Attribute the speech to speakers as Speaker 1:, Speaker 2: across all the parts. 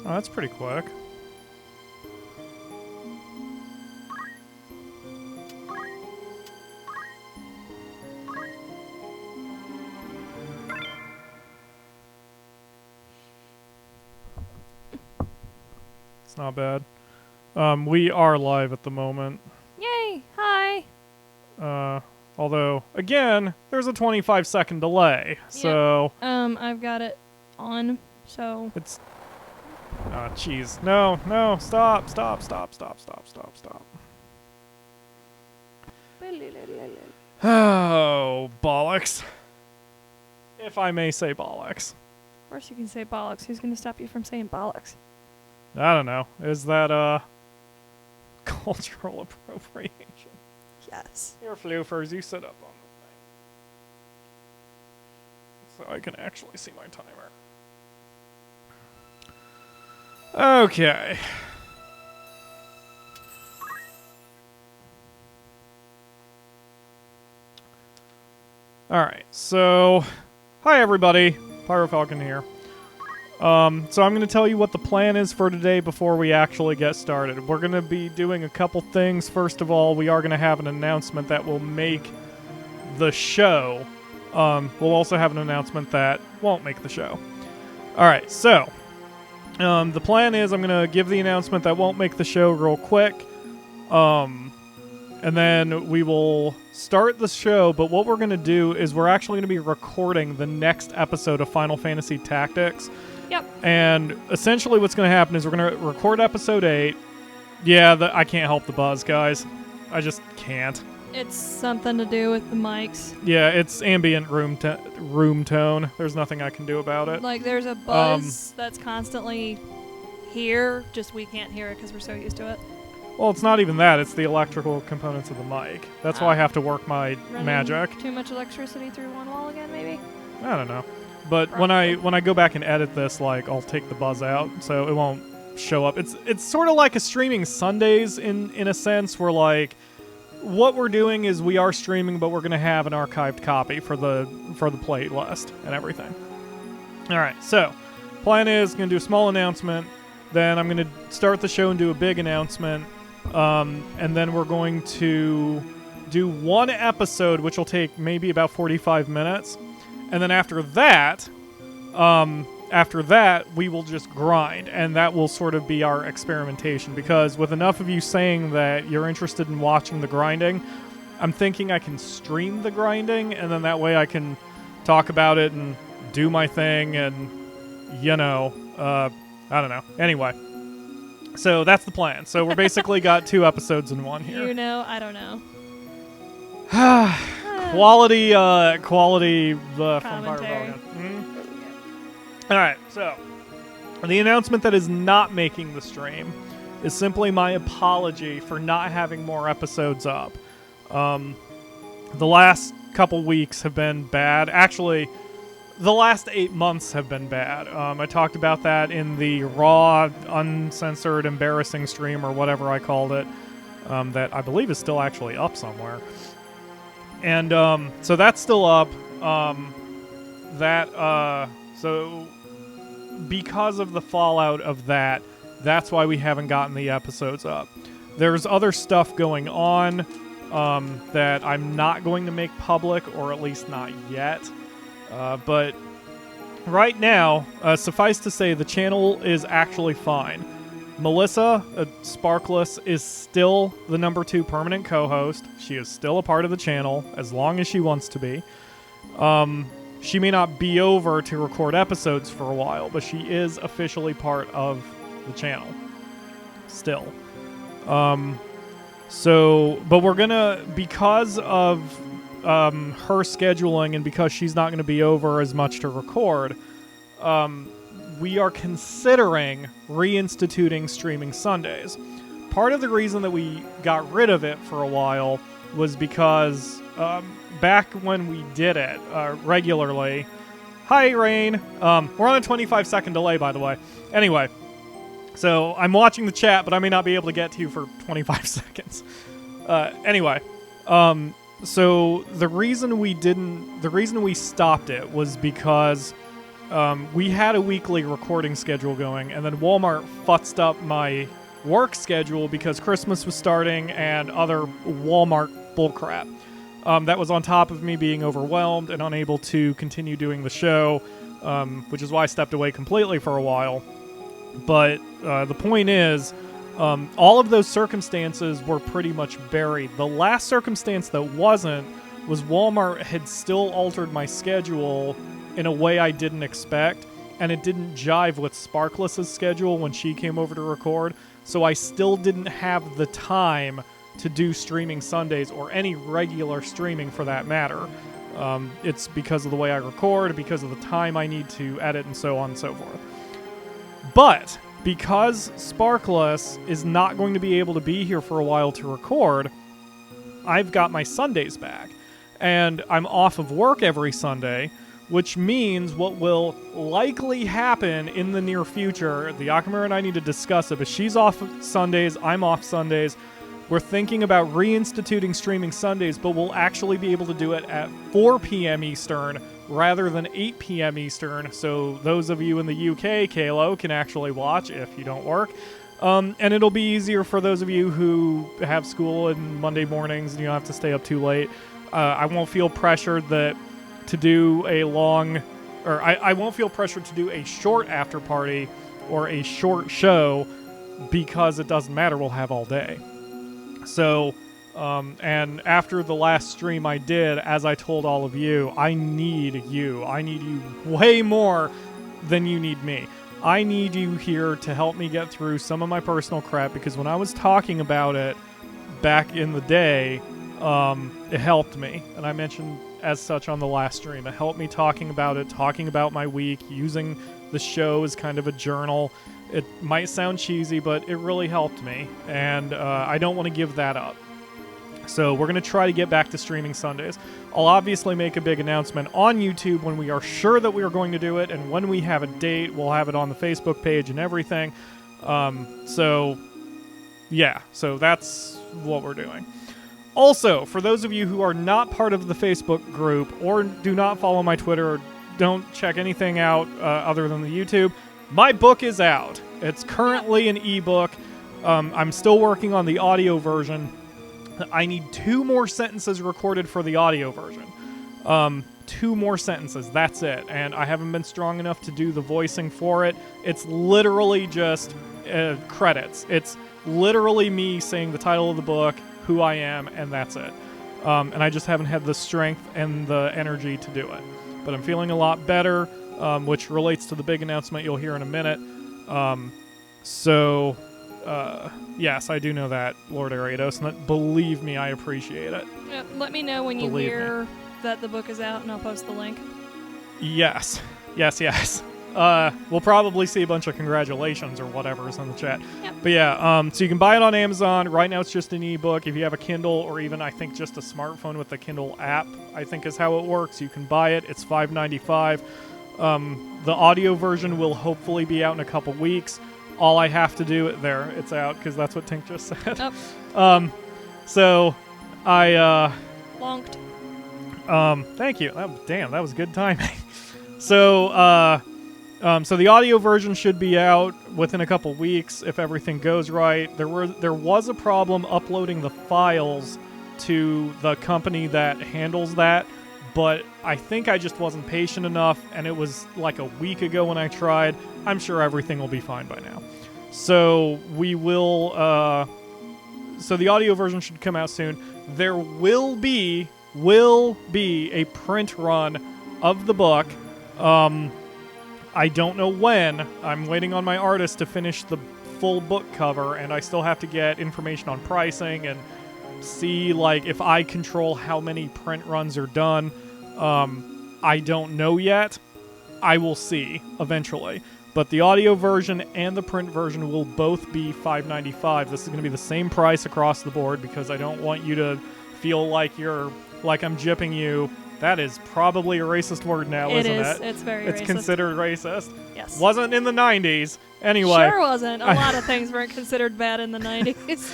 Speaker 1: Oh, that's pretty quick. It's not bad. We are live at the moment.
Speaker 2: Yay! Hi!
Speaker 1: Although, again, there's a 25-second delay, so...
Speaker 2: I've got it on, so...
Speaker 1: It's... Oh, jeez. No, no, stop. Oh, bollocks. If I may say bollocks.
Speaker 2: Of course you can say bollocks. Who's going to stop you from saying bollocks?
Speaker 1: I don't know. Is that, cultural appropriation?
Speaker 2: Yes.
Speaker 1: Here, floofers, you sit up on the thing. So I can actually see my timer. Okay. Alright, so... Hi everybody, PyroFalkon here. So I'm going to tell you what the plan is for today before we actually get started. We're going to be doing a couple things. First of all, we are going to have an announcement that will make the show. We'll also have an announcement that won't make the show. Alright, so... the plan is I'm going to give the announcement that won't make the show real quick. And then we will start the show, but what we're going to do is we're actually going to be recording the next episode of Final Fantasy Tactics.
Speaker 2: Yep.
Speaker 1: And essentially what's going to happen is we're going to record episode 8. Yeah, I can't help the buzz, guys. I just can't.
Speaker 2: It's something to do with the mics.
Speaker 1: Yeah, it's ambient room tone. There's nothing I can do about it.
Speaker 2: Like, there's a buzz that's constantly here, just we can't hear it because we're so used to it.
Speaker 1: Well, it's not even that. It's the electrical components of the mic. That's why I have to work my magic.
Speaker 2: Too much electricity through one wall again, maybe?
Speaker 1: I don't know. But when I go back and edit this, like, I'll take the buzz out, so it won't show up. It's sort of like a streaming Sundays in a sense, where, like, what we're doing is we are streaming, but we're going to have an archived copy for the playlist and everything. All right, so plan is going to do a small announcement, then I'm going to start the show and do a big announcement, and then we're going to do one episode, which will take maybe about 45 minutes, and then after that, we will just grind, and that will sort of be our experimentation, because with enough of you saying that you're interested in watching the grinding, I'm thinking I can stream the grinding, and then that way I can talk about it and do my thing, and, you know, I don't know. Anyway, so that's the plan. So we're basically got 2 episodes in one here.
Speaker 2: You know, I don't know.
Speaker 1: Quality from
Speaker 2: Commentary.
Speaker 1: PyroFalkon. All right, so the announcement that is not making the stream is simply my apology for not having more episodes up. The last couple weeks have been bad. Actually, the last 8 months have been bad. I talked about that in the raw, uncensored, embarrassing stream, or whatever I called it, that I believe is still actually up somewhere. And so that's still up. So because of the fallout of that, that's why we haven't gotten the episodes up. There's other stuff going on that I'm not going to make public, or at least not yet. But right now, suffice to say, the channel is actually fine. Melissa, Sparkless, is still the number 2 permanent co-host. She is still a part of the channel, as long as she wants to be. She may not be over to record episodes for a while, but she is officially part of the channel. Still. But we're gonna, because of her scheduling and because she's not going to be over as much to record, we are considering reinstituting streaming Sundays. Part of the reason that we got rid of it for a while was because back when we did it regularly... Hi, Rain! We're on a 25-second delay, by the way. Anyway, so I'm watching the chat, but I may not be able to get to you for 25 seconds. Anyway, so the reason we stopped it was because we had a weekly recording schedule going, and then Walmart futzed up my work schedule because Christmas was starting and other Walmart bullcrap. That was on top of me being overwhelmed and unable to continue doing the show, which is why I stepped away completely for a while. But the point is, all of those circumstances were pretty much buried. The last circumstance that wasn't was Walmart had still altered my schedule in a way I didn't expect, and it didn't jive with Sparkless's schedule when she came over to record, so I still didn't have the time to do streaming Sundays or any regular streaming for that matter. It's because of the way I record, because of the time I need to edit, and so on and so forth. But because Sparkless is not going to be able to be here for a while to record, I've got my Sundays back. And I'm off of work every Sunday, which means what will likely happen in the near future, the Akamura and I need to discuss it, but she's off Sundays, I'm off Sundays. We're thinking about reinstituting streaming Sundays, but we'll actually be able to do it at 4 p.m. Eastern rather than 8 p.m. Eastern, so those of you in the UK, Kalo, can actually watch if you don't work. And it'll be easier for those of you who have school and Monday mornings and you don't have to stay up too late. I won't feel pressured to do a long, or I won't feel pressured to do a short after party or a short show because it doesn't matter, we'll have all day. So, and after the last stream I did, as I told all of you, I need you. I need you way more than you need me. I need you here to help me get through some of my personal crap, because when I was talking about it back in the day, it helped me. And I mentioned as such on the last stream. It helped me talking about my week, using the show as kind of a journal. It might sound cheesy, but it really helped me, and I don't want to give that up. So we're going to try to get back to streaming Sundays. I'll obviously make a big announcement on YouTube when we are sure that we are going to do it, and when we have a date, we'll have it on the Facebook page and everything. So that's what we're doing. Also, for those of you who are not part of the Facebook group or do not follow my Twitter or don't check anything out other than the YouTube, my book is out. It's currently an ebook. I'm still working on the audio version. I need 2 more sentences recorded for the audio version. 2 more sentences, that's it. And I haven't been strong enough to do the voicing for it. It's literally just credits. It's literally me saying the title of the book, who I am, and that's it. And I just haven't had the strength and the energy to do it. But I'm feeling a lot better, which relates to the big announcement you'll hear in a minute. Yes, I do know that, Lord Arados, and believe me, I appreciate it.
Speaker 2: Let me know when you hear that the book is out, and I'll post the link. Yes. We'll probably see a bunch of congratulations or whatever's in the chat. Yep. But yeah, so you can buy it on Amazon. Right now it's just an ebook. If you have a Kindle or even, I think, just a smartphone with the Kindle app, I think is how it works. You can buy it. It's $5.95. The audio version will hopefully be out in a couple weeks. All I have to do, it's out, because that's what Tink just said. Oh. So I Lonked. Thank you. That was good timing. So the audio version should be out within a couple weeks if everything goes right. There was a problem uploading the files to the company that handles that, but I think I just wasn't patient enough, and it was like a week ago when I tried. I'm sure everything will be fine by now. So we will. So the audio version should come out soon. There will be a print run of the book. I don't know when. I'm waiting on my artist to finish the full book cover, and I still have to get information on pricing and see if I control how many print runs are done. I don't know yet. I will see eventually. But the audio version and the print version will both be $5.95. This is going to be the same price across the board, because I don't want you to feel like I'm gypping you. That is probably a racist word now, isn't it? It's very racist. It's considered racist. Yes. Wasn't in the 90s. Anyway. Sure wasn't. A lot of things weren't considered bad in the 90s.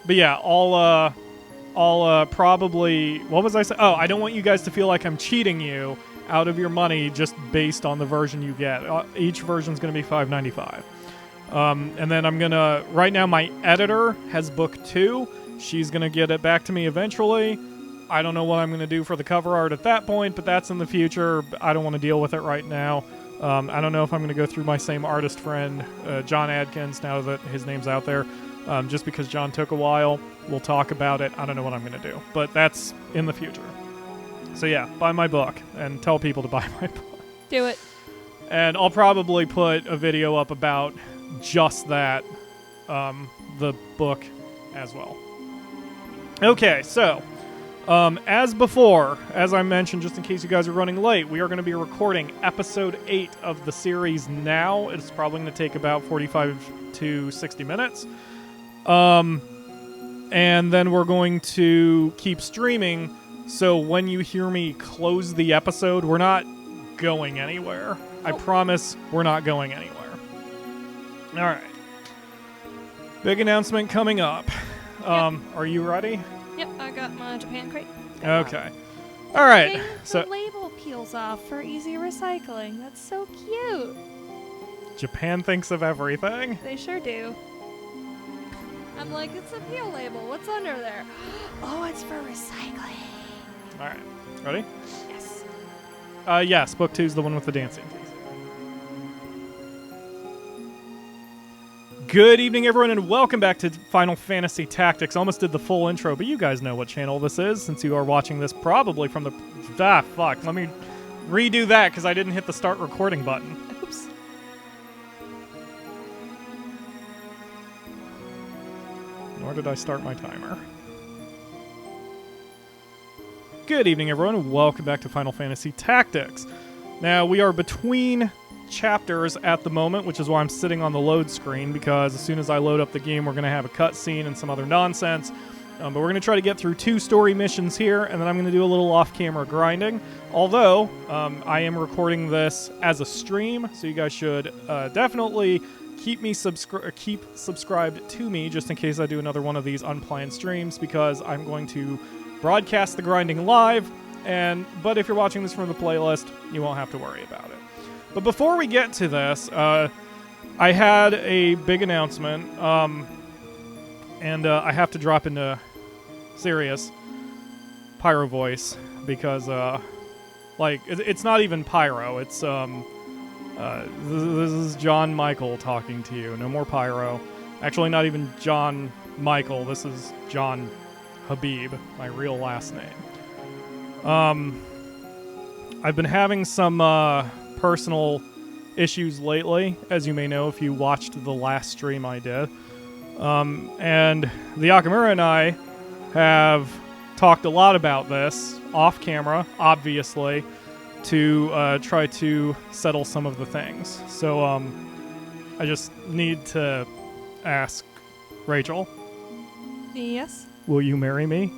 Speaker 2: But yeah, I'll probably... What was I saying? Oh, I don't want you guys to feel like I'm cheating you
Speaker 1: out of your money just based on the version you get. Each version is going to be $5.95. And then I'm going to... Right now, my editor has book 2. She's going to get it back to me eventually. I don't know what I'm going to do for the cover art at that point, but that's in the future. I don't want to deal with it right now. I don't know if I'm going to go through my same artist friend, John Adkins, now that his name's out there. Just because John took a while. We'll talk about it. I don't know what I'm going to do, but that's in the future. So yeah, buy my book and tell people to buy my book.
Speaker 2: Do it.
Speaker 1: And I'll probably put a video up about just that, the book as well. Okay, so... as before, as I mentioned, just in case you guys are running late, we are going to be recording episode 8 of the series now. It's probably going to take about 45 to 60 minutes. And then we're going to keep streaming, so when you hear me close the episode, we're not going anywhere. I promise we're not going anywhere. All right. Big announcement coming up. Are you ready?
Speaker 2: Yep, I got my Japan crate.
Speaker 1: Okay. All right.
Speaker 2: So the label peels off for easy recycling. That's so cute.
Speaker 1: Japan thinks of everything.
Speaker 2: They sure do. I'm like, it's a peel label. What's under there? Oh, it's for recycling.
Speaker 1: All right. Ready?
Speaker 2: Yes.
Speaker 1: Yes. Book 2 is the one with the dancing. Good evening, everyone, and welcome back to Final Fantasy Tactics. Almost did the full intro, but you guys know what channel this is, since you are watching this probably from the... fuck. Let me redo that, because I didn't hit the start recording button.
Speaker 2: Oops.
Speaker 1: Nor did I start my timer. Good evening, everyone, and welcome back to Final Fantasy Tactics. Now, we are between chapters at the moment, which is why I'm sitting on the load screen, because as soon as I load up the game, we're going to have a cutscene and some other nonsense. But we're going to try to get through 2 story missions here, and then I'm going to do a little off-camera grinding. Although, I am recording this as a stream, so you guys should definitely keep subscribed to me, just in case I do another one of these unplanned streams, because I'm going to broadcast the grinding live, but if you're watching this from the playlist, you won't have to worry about it. But before we get to this, I had a big announcement, and I have to drop into serious Pyro voice, because, it's not even Pyro, it's, this is John Michael talking to you, no more Pyro. Actually, not even John Michael, this is John Habib, my real last name. I've been having some, personal issues lately, as you may know if you watched the last stream I did. And the Akamura and I have talked a lot about this, off camera, obviously, to try to settle some of the things. So I just need to ask, Rachel?
Speaker 2: Yes?
Speaker 1: Will you marry me?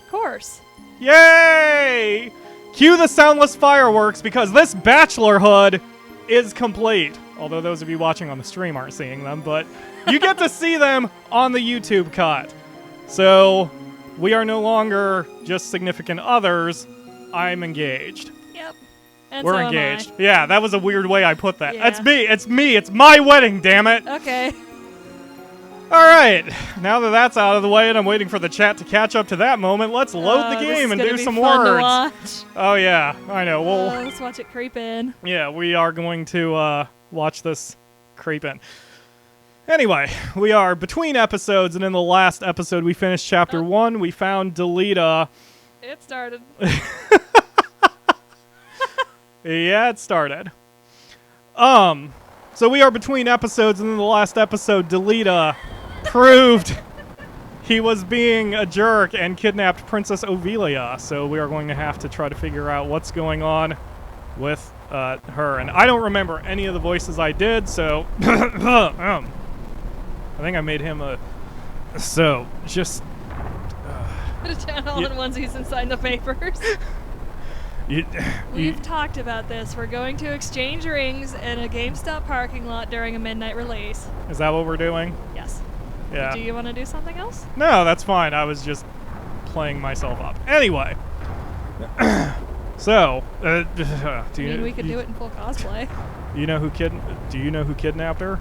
Speaker 2: Of course.
Speaker 1: Yay! Cue the soundless fireworks, because this bachelorhood is complete. Although those of you watching on the stream aren't seeing them, but you get to see them on the YouTube cut. So, we are no longer just significant others. I'm engaged.
Speaker 2: Yep. And
Speaker 1: we're
Speaker 2: so
Speaker 1: engaged. Yeah, that was a weird way I put that.
Speaker 2: Yeah.
Speaker 1: That's me. It's me. It's my wedding, damn it.
Speaker 2: Okay.
Speaker 1: All right. Now that that's out of the way and I'm waiting for the chat to catch up to that moment, let's load the game and do some words. Oh, yeah. I know. Well,
Speaker 2: let's watch it creep in.
Speaker 1: Yeah, we are going to watch this creep in. Anyway, we are between episodes, and in the last episode we finished Chapter 1. We found Delita.
Speaker 2: It started.
Speaker 1: Yeah, it started. So we are between episodes, and in the last episode, Delita proved he was being a jerk and kidnapped Princess Ovelia. So we are going to have to try to figure out what's going on with her. And I don't remember any of the voices I did, so I think I made him a... So, just...
Speaker 2: Down all the onesies and sign the papers. We've talked about this. We're going to exchange rings in a GameStop parking lot during a midnight release.
Speaker 1: Is that what we're doing?
Speaker 2: Yes.
Speaker 1: Yeah.
Speaker 2: Do you want to do something else?
Speaker 1: No, that's fine. I was just playing myself up. Anyway. So, Do you,
Speaker 2: we could do it in full cosplay.
Speaker 1: Do you know who kidnapped her?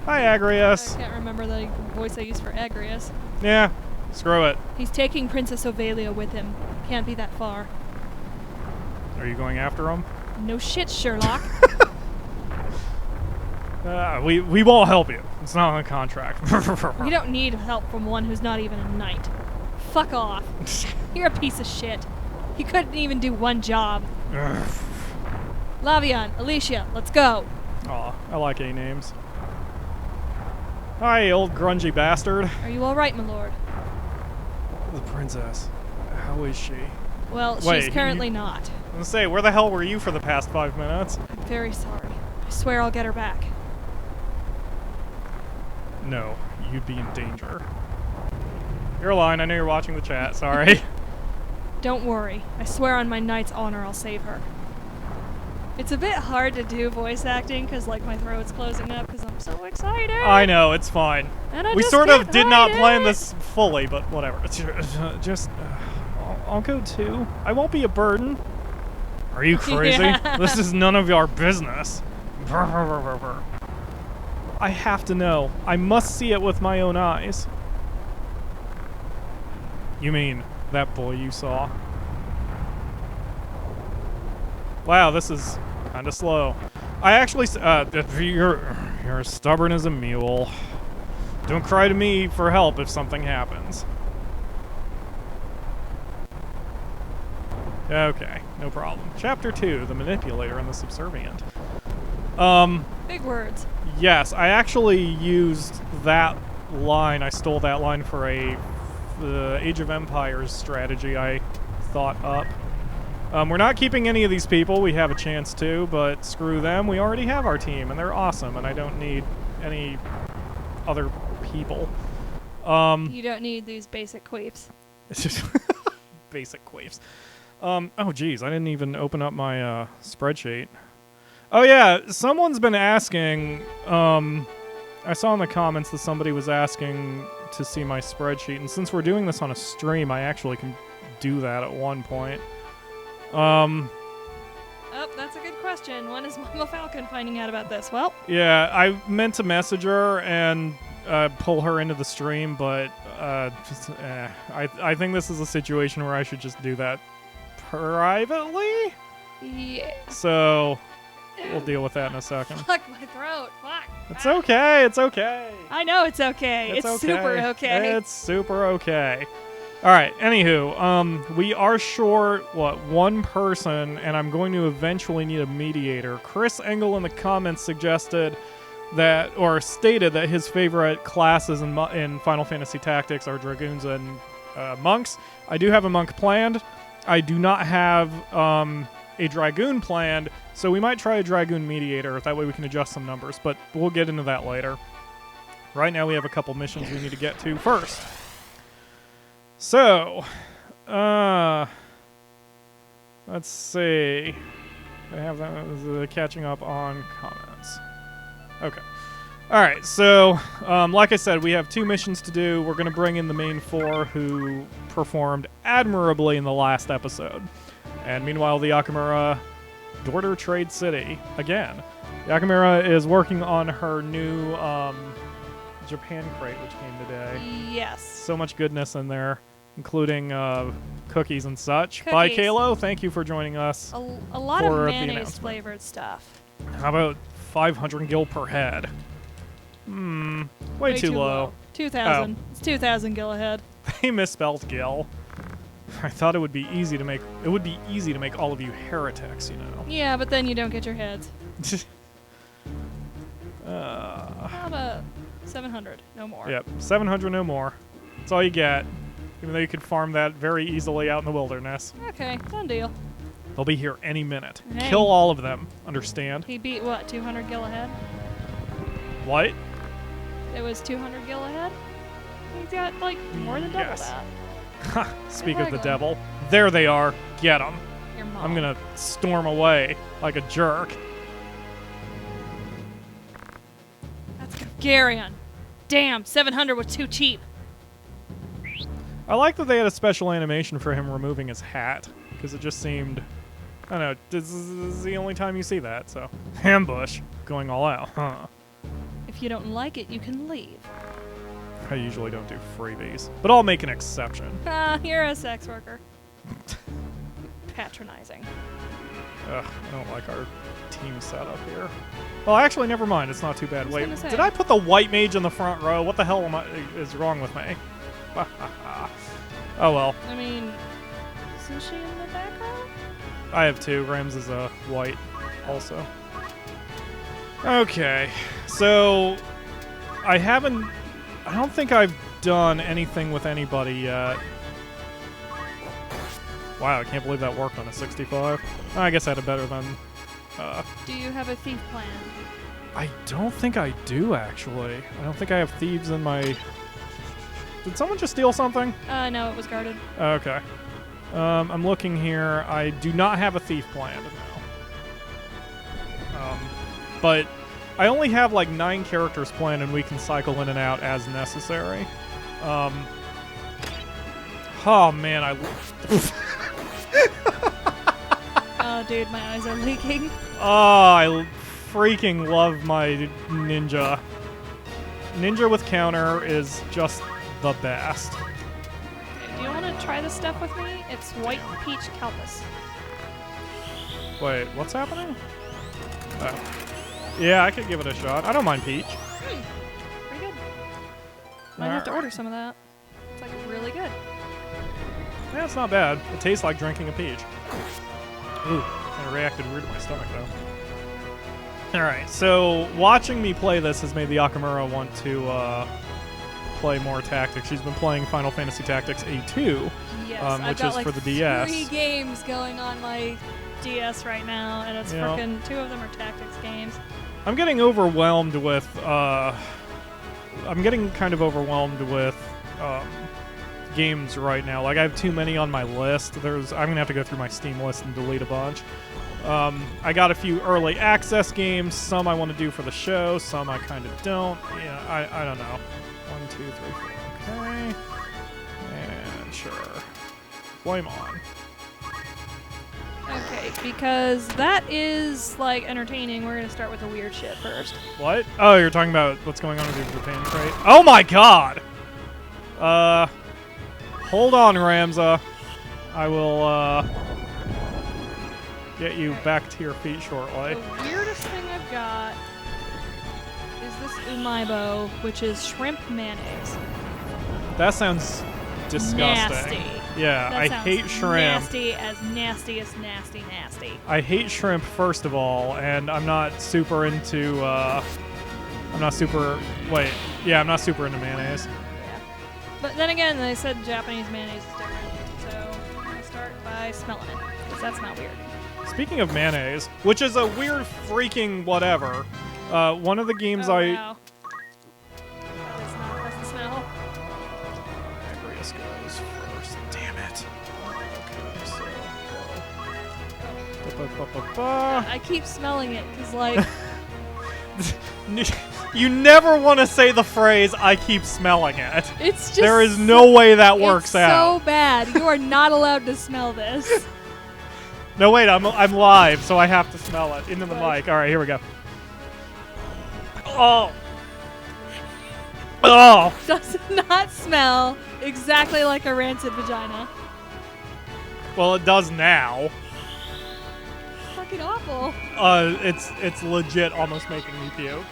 Speaker 1: Hi, Agrius.
Speaker 2: I can't remember the voice I used for Agrius.
Speaker 1: Yeah, screw it.
Speaker 2: He's taking Princess Ovalia with him. Can't be that far.
Speaker 1: Are you going after him?
Speaker 2: No shit, Sherlock.
Speaker 1: We won't help you. It's not on the contract.
Speaker 2: We don't need help from one who's not even a knight. Fuck off. You're a piece of shit. You couldn't even do one job. Lavian, Alicia, let's go.
Speaker 1: Aw, I like A names. Hi, old grungy bastard.
Speaker 2: Are you alright, my lord?
Speaker 1: The princess. How is she?
Speaker 2: Well,
Speaker 1: Wait,
Speaker 2: she's currently not.
Speaker 1: I was gonna say, where the hell were you for the past 5 minutes?
Speaker 2: I'm very sorry. I swear I'll get her back.
Speaker 1: No, you'd be in danger. You're lying. I know you're watching the chat. Sorry.
Speaker 2: Don't worry. I swear on my knight's honor I'll save her. It's a bit hard to do voice acting because, like, my throat's closing up because I'm so excited.
Speaker 1: I know, it's fine.
Speaker 2: And I
Speaker 1: we
Speaker 2: just
Speaker 1: sort of
Speaker 2: can't
Speaker 1: did not
Speaker 2: hide
Speaker 1: plan
Speaker 2: it.
Speaker 1: this fully, but whatever. It's just, I'll go too. I won't be a burden. Are you crazy?
Speaker 2: Yeah.
Speaker 1: This is none of your business. I have to know. I must see it with my own eyes. You mean that boy you saw? Wow, this is kind of slow. I actually, you're as stubborn as a mule. Don't cry to me for help if something happens. Okay, no problem. Chapter 2, The Manipulator and the Subservient.
Speaker 2: Big words.
Speaker 1: Yes, I actually used that line. I stole that line for a Age of Empires strategy I thought up. We're not keeping any of these people. We have a chance to, but screw them. We already have our team, and they're awesome, and I don't need any other people.
Speaker 2: You don't need these basic queefs.
Speaker 1: It's just basic queefs. Oh, geez, I didn't even open up my spreadsheet. Oh, yeah, someone's been asking, I saw in the comments that somebody was asking to see my spreadsheet, and since we're doing this on a stream, I actually can do that at one point.
Speaker 2: Oh, that's a good question. When is Mama Falcon finding out about this? Well,
Speaker 1: yeah, I meant to message her and pull her into the stream, but I think this is a situation where I should just do that privately.
Speaker 2: yeah.
Speaker 1: So we'll deal with that in a second.
Speaker 2: Fuck my throat. Fuck.
Speaker 1: It's okay. It's okay.
Speaker 2: I know it's okay. It's
Speaker 1: okay.
Speaker 2: super okay.
Speaker 1: It's super okay. All right. Anywho, we are short, one person, and I'm going to eventually need a mediator. Chris Engel in the comments suggested that, or stated that his favorite classes in Final Fantasy Tactics are Dragoons and Monks. I do have a Monk planned. I do not have a Dragoon planned, so we might try a Dragoon mediator. That way we can adjust some numbers, but we'll get into that later. Right now we have a couple missions we need to get to first. So, let's see. I have that catching up on comments. Okay. All right. So, like I said, we have 2 missions to do. We're going to bring in the main 4 who performed admirably in the last episode. And meanwhile, the Akamura daughter Trade City again. The Akamura is working on her new Japan crate, which came today.
Speaker 2: Yes.
Speaker 1: So much goodness in there, including cookies and such.
Speaker 2: Cookies.
Speaker 1: Bye, Kalo. Thank you for joining us.
Speaker 2: A lot
Speaker 1: for
Speaker 2: of
Speaker 1: the
Speaker 2: mayonnaise
Speaker 1: announcement.
Speaker 2: flavored stuff.
Speaker 1: How about 500 gil per head? Way too low.
Speaker 2: 2,000.
Speaker 1: Oh.
Speaker 2: It's 2,000 gil a head.
Speaker 1: They misspelled gil. I thought it would be easy to make. It would be easy to make all of you heretics, you know.
Speaker 2: Yeah, but then you don't get your heads. How about 700? No more.
Speaker 1: Yep, 700 no more. That's all you get. Even though you could farm that very easily out in the wilderness.
Speaker 2: Okay, done deal.
Speaker 1: They'll be here any minute.
Speaker 2: Hey.
Speaker 1: Kill all of them. Understand?
Speaker 2: He beat what? 200 gil a head?
Speaker 1: What?
Speaker 2: It was 200 gil a head? He's got like more than double
Speaker 1: Yes.
Speaker 2: that.
Speaker 1: Speak of the
Speaker 2: Dragon.
Speaker 1: devil. There they are. Get them.
Speaker 2: Your mom.
Speaker 1: I'm gonna storm away like a jerk.
Speaker 2: That's Garyon. Damn, 700 was too cheap.
Speaker 1: I like that they had a special animation for him removing his hat, because it just seemed, I don't know, this is the only time you see that, so. Ambush, going all out, huh?
Speaker 2: If you don't like it, you can leave.
Speaker 1: I usually don't do freebies, but I'll make an exception.
Speaker 2: You're a sex worker. Patronizing.
Speaker 1: Ugh, I don't like our team setup here. Well, actually, never mind. It's not too bad. Wait, did I put the white mage in the front row? What the hell is wrong with me? Oh well.
Speaker 2: I mean, isn't she in the back row?
Speaker 1: I have two. Rams is a white also. Okay, so I don't think I've done anything with anybody yet. Wow, I can't believe that worked on a 65. I guess I had it better than...
Speaker 2: Do you have a thief plan?
Speaker 1: I don't think I do, actually. I don't think I have thieves in my... Did someone just steal something?
Speaker 2: No, it was guarded.
Speaker 1: Okay. I'm looking here. I do not have a thief planned, no. But I only have like 9 characters planned, and we can cycle in and out as necessary. Oh, man,
Speaker 2: Oh, dude, my eyes are leaking.
Speaker 1: Oh, I freaking love my ninja. Ninja with counter is just the best.
Speaker 2: Do you want to try this stuff with me? It's white peach calpus.
Speaker 1: Wait, what's happening? Oh. Yeah, I could give it a shot. I don't mind peach.
Speaker 2: Pretty good. Might have to order some of that. It's like really good.
Speaker 1: Yeah, it's not bad. It tastes like drinking a peach. Ooh, kind of reacted weird to my stomach, though. Alright, so watching me play this has made the Akamura want to play more Tactics. She's been playing Final Fantasy Tactics A2,
Speaker 2: yes,
Speaker 1: which is for the DS.
Speaker 2: 3 games going on my DS right now, and it's freaking 2 of them are Tactics games.
Speaker 1: I'm getting overwhelmed with, I'm getting kind of overwhelmed with, games right now. Like, I have too many on my list. I'm gonna have to go through my Steam list and delete a bunch. I got a few early access games. Some I want to do for the show. Some I kind of don't. Yeah, I don't know. 1, 2, 3, 4. Okay. And sure. Flame on.
Speaker 2: Okay, because that is, like, entertaining. We're gonna start with the weird shit first.
Speaker 1: What? Oh, you're talking about what's going on with your Japan crate? Oh my god! Hold on, Ramza. I will, get you back to your feet shortly.
Speaker 2: The weirdest thing I've got is this umaibo, which is shrimp mayonnaise.
Speaker 1: That sounds disgusting.
Speaker 2: Nasty.
Speaker 1: Yeah, I hate shrimp.
Speaker 2: Nasty as nastiest nasty nasty.
Speaker 1: I hate shrimp, first of all, and I'm not super into, I'm not super into mayonnaise.
Speaker 2: Yeah. But then again, they said Japanese mayonnaise is different, so I'm going to start by smelling it, because that's not weird.
Speaker 1: Speaking of mayonnaise, which is a weird freaking whatever, one of the games
Speaker 2: Wow. That is not pleasant smell.
Speaker 1: Agrius goes first. Damn it. Okay, so
Speaker 2: I keep smelling it, because, like...
Speaker 1: You never want to say the phrase, I keep smelling it.
Speaker 2: It's just...
Speaker 1: There is no way that works out.
Speaker 2: It's so bad. You are not allowed to smell this.
Speaker 1: No, wait, I'm live, so I have to smell it into the mic. All right, here we go. Oh. Oh.
Speaker 2: Does not smell exactly like a rancid vagina.
Speaker 1: Well, it does now.
Speaker 2: Fucking awful.
Speaker 1: It's legit almost making me puke.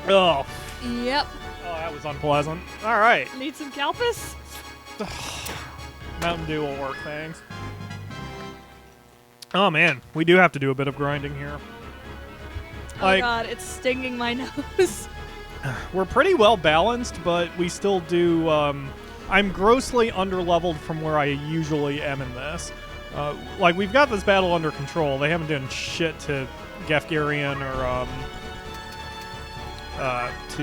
Speaker 1: Oh.
Speaker 2: Yep.
Speaker 1: Oh, that was unpleasant. All right.
Speaker 2: Need some calpus?
Speaker 1: Mountain Dew will work, thanks. Oh man, we do have to do a bit of grinding here.
Speaker 2: Oh god, it's stinging my nose.
Speaker 1: We're pretty well balanced, but we still do, I'm grossly underleveled from where I usually am in this. Like, we've got this battle under control. They haven't done shit to Gefgarian or, to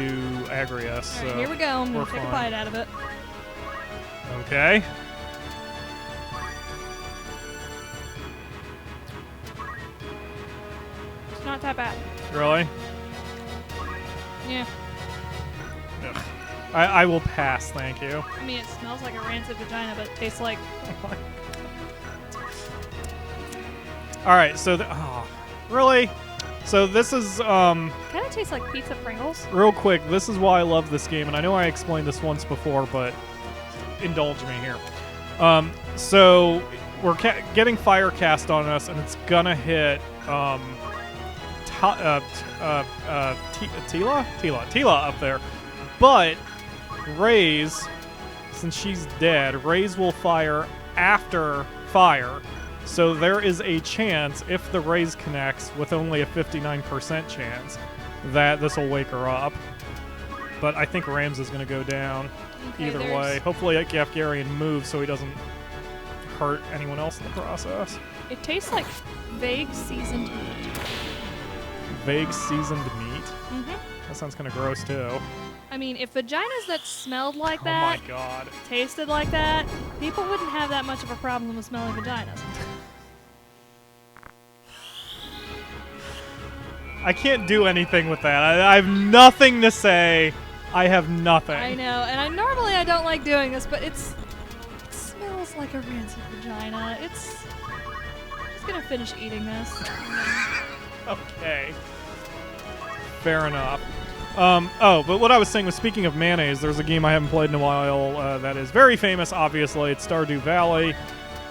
Speaker 1: Agrius. So
Speaker 2: Alright, here we go. I'm gonna take a bite out of it.
Speaker 1: Okay.
Speaker 2: It's not that bad.
Speaker 1: Really?
Speaker 2: Yeah.
Speaker 1: Ugh. I will pass, thank you.
Speaker 2: I mean, it smells like a rancid vagina, but it tastes like...
Speaker 1: Alright, so... oh, really? So this is...
Speaker 2: kind of tastes like pizza Pringles.
Speaker 1: Real quick, this is why I love this game, and I know I explained this once before, but indulge me here. So we're getting fire cast on us, and it's gonna hit Tila up there. But Raze, since she's dead, Raze will fire after fire. So there is a chance, if the Raze connects, with only a 59% chance, that this will wake her up. But I think Rams is going to go down either way. Hopefully Gafgarian moves so he doesn't hurt anyone else in the process.
Speaker 2: It tastes like vague seasoned meat.
Speaker 1: Vague seasoned meat?
Speaker 2: Mm-hmm.
Speaker 1: That sounds kind of gross, too.
Speaker 2: I mean, if vaginas that smelled like that,
Speaker 1: oh my God,
Speaker 2: tasted like that, people wouldn't have that much of a problem with smelling vaginas.
Speaker 1: I can't do anything with that. I have nothing to say. I have nothing.
Speaker 2: I know, and normally I don't like doing this, but it smells like a rancid vagina. I'm just gonna finish eating this.
Speaker 1: Okay. Fair enough. But what I was saying was, speaking of mayonnaise, there's a game I haven't played in a while that is very famous, obviously. It's Stardew Valley,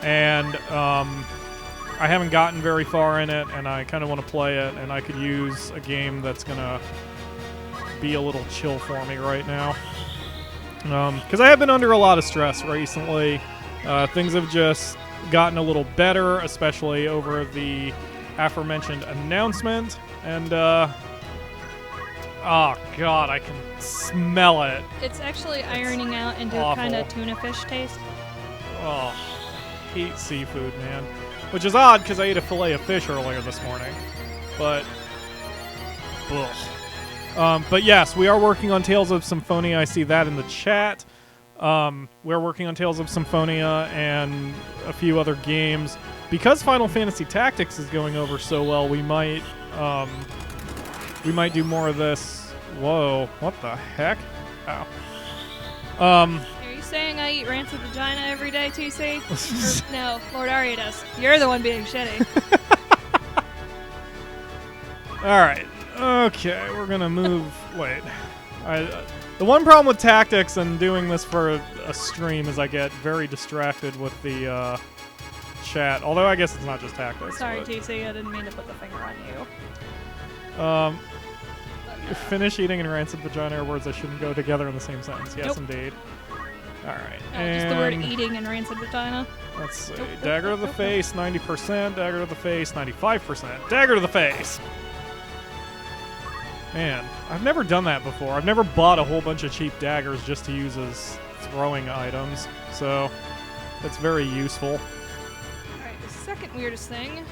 Speaker 1: and I haven't gotten very far in it, and I kind of want to play it, and I could use a game that's going to be a little chill for me right now. Because I have been under a lot of stress recently. Things have just gotten a little better, especially over the aforementioned announcement, and oh God, I can smell it.
Speaker 2: It's actually ironing out into kind of tuna fish taste.
Speaker 1: Oh, hate seafood, man. Which is odd because I ate a fillet of fish earlier this morning. But, ugh. But yes, we are working on Tales of Symphonia. I see that in the chat. We're working on Tales of Symphonia and a few other games. Because Final Fantasy Tactics is going over so well, we might do more of this. Whoa, what the heck? Ow.
Speaker 2: Are you saying I eat rancid vagina every day, TC? Or, no, Lord Arya does. You're the one being shitty.
Speaker 1: Alright. Okay, we're gonna move... Wait. The one problem with Tactics and doing this for a stream is I get very distracted with the chat. Although I guess it's not just Tactics.
Speaker 2: Sorry, TC, I didn't mean to put the finger on you.
Speaker 1: Finish eating and rancid vagina are words that shouldn't go together in the same sentence. Yes,
Speaker 2: nope.
Speaker 1: Indeed. Alright.
Speaker 2: Just the word eating and rancid vagina.
Speaker 1: Let's see. Dagger to the face, 90%. Dagger to the face, 95%. Dagger to the face! Man, I've never done that before. I've never bought a whole bunch of cheap daggers just to use as throwing items. So, it's very useful.
Speaker 2: Alright, the second weirdest thing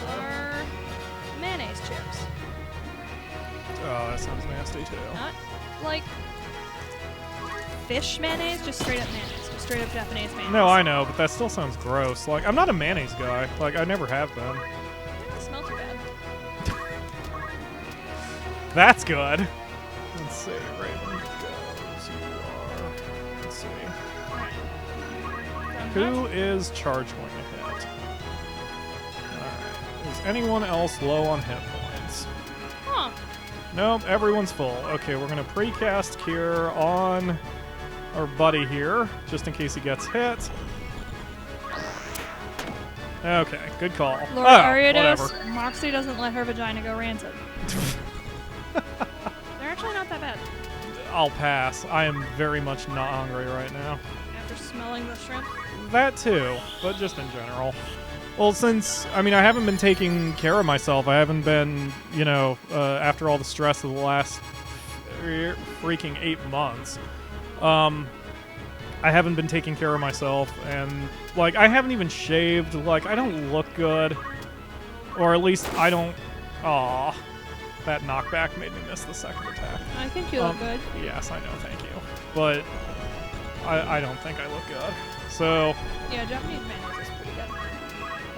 Speaker 2: are mayonnaise chips.
Speaker 1: Oh, that sounds nasty too.
Speaker 2: Not like fish mayonnaise, just straight up mayonnaise. Just straight up Japanese mayonnaise.
Speaker 1: No, I know, but that still sounds gross. Like, I'm not a mayonnaise guy. Like, I never have been.
Speaker 2: It doesn't smell too bad.
Speaker 1: That's good. Let's see. Raven goes. You are. Let's see. Who is charge going to hit? Alright. Is anyone else low on hit points?
Speaker 2: Huh.
Speaker 1: Nope, everyone's full. Okay, we're going to precast Cure on our buddy here, just in case he gets hit. Okay, good call.
Speaker 2: Lord Ariados, Moxie doesn't let her vagina go rancid. They're actually not that bad.
Speaker 1: I'll pass. I am very much not hungry right now.
Speaker 2: After smelling the shrimp?
Speaker 1: That too, but just in general. Well, since, I mean, I haven't been taking care of myself. I haven't been, you know, after all the stress of the last freaking 8 months, I haven't been taking care of myself, and, like, I haven't even shaved. Like, I don't look good. Or at least I don't... Aw. That knockback made me miss the second attack.
Speaker 2: I think you look good.
Speaker 1: Yes, I know, thank you. But I don't think I look good. So...
Speaker 2: Yeah, Japanese mayonnaise is pretty good.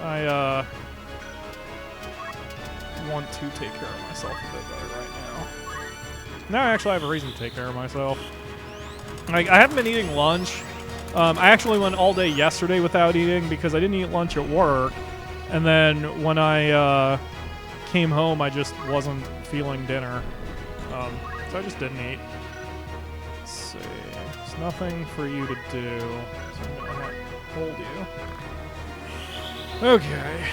Speaker 1: I want to take care of myself a bit better right now. Now I actually have a reason to take care of myself. Like, I haven't been eating lunch. I actually went all day yesterday without eating because I didn't eat lunch at work. And then when I came home, I just wasn't feeling dinner. So I just didn't eat. Let's see. There's nothing for you to do. So I'm going to hold you. Okay.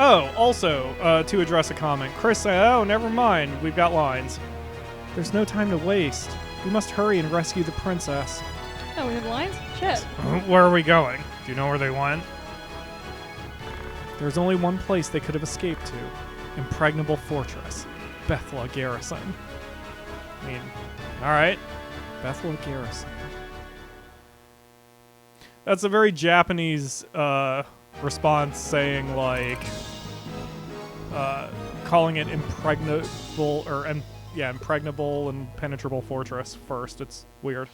Speaker 1: Oh, also, to address a comment. Chris said, oh, never mind. We've got lines. There's no time to waste. We must hurry and rescue the princess.
Speaker 2: Oh, we have lines? Shit.
Speaker 1: Where are we going? Do you know where they went? There's only one place they could have escaped to. Impregnable Fortress. Bethla Garrison. I mean, alright. Bethla Garrison. That's a very Japanese response saying, like, calling it impregnable, or, impregnable and penetrable fortress first. It's weird.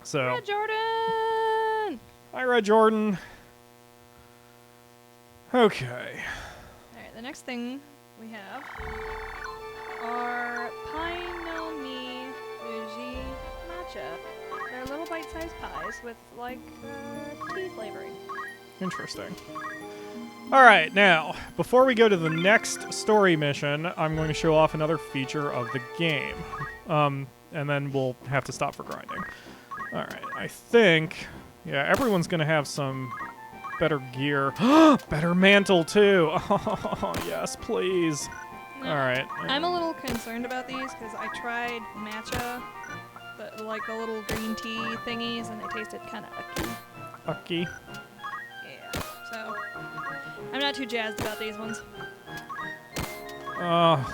Speaker 1: So.
Speaker 2: Red Jordan!
Speaker 1: Hi, Red Jordan. Okay.
Speaker 2: Alright, the next thing we have are Pie no Mi Uji Matcha. They're little bite-sized pies with, like, tea flavoring.
Speaker 1: Interesting. Alright, now, before we go to the next story mission, I'm going to show off another feature of the game. And then we'll have to stop for grinding. Alright, I think... Yeah, everyone's going to have some better gear. Better mantle, too! Oh, yes, please.
Speaker 2: No,
Speaker 1: Alright.
Speaker 2: I'm a little concerned about these, because I tried matcha, like the little green tea thingies, and they tasted kind of ucky.
Speaker 1: Ucky?
Speaker 2: Yeah, so... I'm not too jazzed about these ones.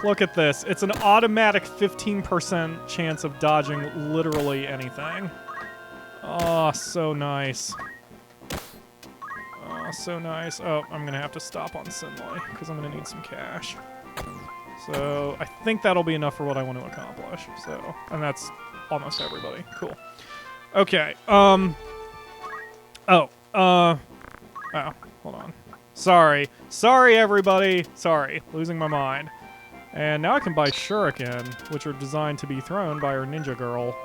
Speaker 1: Look at this. It's an automatic 15% chance of dodging literally anything. Oh, so nice. Oh, so nice. Oh, I'm going to have to stop on Sinlay, because I'm going to need some cash. So, I think that'll be enough for what I want to accomplish. So, and that's almost everybody. Cool. Okay. Oh, hold on. Sorry, everybody. Sorry, losing my mind. And now I can buy shuriken, which are designed to be thrown by our ninja girl.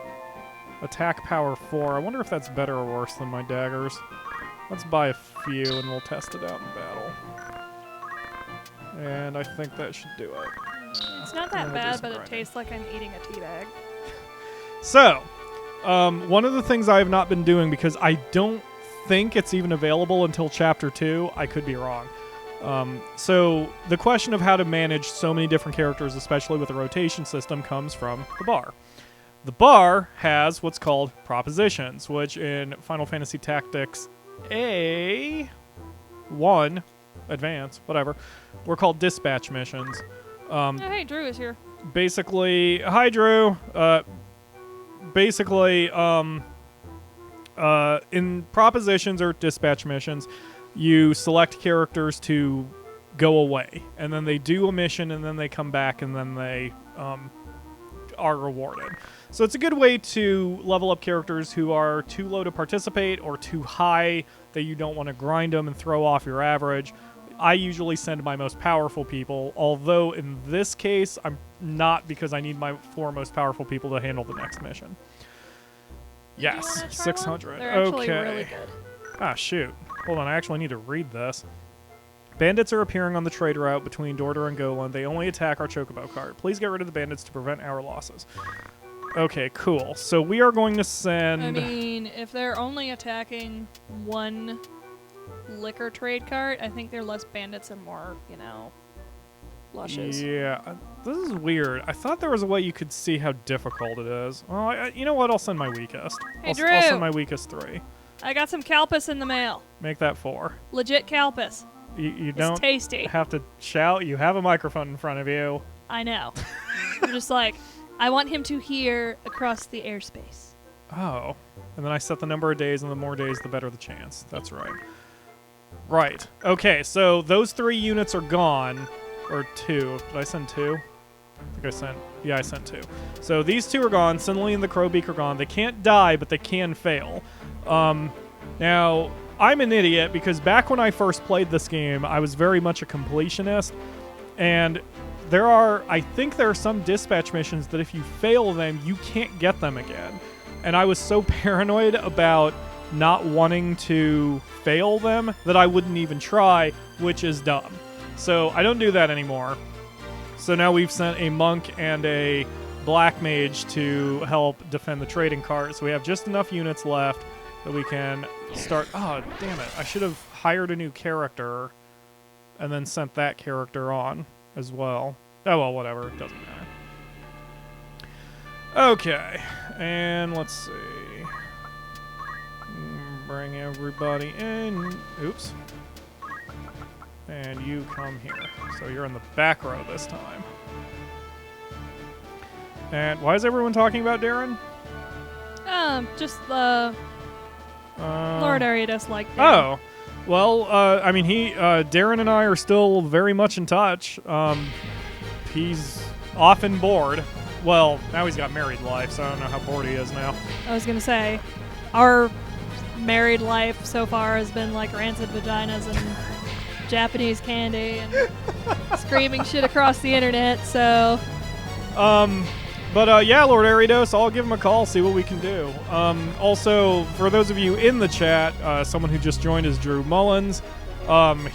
Speaker 1: Attack power 4. I wonder if that's better or worse than my daggers. Let's buy a few and we'll test it out in battle. And I think that should do it.
Speaker 2: It's not that bad, but it tastes like I'm eating a tea bag.
Speaker 1: So, one of the things I have not been doing, because I don't think it's even available until Chapter 2, I could be wrong. So, the question of how to manage so many different characters, especially with a rotation system, comes from the bar. The bar has what's called propositions, which in Final Fantasy Tactics A1, Advance, whatever, were called dispatch missions.
Speaker 2: Oh, hey, Drew is here.
Speaker 1: Basically, hi Drew. In propositions or dispatch missions, you select characters to go away, and then they do a mission, and then they come back, and then they are rewarded. So it's a good way to level up characters who are too low to participate or too high that you don't want to grind them and throw off your average. I usually send my most powerful people, although in this case, I'm not, because I need my 4 most powerful people to handle the next mission. Yes, 600.
Speaker 2: They're actually
Speaker 1: okay.
Speaker 2: really good.
Speaker 1: Ah, shoot. Hold on, I actually need to read this. Bandits are appearing on the trade route between Dorder and Golan. They only attack our Chocobo cart. Please get rid of the bandits to prevent our losses. Okay, cool. So we are going to send...
Speaker 2: I mean, if they're only attacking one liquor trade cart, I think they're less bandits and more, you know, lushes.
Speaker 1: Yeah, this is weird. I thought there was a way you could see how difficult it is. Well, you know what? I'll send my weakest.
Speaker 2: Hey, Drew!
Speaker 1: I'll send my weakest 3.
Speaker 2: I got some Calpus in the mail.
Speaker 1: Make that 4.
Speaker 2: Legit Calpus.
Speaker 1: You don't
Speaker 2: tasty.
Speaker 1: have to shout. You have a microphone in front of you.
Speaker 2: I know. I'm just like, I want him to hear across the airspace.
Speaker 1: Oh. And then I set the number of days, and the more days, the better the chance. That's right. Right. Okay, so those 3 units are gone. Or 2. Did I send 2? I think I sent... Yeah, I sent 2. So these 2 are gone. Sinley and the Crowbeak are gone. They can't die, but they can fail. Now... I'm an idiot because back when I first played this game, I was very much a completionist, and I think there are some dispatch missions that if you fail them, you can't get them again. And I was so paranoid about not wanting to fail them that I wouldn't even try, which is dumb. So I don't do that anymore. So now we've sent a monk and a black mage to help defend the trading cart. So we have just enough units left that we can start. Oh, damn it. I should have hired a new character and then sent that character on as well. Oh, well, whatever. It doesn't matter. Okay. And let's see. Bring everybody in. Oops. And you come here. So you're in the back row this time. And why is everyone talking about Darren?
Speaker 2: Just Lord Ariados liked Darren.
Speaker 1: Oh. Well, I mean, Darren and I are still very much in touch. He's often bored. Well, now he's got married life, so I don't know how bored he is now.
Speaker 2: I was going to say, our married life so far has been like rancid vaginas and Japanese candy and screaming shit across the internet, so...
Speaker 1: But yeah, Lord Ariados, I'll give him a call, see what we can do. Also, for those of you in the chat, someone who just joined is Drew Mullins.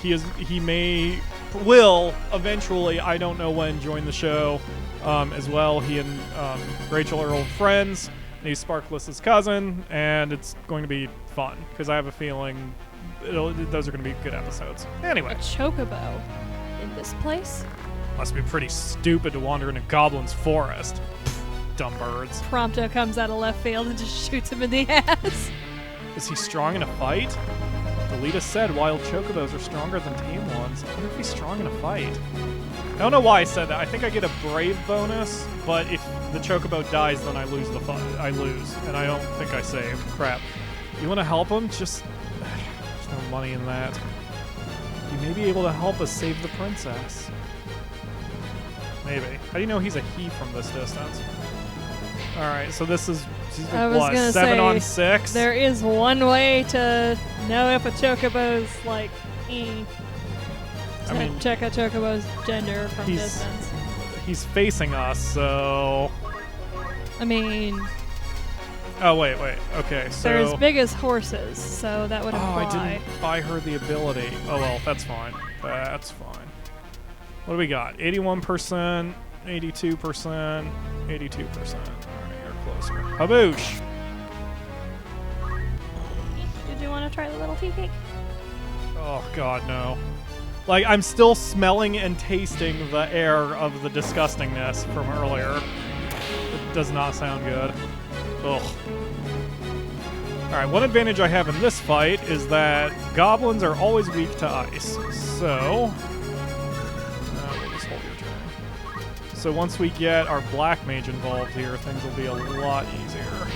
Speaker 1: He will eventually, I don't know when, join the show as well. He and Rachel are old friends. And he's Sparkless's cousin, and it's going to be fun because I have a feeling those are going to be good episodes. Anyway,
Speaker 2: a chocobo in this place?
Speaker 1: Must be pretty stupid to wander in a goblin's forest. Dumb birds.
Speaker 2: Prompto comes out of left field and just shoots him in the ass.
Speaker 1: Is he strong in a fight? Delita said wild chocobos are stronger than tame ones. I wonder if he's strong in a fight. I don't know why I said that. I think I get a brave bonus, but if the chocobo dies, then I lose the fight. I lose, and I don't think I save. Crap. You want to help him? Just... there's no money in that. You may be able to help us save the princess. Maybe. How do you know he's a he from this distance? Alright, so this is what, 7 on 6?
Speaker 2: There is one way to know if a chocobo's like check a chocobo's gender from distance.
Speaker 1: He's facing us, so...
Speaker 2: I mean...
Speaker 1: Oh, wait. Okay, so...
Speaker 2: They're as big as horses, so that would imply...
Speaker 1: Oh, I didn't buy her the ability. Oh, well, that's fine. That's fine. What do we got? 81%, 82%, 82%. Alright, you're closer. Haboosh!
Speaker 2: Did you want to try the little tea cake?
Speaker 1: Oh, God, no. Like, I'm still smelling and tasting the air of the disgustingness from earlier. It does not sound good. Ugh. Alright, one advantage I have in this fight is that goblins are always weak to ice. So... just hold your turn. So once we get our black mage involved here, things will be a lot easier.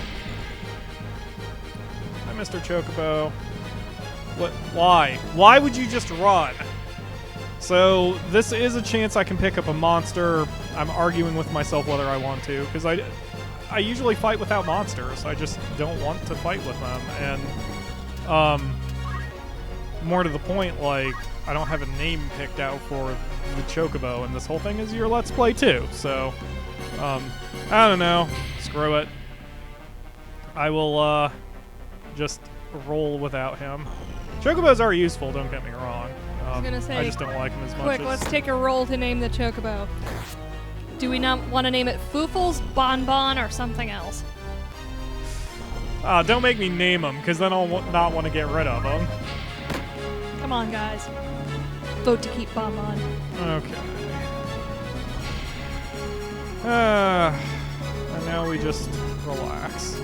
Speaker 1: Hi, Mr. Chocobo. What? Why? Why would you just run? So this is a chance I can pick up a monster. I'm arguing with myself whether I want to, because I usually fight without monsters. I just don't want to fight with them. And more to the point, like, I don't have a name picked out for the Chocobo, and this whole thing is your Let's Play too. So, I don't know. Screw it. I will just roll without him. Chocobos are useful, don't get me wrong.
Speaker 2: I was gonna say,
Speaker 1: I just don't like them as much.
Speaker 2: Quick, let's take a roll to name the Chocobo. Do we not want to name it Foofles, Bonbon, or something else?
Speaker 1: Don't make me name them, because then I'll not want to get rid of them.
Speaker 2: Come on, guys. Vote to keep Bonbon.
Speaker 1: Okay. And now we just relax.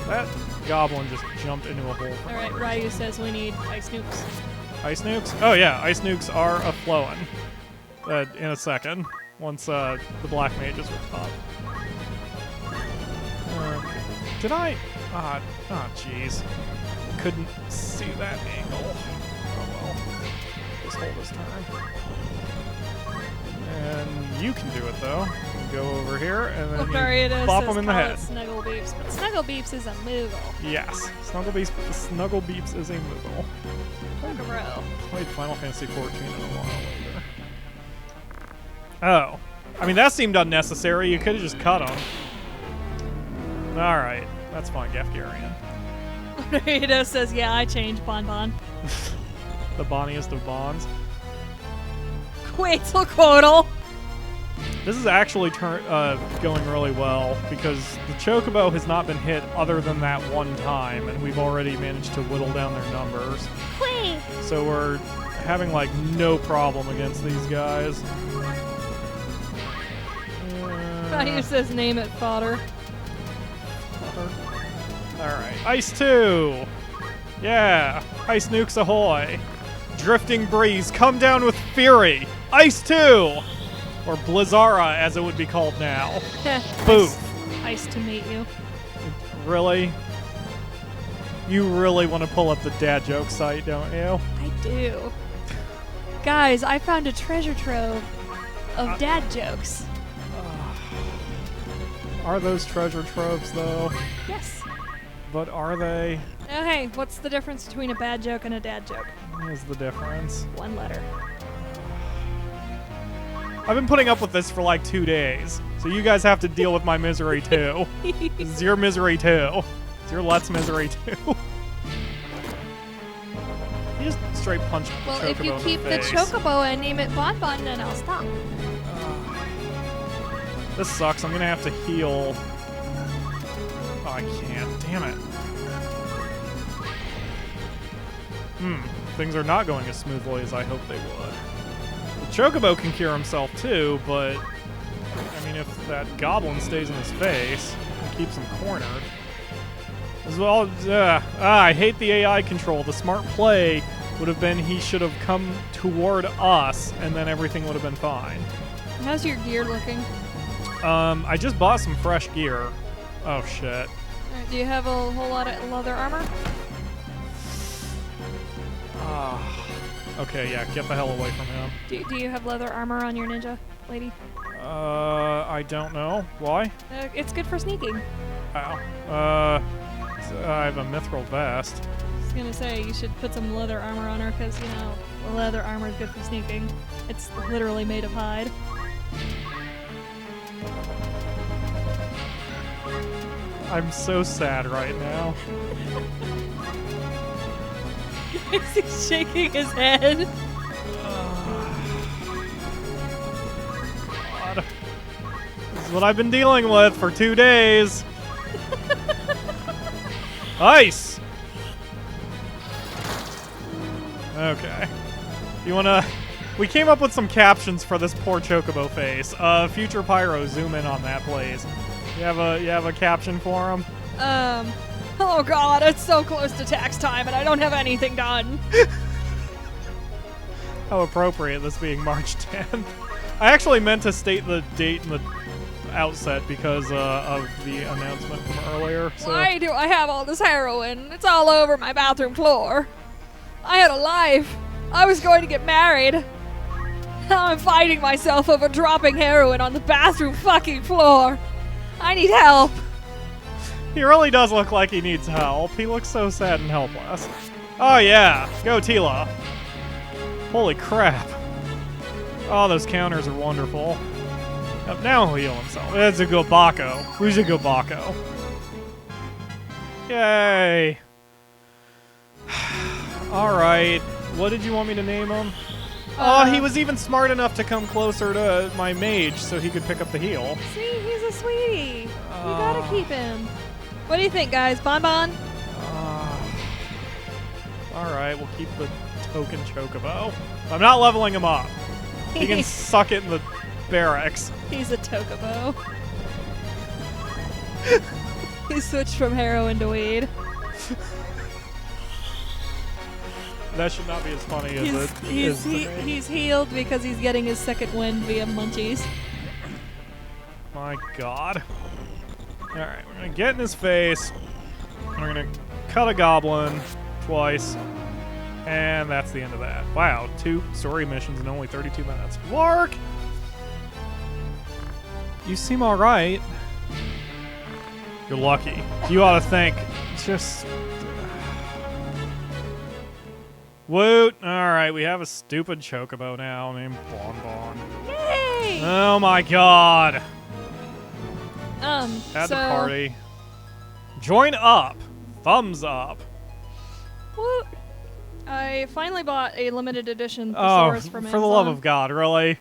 Speaker 1: That goblin just jumped into a hole.
Speaker 2: Alright, Ryu says we need ice nukes.
Speaker 1: Ice nukes? Oh yeah, ice nukes are a-flowing. In a second, once the black mages will pop. Did I? Ah, jeez. Couldn't see that angle. Oh well. Just hold this turn. And you can do it though. You go over here and then you bop them in the head.
Speaker 2: Snuggle Beeps, but Snuggle Beeps is a Moogle.
Speaker 1: Yes, Snuggle Beeps is a Moogle.
Speaker 2: Bro.
Speaker 1: Played Final Fantasy 14 in a while later. Oh, I mean, that seemed unnecessary. You could have just cut him. Alright. That's fine, Gafgarian.
Speaker 2: Rito says, yeah, I changed Bonbon.
Speaker 1: The bonniest of bonds.
Speaker 2: Quetzalcoatl.
Speaker 1: This is actually going really well because the Chocobo has not been hit other than that one time, and we've already managed to whittle down their numbers.
Speaker 2: Whee!
Speaker 1: So we're having like no problem against these guys.
Speaker 2: He says, name it fodder.
Speaker 1: Alright, Ice 2! Yeah! Ice nukes ahoy! Drifting breeze, come down with fury! Ice 2! Or Blizzara, as it would be called now. Boof!
Speaker 2: Ice to meet you.
Speaker 1: Really? You really want to pull up the dad joke site, don't you?
Speaker 2: I do. Guys, I found a treasure trove of dad jokes.
Speaker 1: Are those treasure troves, though?
Speaker 2: Yes.
Speaker 1: But are they?
Speaker 2: Okay, what's the difference between a bad joke and a dad joke?
Speaker 1: What is the difference?
Speaker 2: One letter.
Speaker 1: I've been putting up with this for like 2 days, so you guys have to deal with my misery too. This is your misery too. It's your Let's misery too. You just straight punch
Speaker 2: Well,
Speaker 1: Chocobo
Speaker 2: if you
Speaker 1: in
Speaker 2: keep the
Speaker 1: face.
Speaker 2: Chocobo and name it Bonbon, then I'll stop.
Speaker 1: This sucks. I'm gonna have to heal. Oh, I can't. Damn it. Things are not going as smoothly as I hoped they would. The Chocobo can cure himself too, but I mean, if that goblin stays in his face and keeps him cornered. As well, I hate the AI control. The smart play would have been he should have come toward us, and then everything would have been fine.
Speaker 2: How's your gear looking?
Speaker 1: I just bought some fresh gear. Oh shit.
Speaker 2: Alright, do you have a whole lot of leather armor?
Speaker 1: Okay, yeah, get the hell away from him.
Speaker 2: Do you have leather armor on your ninja, lady?
Speaker 1: I don't know. Why?
Speaker 2: It's good for sneaking.
Speaker 1: How? I have a mithril vest.
Speaker 2: I was gonna say, you should put some leather armor on her, because, you know, leather armor is good for sneaking. It's literally made of hide.
Speaker 1: I'm so sad right now.
Speaker 2: He's shaking his head.
Speaker 1: God. This is what I've been dealing with for 2 days. Ice! Okay. You wanna... We came up with some captions for this poor Chocobo face. Future Pyro, zoom in on that, please. You have a caption for him?
Speaker 2: Oh god, it's so close to tax time and I don't have anything done.
Speaker 1: How appropriate, this being March 10th. I actually meant to state the date in the outset because of the announcement from earlier. So.
Speaker 2: Why do I have all this heroin? It's all over my bathroom floor. I had a life. I was going to get married. Now I'm fighting myself over dropping heroin on the bathroom fucking floor. I need help.
Speaker 1: He really does look like he needs help. He looks so sad and helpless. Oh yeah, go Tila. Holy crap. Oh, those counters are wonderful. Now he'll heal himself. It's a Gobako. Who's a Gobako? Yay. Alright, what did you want me to name him? Oh, he was even smart enough to come closer to my mage so he could pick up the heal.
Speaker 2: See, he's a sweetie. You gotta keep him. What do you think, guys? Bonbon?
Speaker 1: Alright, we'll keep the token Chocobo. I'm not leveling him up. He can suck it in the barracks.
Speaker 2: He's a Chocobo. He switched from heroin to weed.
Speaker 1: That should not be as funny as it is to me.
Speaker 2: He's healed because he's getting his second wind via munchies.
Speaker 1: My god. Alright, we're gonna get in his face. We're gonna cut a goblin twice. And that's the end of that. Wow, 2 story missions in only 32 minutes. Lark! You seem alright. You're lucky. You ought to think. Just... Woot! Alright, we have a stupid Chocobo now named Bonbon.
Speaker 2: Yay!
Speaker 1: Oh my god. Add
Speaker 2: so,
Speaker 1: the party. Join up. Thumbs up.
Speaker 2: Woo. I finally bought a limited edition thesaurus from
Speaker 1: for
Speaker 2: Amazon.
Speaker 1: the love of God, really?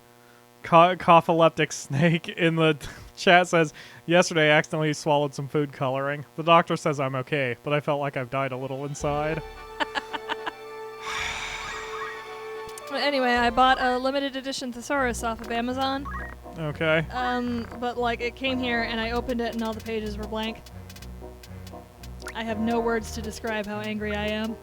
Speaker 1: Cough-epileptic Snake in the chat says, yesterday I accidentally swallowed some food coloring. The doctor says I'm okay, but I felt like I've died a little inside.
Speaker 2: Anyway, I bought a limited edition thesaurus off of Amazon.
Speaker 1: Okay.
Speaker 2: But like it came here and I opened it and all the pages were blank. I have no words to describe how angry I am.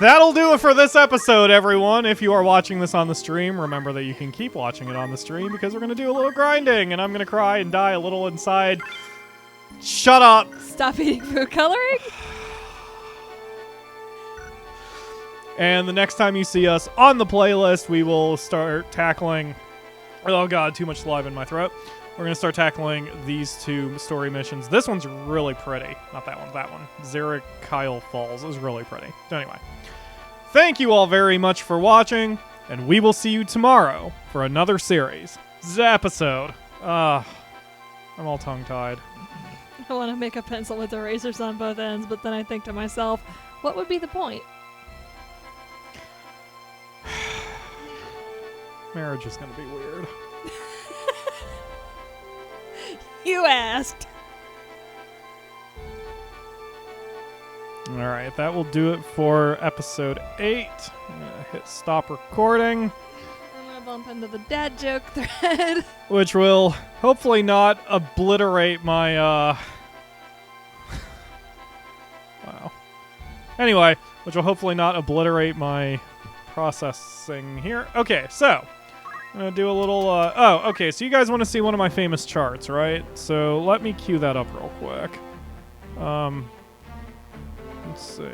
Speaker 1: That'll do it for this episode, everyone. If you are watching this on the stream, remember that you can keep watching it on the stream because we're going to do a little grinding and I'm going to cry and die a little inside. Shut up.
Speaker 2: Stop eating food coloring.
Speaker 1: And the next time you see us on the playlist, we will start tackling... Oh god, too much saliva in my throat. We're going to start tackling these two story missions. This one's really pretty. Not that one, that one. Xeric Kyle Falls is really pretty. So anyway, thank you all very much for watching, and we will see you tomorrow for another series. Episode. I'm all tongue-tied.
Speaker 2: I want to make a pencil with erasers on both ends, but then I think to myself, what would be the point?
Speaker 1: Marriage is going to be weird.
Speaker 2: You asked.
Speaker 1: Alright, that will do it for episode 8. I'm going to hit stop recording.
Speaker 2: I'm going to bump into the dad joke thread.
Speaker 1: Which will hopefully not obliterate my, Wow. Anyway, which will hopefully not obliterate my processing here. Okay, so... I'm going to do a little, okay, so you guys want to see one of my famous charts, right? So let me cue that up real quick. Let's see.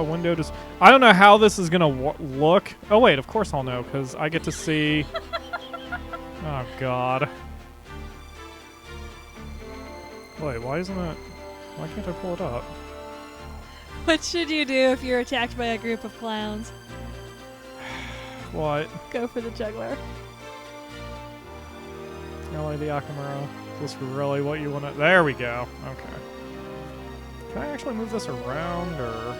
Speaker 1: Window just... I don't know how this is going to look. Oh, wait, of course I'll know, because I get to see... Oh, God. Wait, why isn't it... Why can't I pull it up?
Speaker 2: What should you do if you're attacked by a group of clowns?
Speaker 1: What?
Speaker 2: Go for the juggler.
Speaker 1: Really, the Akamura? Is this really what you want to... There we go. Okay. Can I actually move this around, or...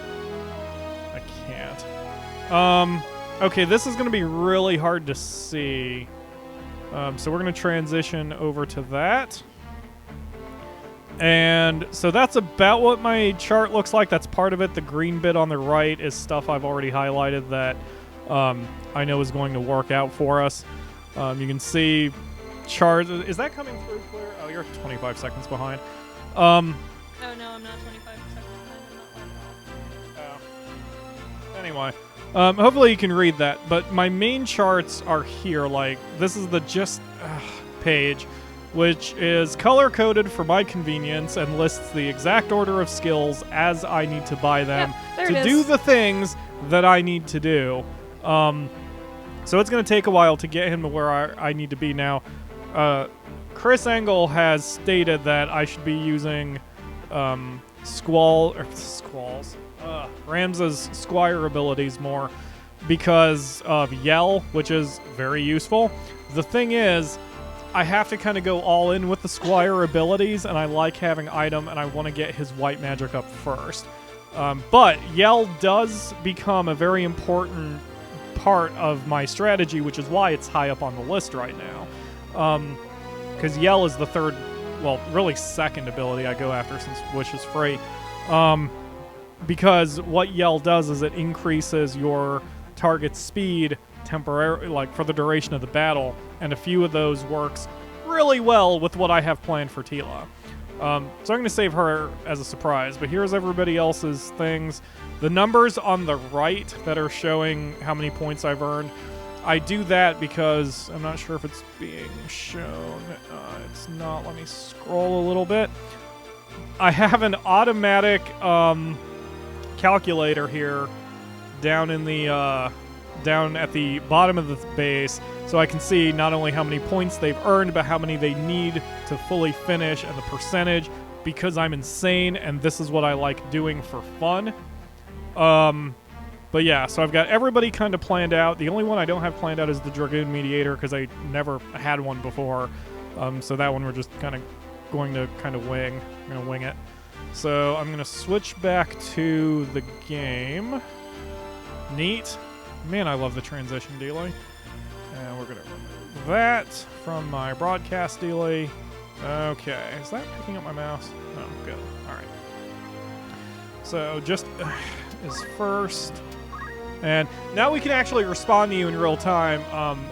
Speaker 1: I can't. Okay, this is going to be really hard to see. So we're going to transition over to that. And so that's about what my chart looks like. That's part of it. The green bit on the right is stuff I've already highlighted that... I know is going to work out for us. You can see charts. Is that coming through clear? Oh, you're 25 seconds behind.
Speaker 2: Oh, no, I'm not 25 seconds behind. I'm not like
Speaker 1: Anyway, hopefully you can read that. But my main charts are here. Like, this is the just page, which is color-coded for my convenience and lists the exact order of skills as I need to buy them to do the things that I need to do. So it's going to take a while to get him to where I need to be now. Chris Engel has stated that I should be using Ramza's Squire abilities more because of Yell, which is very useful. The thing is, I have to kind of go all in with the Squire abilities, and I like having item, and I want to get his white magic up first. But Yell does become a very important part of my strategy, which is why it's high up on the list right now. Because Yell is the third, well, really second ability I go after since Wish is free. Because what Yell does is it increases your target's speed temporarily, like for the duration of the battle, and a few of those works really well with what I have planned for Tila. So I'm going to save her as a surprise, but here's everybody else's things. The numbers on the right that are showing how many points I've earned, I do that because I'm not sure if it's being shown. It's not. Let me scroll a little bit. I have an automatic calculator here down in the down at the bottom of the base, so I can see not only how many points they've earned, but how many they need to fully finish and the percentage, because I'm insane and this is what I like doing for fun. But yeah, so I've got everybody kind of planned out. The only one I don't have planned out is the Dragoon Mediator because I never had one before. So that one we're just kind of going to wing. I'm going to wing it. So I'm going to switch back to the game. Neat. Man, I love the transition delay. And we're going to remove that from my broadcast delay. Okay, is that picking up my mouse? No, good. All right. So just is first. And now we can actually respond to you in real time.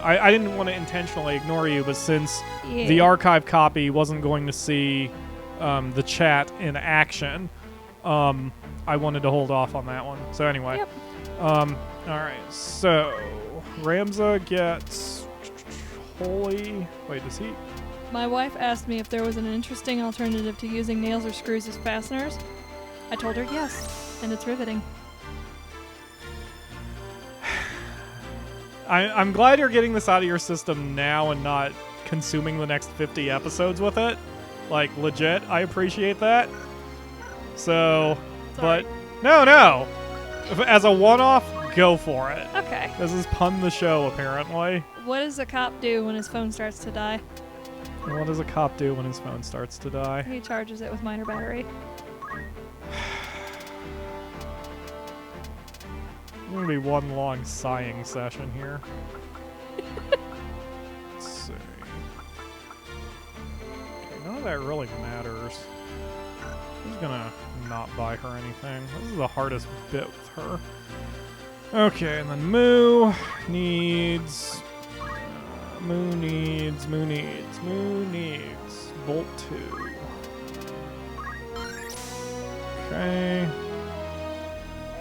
Speaker 1: I didn't want to intentionally ignore you, but since the archive copy wasn't going to see the chat in action, I wanted to hold off on that one. So anyway.
Speaker 2: Yep.
Speaker 1: All right, so Ramza gets Holy... Wait, does he...
Speaker 2: My wife asked me if there was an interesting alternative to using nails or screws as fasteners. I told her yes, and it's riveting.
Speaker 1: I'm glad you're getting this out of your system now and not consuming the next 50 episodes with it. Like, legit, I appreciate that. So,
Speaker 2: Sorry.
Speaker 1: But, no. As a one-off, go for it.
Speaker 2: Okay.
Speaker 1: This is pun the show, apparently.
Speaker 2: What does a cop do when his phone starts to die?
Speaker 1: What does a cop do when his phone starts to die?
Speaker 2: He charges it with minor battery.
Speaker 1: It's going to be one long sighing session here. Let's see. Okay, none of that really matters. Who's going to not buy her anything? This is the hardest bit with her. Okay, and then Moo needs... Moo needs Bolt 2. Okay.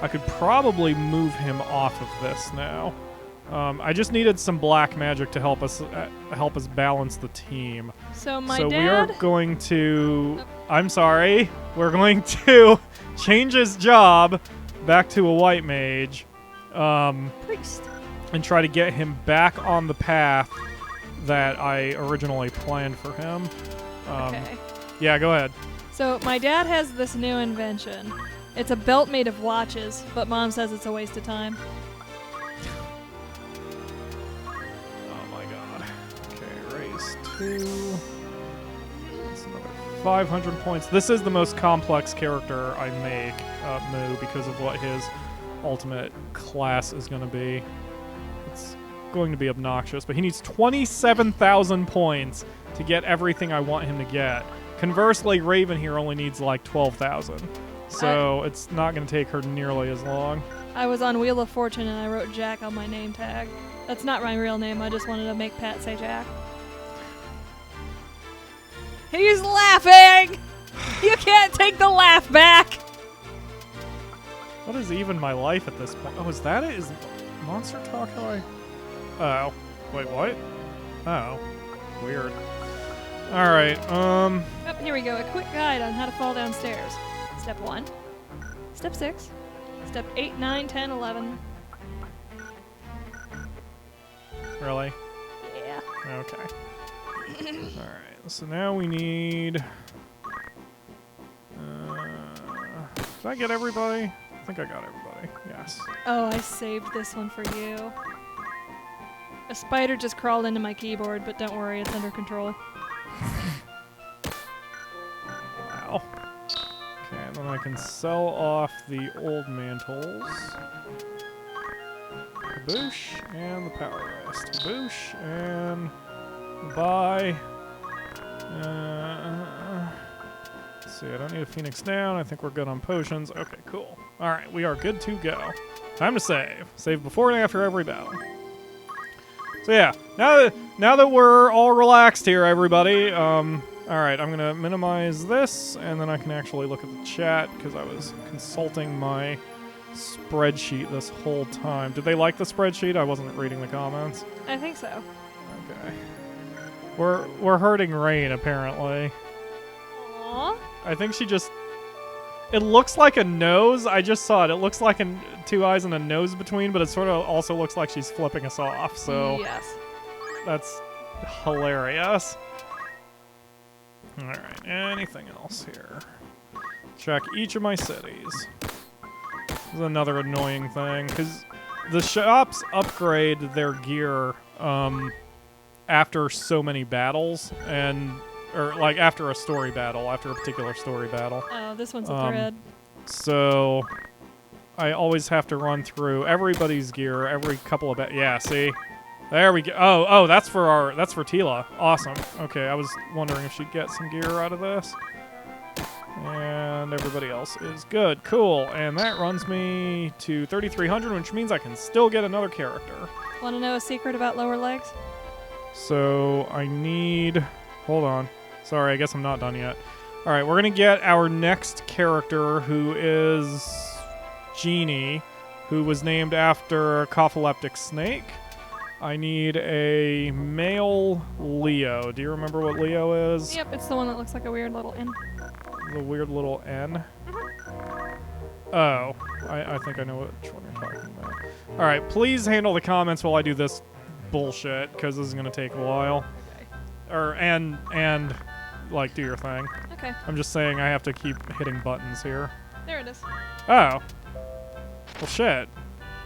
Speaker 1: I could probably move him off of this now. I just needed some black magic to help us balance the team.
Speaker 2: So my
Speaker 1: dad...
Speaker 2: So
Speaker 1: we are going to... I'm sorry. We're going to change his job back to a white mage.
Speaker 2: Priest.
Speaker 1: And try to get him back on the path that I originally planned for him.
Speaker 2: Okay.
Speaker 1: Yeah, go ahead.
Speaker 2: So my dad has this new invention. It's a belt made of watches, but Mom says it's a waste of time.
Speaker 1: Oh my god. Okay, raise 2. That's another 500 points. This is the most complex character I make, Moo, because of what his ultimate class is going to be. It's going to be obnoxious, but he needs 27,000 points to get everything I want him to get. Conversely, Raven here only needs like 12,000. So it's not going to take her nearly as long.
Speaker 2: I was on Wheel of Fortune and I wrote Jack on my name tag. That's not my real name. I just wanted to make Pat say Jack. He's laughing! You can't take the laugh back!
Speaker 1: What is even my life at this point? Oh, is that it? Is Monster Talk how I... Oh. Wait, what? Oh. Weird. Alright,
Speaker 2: Oh, here we go. A quick guide on how to fall downstairs. Step 1. Step 6. Step 8, 9, 10, 11.
Speaker 1: Really?
Speaker 2: Yeah.
Speaker 1: Okay. Alright, so now we need... did I get everybody? I think I got everybody. Yes.
Speaker 2: Oh, I saved this one for you. A spider just crawled into my keyboard, but don't worry, it's under control.
Speaker 1: Wow. Okay, and then I can sell off the old mantles. Kaboosh, and the power rest. Kaboosh, and buy. Let's see, I don't need a Phoenix down. I think we're good on potions. Okay, cool. Alright, we are good to go. Time to save. Save before and after every battle. So yeah, now that we're all relaxed here, everybody, alright, I'm gonna minimize this, and then I can actually look at the chat, because I was consulting my spreadsheet this whole time. Did they like the spreadsheet? I wasn't reading the comments.
Speaker 2: I think so.
Speaker 1: Okay. We're hurting Rain, apparently.
Speaker 2: Aww.
Speaker 1: I think she just... It looks like a nose. I just saw it. It looks like two eyes and a nose between, but it sort of also looks like she's flipping us off. So
Speaker 2: yes.
Speaker 1: That's hilarious. All right. Anything else here? Check each of my cities. This is another annoying thing, because the shops upgrade their gear after so many battles, or like after a story battle, after a particular story battle.
Speaker 2: Oh, this one's a thread.
Speaker 1: So I always have to run through everybody's gear every couple of yeah, see? There we go. Oh, that's for Tila. Awesome. Okay, I was wondering if she'd get some gear out of this. And everybody else is good. Cool. And that runs me to 3,300, which means I can still get another character.
Speaker 2: Want to know a secret about lower legs?
Speaker 1: So I need... Hold on. Sorry, I guess I'm not done yet. All right, we're going to get our next character, who is Genie, who was named after a Copholeptic snake. I need a male Leo. Do you remember what Leo is?
Speaker 2: Yep, it's the one that looks like a weird little N.
Speaker 1: The weird little N?
Speaker 2: Mm-hmm.
Speaker 1: Oh, I think I know which one you're talking about. All right, please handle the comments while I do this bullshit, because this is going to take a while. Okay. And, like, do your thing.
Speaker 2: Okay.
Speaker 1: I'm just saying I have to keep hitting buttons here.
Speaker 2: There it is.
Speaker 1: Oh. Well, shit.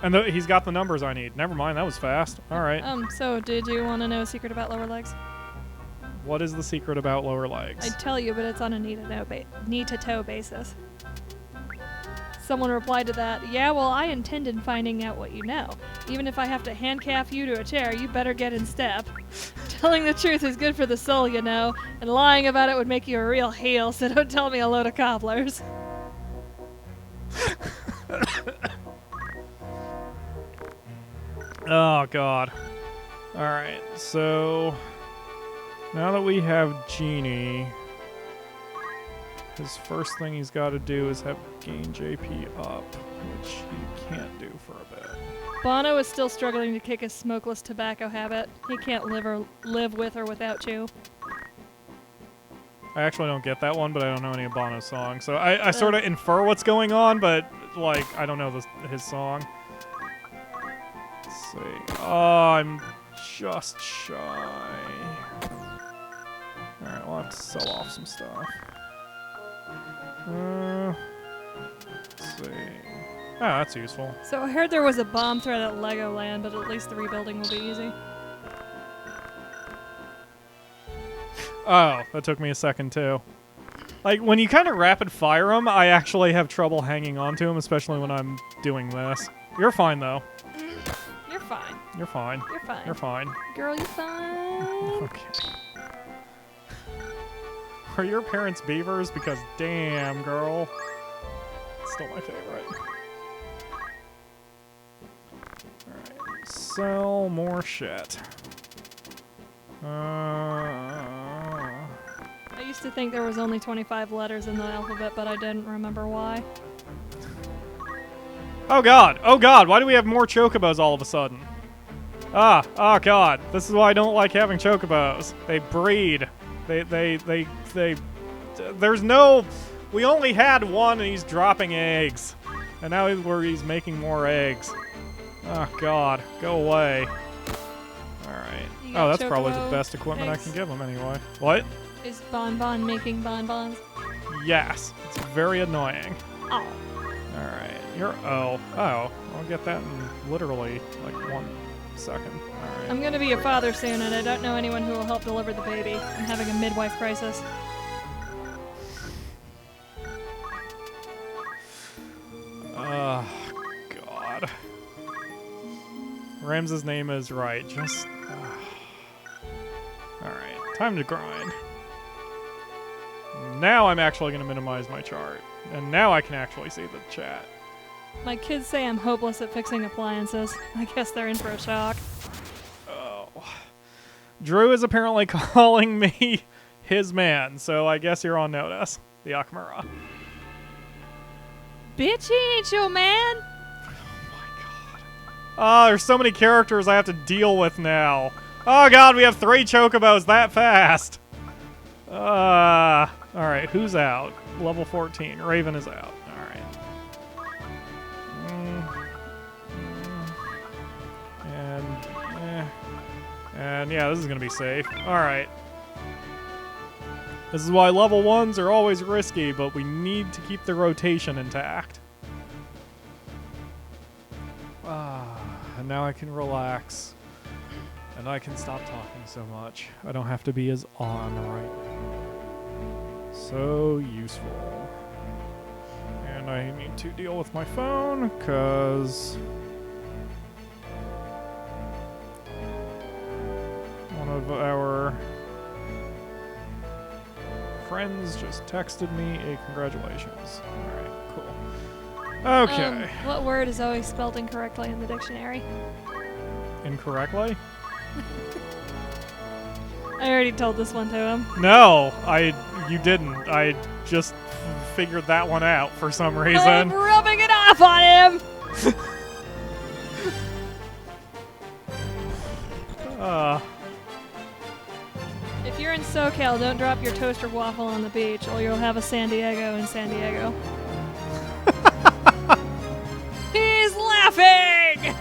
Speaker 1: And he's got the numbers I need. Never mind, that was fast. All right.
Speaker 2: So did you want to know a secret about lower legs?
Speaker 1: What is the secret about lower legs?
Speaker 2: I'd tell you, but it's on a need-to-toe basis. Someone replied to that, yeah, well, I intend in finding out what you know. Even if I have to handcuff you to a chair, you better get in step. Telling the truth is good for the soul, you know, and lying about it would make you a real heel, so don't tell me a load of cobblers.
Speaker 1: Oh, God. All right, so now that we have Genie, his first thing he's got to do is have gain JP up, which he can't do for a bit.
Speaker 2: Bono is still struggling to kick his smokeless tobacco habit. He can't live with or without chew.
Speaker 1: I actually don't get that one, but I don't know any of Bono's songs, so I sort of infer what's going on, but like I don't know his song. Let's see. Oh, I'm just shy. All right, we'll have to sell off some stuff. Let's see. Oh, that's useful.
Speaker 2: So I heard there was a bomb threat at Legoland, but at least the rebuilding will be easy.
Speaker 1: Oh, that took me a second too. Like, when you kind of rapid fire them, I actually have trouble hanging on to them, especially when I'm doing this. You're fine, though.
Speaker 2: You're fine.
Speaker 1: You're fine.
Speaker 2: You're fine.
Speaker 1: You're fine.
Speaker 2: Girl, you're fine.
Speaker 1: Okay. Are your parents beavers? Because damn, girl. It's still my favorite. Alright. Sell more shit.
Speaker 2: I used to think there was only 25 letters in the alphabet, but I didn't remember why.
Speaker 1: Oh god! Oh god! Why do we have more chocobos all of a sudden? Oh god! This is why I don't like having chocobos. They breed. There's no... We only had one and he's dropping eggs. And now he's making more eggs. Oh god. Go away. Alright. Oh, that's probably the best equipment eggs. I can give him anyway. What?
Speaker 2: Is Bonbon making bonbons?
Speaker 1: Yes. It's very annoying.
Speaker 2: Oh.
Speaker 1: Alright. You're... Oh. I'll get that in literally like 1 second. Alright.
Speaker 2: I'm gonna be a father soon and I don't know anyone who will help deliver the baby. I'm having a midwife crisis.
Speaker 1: God. Rams's name is right. Just... Alright, time to grind. Now I'm actually going to minimize my chart. And now I can actually see the chat.
Speaker 2: My kids say I'm hopeless at fixing appliances. I guess they're in for a shock.
Speaker 1: Oh. Drew is apparently calling me his man, so I guess you're on notice. The Akamura.
Speaker 2: Bitch, he ain't your man!
Speaker 1: Oh, there's so many characters I have to deal with now. Oh god, we have 3 chocobos that fast. Alright, who's out? Level 14. Raven is out. Alright. And yeah, this is gonna be safe. Alright. This is why level 1s are always risky, but we need to keep the rotation intact. and now I can relax. And I can stop talking so much. I don't have to be as on right now. So useful. And I need to deal with my phone, because one of our friends just texted me a congratulations. Alright, cool. Okay.
Speaker 2: What word is always spelled incorrectly in the dictionary?
Speaker 1: Incorrectly?
Speaker 2: I already told this one to him.
Speaker 1: No, you didn't. I just figured that one out for some reason.
Speaker 2: I'm rubbing it off on him! If you're in SoCal, don't drop your toaster waffle on the beach, or you'll have a San Diego in San Diego. He's laughing!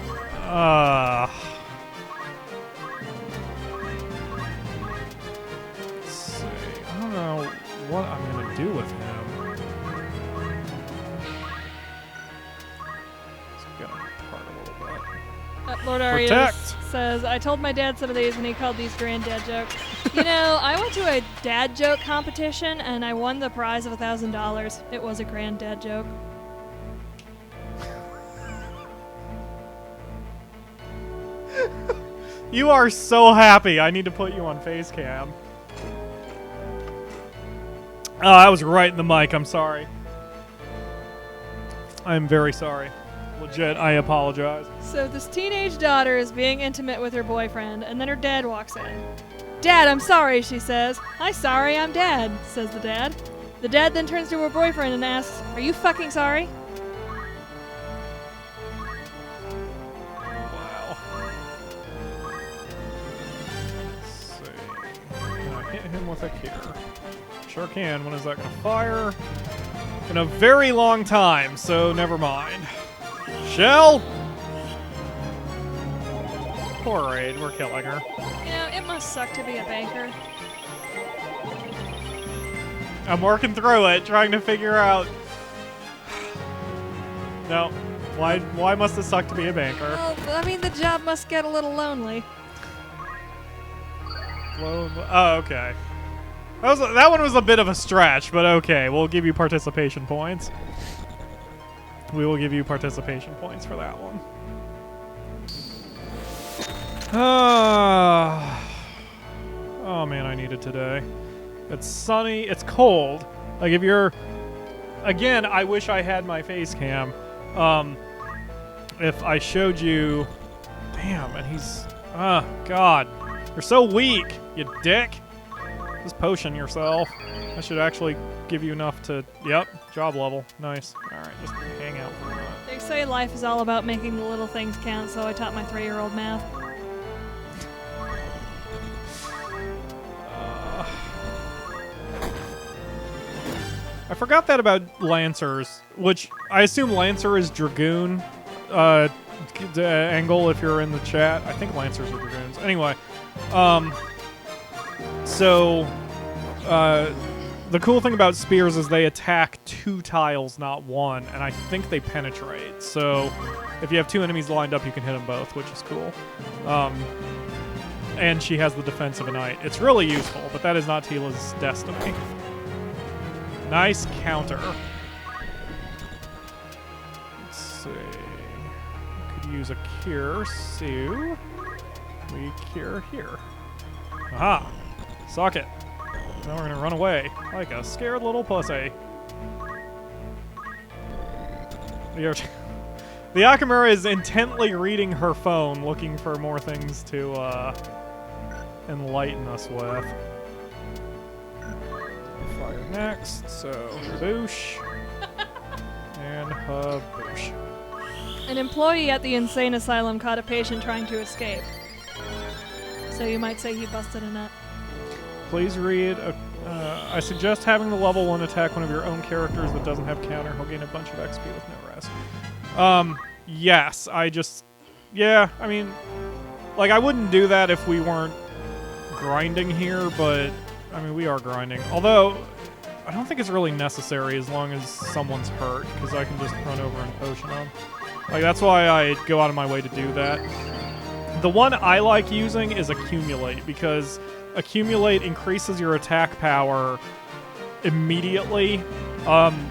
Speaker 1: Let's see. I don't know what I'm gonna do with him. Let's get him apart a little bit.
Speaker 2: Lord Arias says, I told my dad some of these when he called these granddad jokes. You know, I went to a dad joke competition and I won the prize of $1,000. It was a granddad joke.
Speaker 1: You are so happy. I need to put you on face cam. Oh, I was right in the mic. I'm sorry. I'm very sorry. Legit, I apologize.
Speaker 2: So this teenage daughter is being intimate with her boyfriend, and then her dad walks in. Dad, I'm sorry, she says. Hi, sorry, I'm Dad, says the dad. The dad then turns to her boyfriend and asks, are you fucking sorry?
Speaker 1: Wow. Let's see. Can I hit him with a kicker? Sure can. When is that going to fire? In a very long time, so never mind. Shell! Poor Raid, we're killing her.
Speaker 2: You know, it must suck to be a banker.
Speaker 1: I'm working through it, trying to figure out... No. Why must it suck to be a banker?
Speaker 2: Well, I mean, the job must get a little lonely.
Speaker 1: Oh, okay. That one was a bit of a stretch, but okay. We'll give you participation points. We will give you participation points for that one. Oh man, I need it today. It's sunny. It's cold. Like if you're... Again, I wish I had my face cam. If I showed you... Damn, and he's... Oh, God. You're so weak, you dick. Just potion yourself. I should actually give you enough to... Yep, job level. Nice. Alright, just hang out for a minute.
Speaker 2: They say life is all about making the little things count, so I taught my 3-year-old math.
Speaker 1: I forgot that about Lancers, which I assume Lancer is Dragoon angle if you're in the chat. I think Lancers are Dragoons. Anyway, the cool thing about spears is they attack 2 tiles, not 1, and I think they penetrate. So if you have 2 enemies lined up, you can hit them both, which is cool. And she has the defense of a knight. It's really useful, but that is not Tila's destiny. Nice counter. Let's see. We could use a cure, so we cure here. Aha! Suck it. Now we're gonna run away like a scared little pussy. The Akamura is intently reading her phone, looking for more things to enlighten us with. Fire next, so boosh. And boosh.
Speaker 2: An employee at the insane asylum caught a patient trying to escape. So you might say he busted a nut.
Speaker 1: Please read. I suggest having the level 1 attack one of your own characters that doesn't have counter. He'll gain a bunch of XP with no rest. Yes, yeah, I mean, like, I wouldn't do that if we weren't grinding here, but, I mean, we are grinding. Although, I don't think it's really necessary as long as someone's hurt, because I can just run over and potion them. Like, that's why I go out of my way to do that. The one I like using is Accumulate, because Accumulate increases your attack power immediately.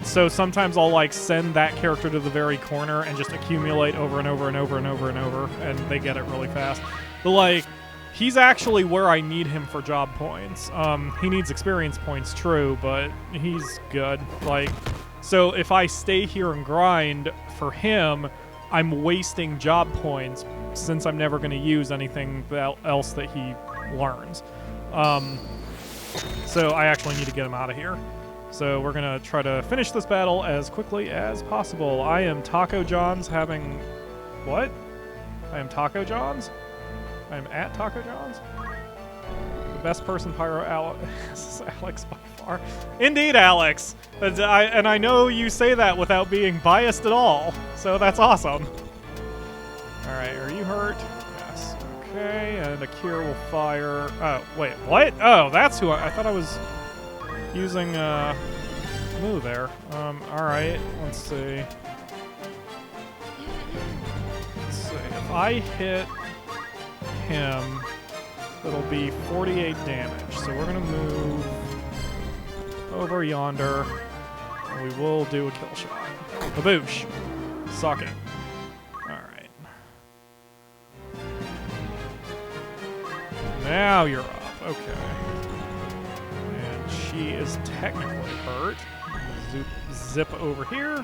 Speaker 1: So sometimes I'll, like, send that character to the very corner and just accumulate over and over and over and over and over, and they get it really fast. But, like, he's actually where I need him for job points. He needs experience points, true, but he's good. Like, so if I stay here and grind for him, I'm wasting job points since I'm never going to use anything else that he learns. So I actually need to get him out of here. So we're going to try to finish this battle as quickly as possible. I am Taco John's having... What? I am Taco John's? I am at Taco John's? The best person Pyro is Alex by far. Indeed, Alex! And I know you say that without being biased at all, so that's awesome. Alright, are you hurt? Yes. Okay, and Akira will fire... Oh, wait, what? Oh, that's who I thought I was using Moo there. Alright, let's see. Let's see. If I hit him, it'll be 48 damage. So we're gonna move over yonder, and we will do a kill shot. Baboosh! Suck it. Alright. Now you're up. Okay. And she is technically hurt. Zip over here.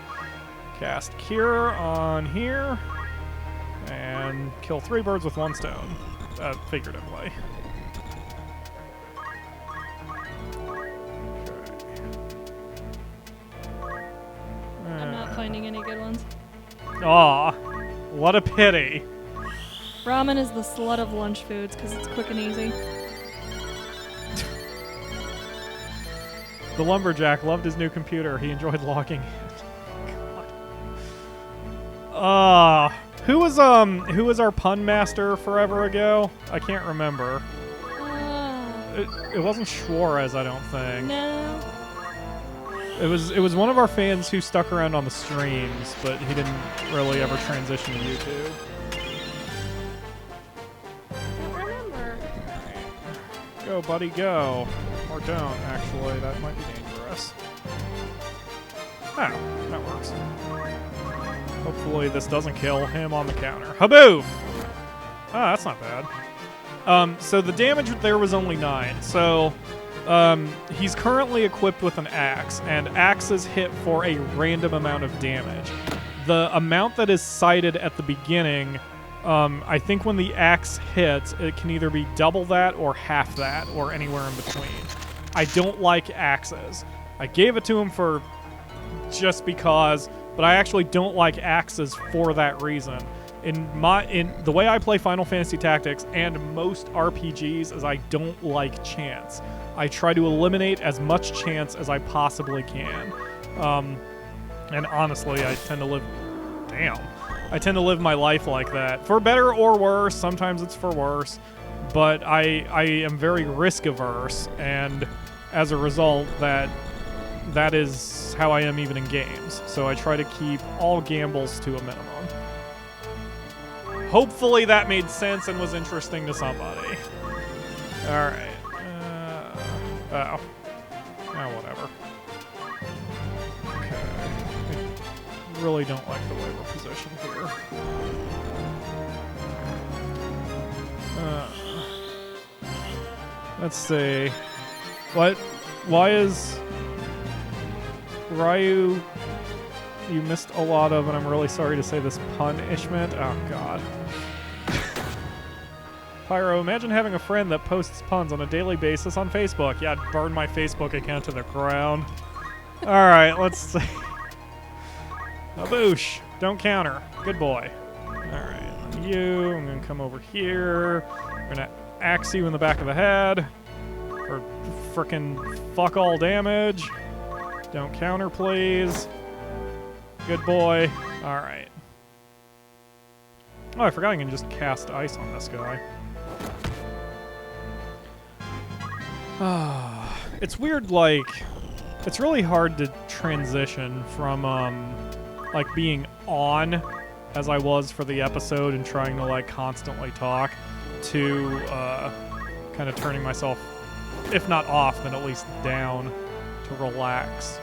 Speaker 1: Cast Cure on here. And kill 3 birds with 1 stone. Figuratively.
Speaker 2: I'm not finding any good ones.
Speaker 1: Aw, what a pity.
Speaker 2: Ramen is the slut of lunch foods because it's quick and easy.
Speaker 1: The lumberjack loved his new computer. He enjoyed logging in. God. Who was our pun master forever ago? I can't remember. It wasn't Schwarez, I don't think.
Speaker 2: No.
Speaker 1: It was one of our fans who stuck around on the streams, but he didn't really ever transition to YouTube.
Speaker 2: Don't remember.
Speaker 1: Go, buddy, go. Or don't, actually. That might be dangerous. Oh, that works. Hopefully this doesn't kill him on the counter. Haboof! Ah, that's not bad. So the damage there was only 9. So he's currently equipped with an axe, and axes hit for a random amount of damage. The amount that is cited at the beginning, I think when the axe hits, it can either be double that or half that, or anywhere in between. I don't like axes. I gave it to him for just because, but I actually don't like axes for that reason. In the way I play Final Fantasy Tactics and most RPGs is I don't like chance. I try to eliminate as much chance as I possibly can. And honestly, I tend to live my life like that. For better or worse, sometimes it's for worse, but I am very risk averse, and as a result, that is how I am even in games. So I try to keep all gambles to a minimum. Hopefully that made sense and was interesting to somebody. Alright. Oh, whatever. Okay. I really don't like the way we're positioned here. Let's see. What? Why is Ryu... You missed a lot of, and I'm really sorry to say this, punishment. Oh, God. Pyro, imagine having a friend that posts puns on a daily basis on Facebook. Yeah, I'd burn my Facebook account to the ground. Alright, let's see. Aboosh. Don't counter. Good boy. Alright, you. I'm gonna come over here. I'm gonna axe you in the back of the head. For frickin' fuck all damage. Don't counter, please. Good boy. Alright. Oh, I forgot I can just cast ice on this guy. It's weird, like... It's really hard to transition from, like, being on as I was for the episode and trying to like constantly talk, to kind of turning myself, if not off, then at least down to relax.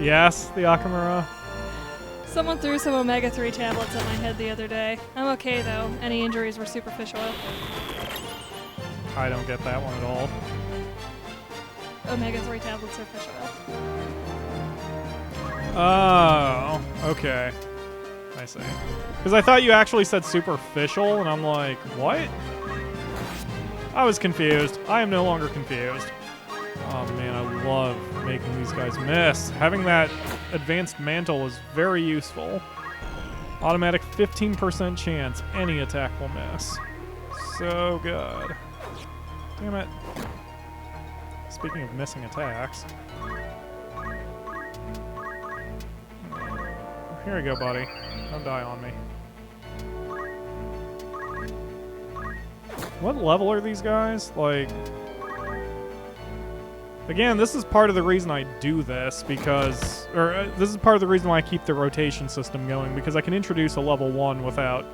Speaker 1: Yes, the Akamura.
Speaker 2: Someone threw some omega-3 tablets at my head the other day. I'm okay though. Any injuries were superficial.
Speaker 1: I don't get that one at all.
Speaker 2: Omega-3 tablets are fish oil.
Speaker 1: Oh, okay. I see. Because I thought you actually said superficial, and I'm like, what? I was confused. I am no longer confused. Oh man, I love making these guys miss. Having that advanced mantle is very useful. Automatic 15% chance any attack will miss. So good. Damn it. Speaking of missing attacks. Here you go, buddy. Don't die on me. What level are these guys? Like... Again, this is part of the reason I do this, because... Or, this is part of the reason why I keep the rotation system going, because I can introduce a level 1 without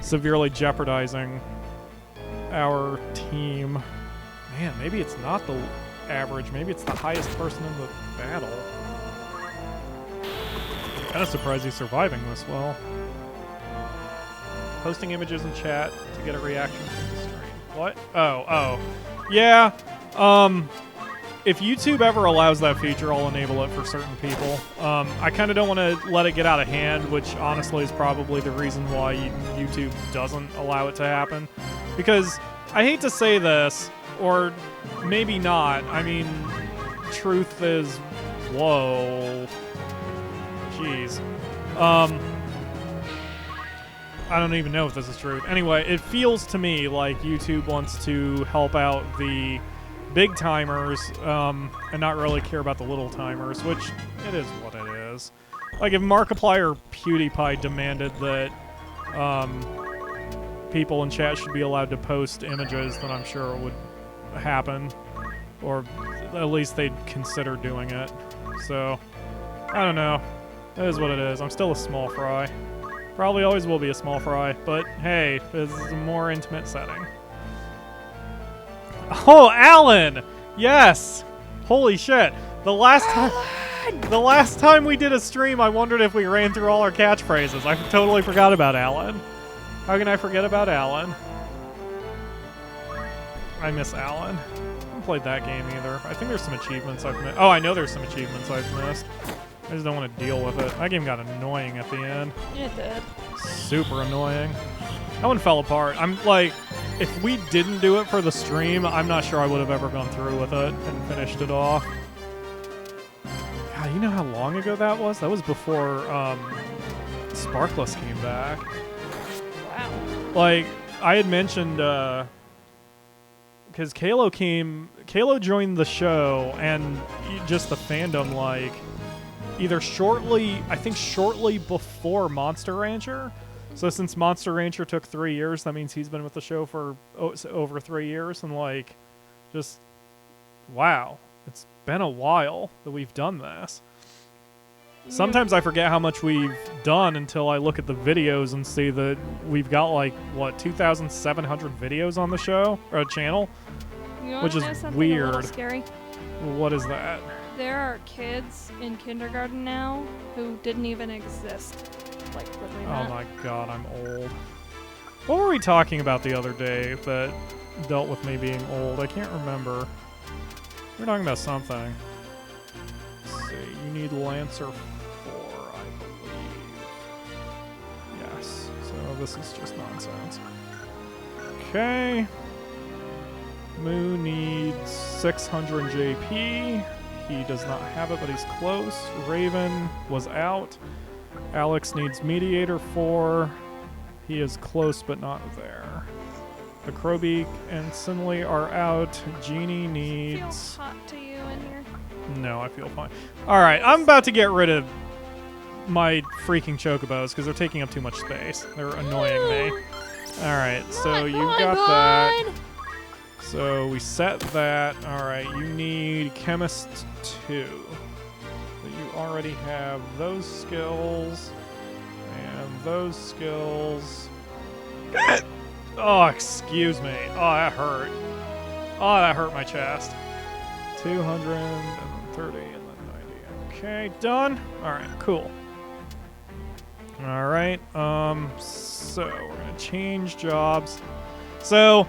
Speaker 1: severely jeopardizing our team. Man, maybe it's not the average. Maybe it's the highest person in the battle. I'm kind of surprised he's surviving this well. Posting images in chat to get a reaction from the stream. What? Oh. Yeah, if YouTube ever allows that feature, I'll enable it for certain people. I kind of don't want to let it get out of hand, which honestly is probably the reason why YouTube doesn't allow it to happen. Because I hate to say this, or maybe not. I mean, truth is, whoa. Jeez. I don't even know if this is true. Anyway, it feels to me like YouTube wants to help out the big timers and not really care about the little timers, which it is what it is. Like if Markiplier or PewDiePie demanded that people in chat should be allowed to post images, then I'm sure it would happen, or at least they'd consider doing it. So I don't know. It is what it is. I'm still a small fry. Probably always will be a small fry, but hey, this is a more intimate setting. Oh, Alan! Yes! Holy shit. The last time we did a stream, I wondered if we ran through all our catchphrases. I totally forgot about Alan. How can I forget about Alan? I miss Alan. I haven't played that game either. I think there's some achievements I've missed. Oh, I know there's some achievements I've missed. I just don't want to deal with it. That game got annoying at the end.
Speaker 2: It did.
Speaker 1: Super annoying. That one fell apart. I'm like, if we didn't do it for the stream, I'm not sure I would have ever gone through with it and finished it off. God, you know how long ago that was? That was before Sparkless came back.
Speaker 2: Wow.
Speaker 1: Like, I had mentioned, because Kalo joined the show, and just the fandom, like, either shortly before Monster Rancher. So since Monster Rancher took 3 years, that means he's been with the show for over 3 years, and like, just, wow. It's been a while that we've done this. Sometimes I forget how much we've done until I look at the videos and see that we've got like, what, 2,700 videos on the show, or channel? Which is weird. A little
Speaker 2: scary?
Speaker 1: What is that?
Speaker 2: There are kids in kindergarten now who didn't even exist. Like, literally.
Speaker 1: Oh my god, I'm old. What were we talking about the other day that dealt with me being old? I can't remember. We were talking about something. Let's see. You need Lancer 4, I believe. Yes. So this is just nonsense. Okay. Moo needs 600 JP. He does not have it, but he's close. Raven was out. Alex needs Mediator 4. He is close, but not there. The Crowbeak and Sinley are out. Genie needs...
Speaker 2: Feel hot to you in here?
Speaker 1: No, I feel fine. Alright, I'm about to get rid of my freaking Chocobos because they're taking up too much space. They're annoying me. Alright, so you got that. So we set that. Alright, you need Chemist 2. So you already have those skills. And those skills. Oh, excuse me. Oh, that hurt. Oh, that hurt my chest. 230 and then 90. Okay, done. All right, cool. All right. So we're gonna change jobs. So.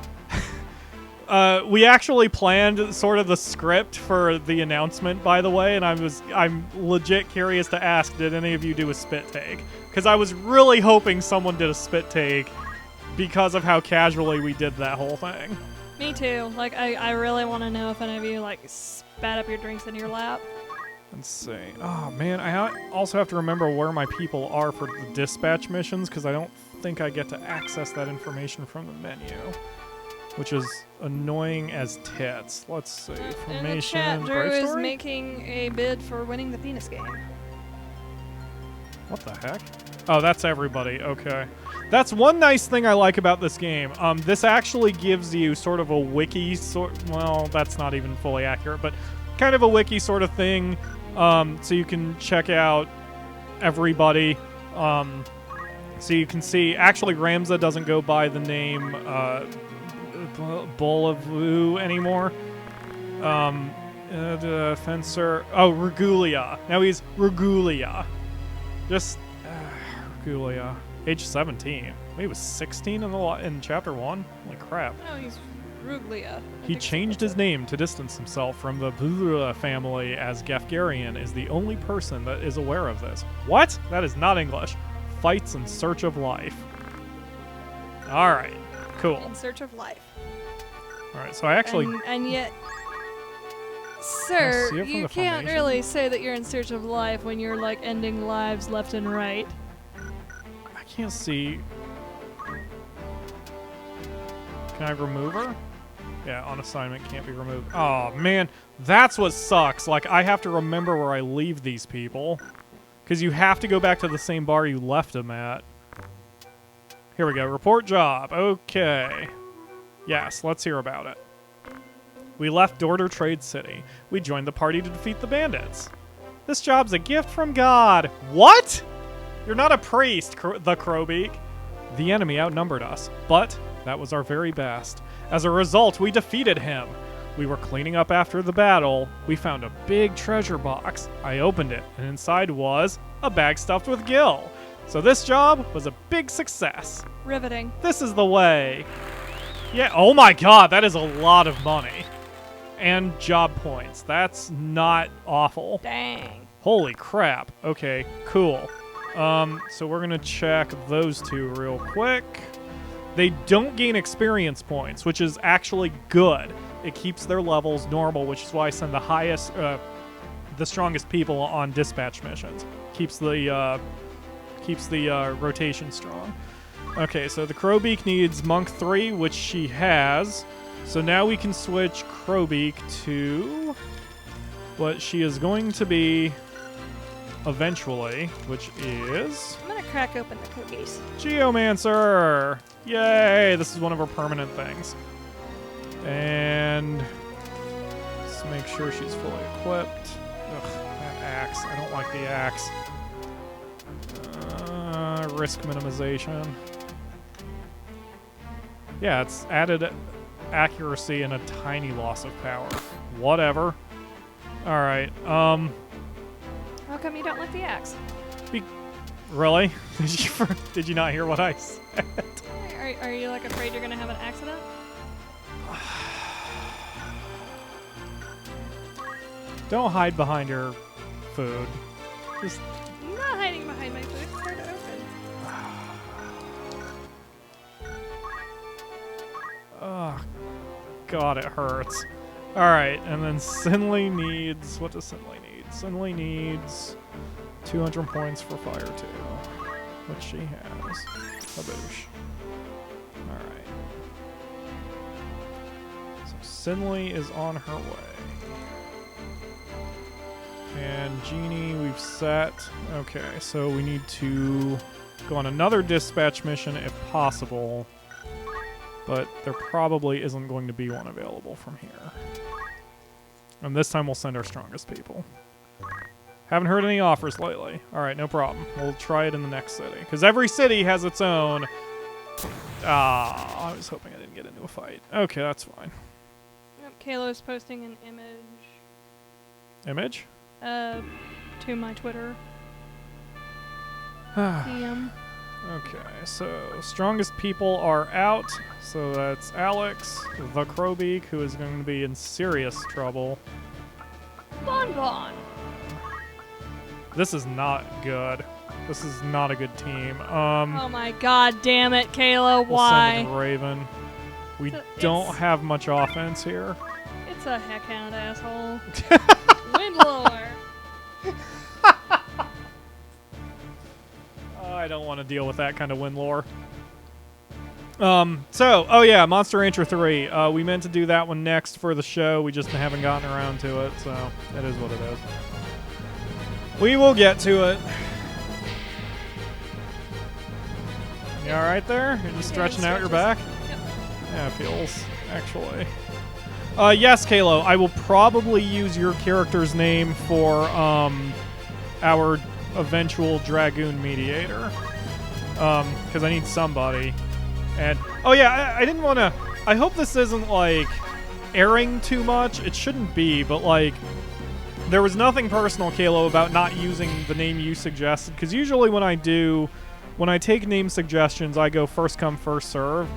Speaker 1: We actually planned sort of the script for the announcement, by the way, and I'm legit curious to ask, did any of you do a spit take? Because I was really hoping someone did a spit take because of how casually we did that whole thing.
Speaker 2: Me too. Like, I really want to know if any of you, like, spat up your drinks in your lap.
Speaker 1: Let's see. Oh, man, I also have to remember where my people are for the dispatch missions, because I don't think I get to access that information from the menu. Which is annoying as tits. Let's see. Formation.
Speaker 2: In the chat, Drew is making a bid for winning the penis game.
Speaker 1: What the heck? Oh, that's everybody. Okay. That's one nice thing I like about this game. This actually gives you sort of a wiki well, that's not even fully accurate, but kind of a wiki sort of thing. So you can check out everybody. So you can see. Actually, Ramza doesn't go by the name. Bolavu anymore. The fencer. Oh, Regulia. Now he's Regulia. Just Regulia. Age 17. He was 16 in chapter 1. Holy crap.
Speaker 2: No, he's Ruglia.
Speaker 1: He changed his name to distance himself from the Bula family, as Gefgarian is the only person that is aware of this. What? That is not English. Fights in search of life. All right. Cool.
Speaker 2: In search of life.
Speaker 1: All right, so I actually...
Speaker 2: And yet, sir, you can't really say that you're in search of life when you're, like, ending lives left and right.
Speaker 1: I can't see... Can I remove her? Yeah, on assignment can't be removed. Oh, man, that's what sucks. Like, I have to remember where I leave these people. Because you have to go back to the same bar you left them at. Here we go. Report job. Okay. Yes, let's hear about it. We left Dorder Trade City. We joined the party to defeat the bandits. This job's a gift from God. What? You're not a priest, the Crowbeak. The enemy outnumbered us, but that was our very best. As a result, we defeated him. We were cleaning up after the battle. We found a big treasure box. I opened it, and inside was a bag stuffed with Gil. So this job was a big success.
Speaker 2: Riveting.
Speaker 1: This is the way. Yeah, oh my god, that is a lot of money. And job points. That's not awful.
Speaker 2: Dang.
Speaker 1: Holy crap. Okay, cool. So we're gonna check those two real quick. They don't gain experience points, which is actually good. It keeps their levels normal, which is why I send the strongest people on dispatch missions. Keeps the rotation strong. Okay, so the Crowbeak needs Monk 3, which she has. So now we can switch Crowbeak to what she is going to be eventually, which is...
Speaker 2: I'm going to crack open the cookies.
Speaker 1: Geomancer! Yay! This is one of her permanent things. And let's make sure she's fully equipped. Ugh, that axe. I don't like the axe. Risk minimization. Yeah, it's added accuracy and a tiny loss of power. Whatever. Alright,
Speaker 2: How come you don't like the axe?
Speaker 1: Really? Did you not hear what I said?
Speaker 2: Are you, like, afraid you're gonna have an accident?
Speaker 1: Don't hide behind your food. Just...
Speaker 2: I'm not hiding behind my food. It's hard to open.
Speaker 1: Oh, God, it hurts. Alright, and then Sinley needs... What does Sinley need? Sinley needs 200 points for Fire 2, which she has. Kaboosh. Alright. So Sinley is on her way. And Genie, we've set. Okay, so we need to go on another dispatch mission if possible. But there probably isn't going to be one available from here. And this time we'll send our strongest people. Haven't heard any offers lately. All right, no problem. We'll try it in the next city. Because every city has its own... I was hoping I didn't get into a fight. Okay, that's fine.
Speaker 2: Yep, Kalo's posting an image.
Speaker 1: Image?
Speaker 2: To my Twitter. DM.
Speaker 1: Okay, so strongest people are out. So that's Alex, the Crowbeak, who is going to be in serious trouble.
Speaker 2: Bon.
Speaker 1: This is not good. This is not a good team.
Speaker 2: Oh my god damn it, Kalo, why?
Speaker 1: We'll send in Raven. We don't have much offense here.
Speaker 2: It's a heckhound asshole. Windlower.
Speaker 1: I don't want to deal with that kind of wind lore. Oh yeah, Monster Rancher 3. We meant to do that one next for the show. We just haven't gotten around to it, so that is what it is. We will get to it. You alright there? You're just stretching out your back?
Speaker 2: Yep.
Speaker 1: Yeah, it feels, actually. Yes, Kalo, I will probably use your character's name for, our eventual Dragoon Mediator. Because I need somebody. And, oh yeah, I didn't want to... I hope this isn't, like, airing too much. It shouldn't be, but, like... There was nothing personal, Kalo, about not using the name you suggested. Because usually when I take name suggestions, I go first come, first serve.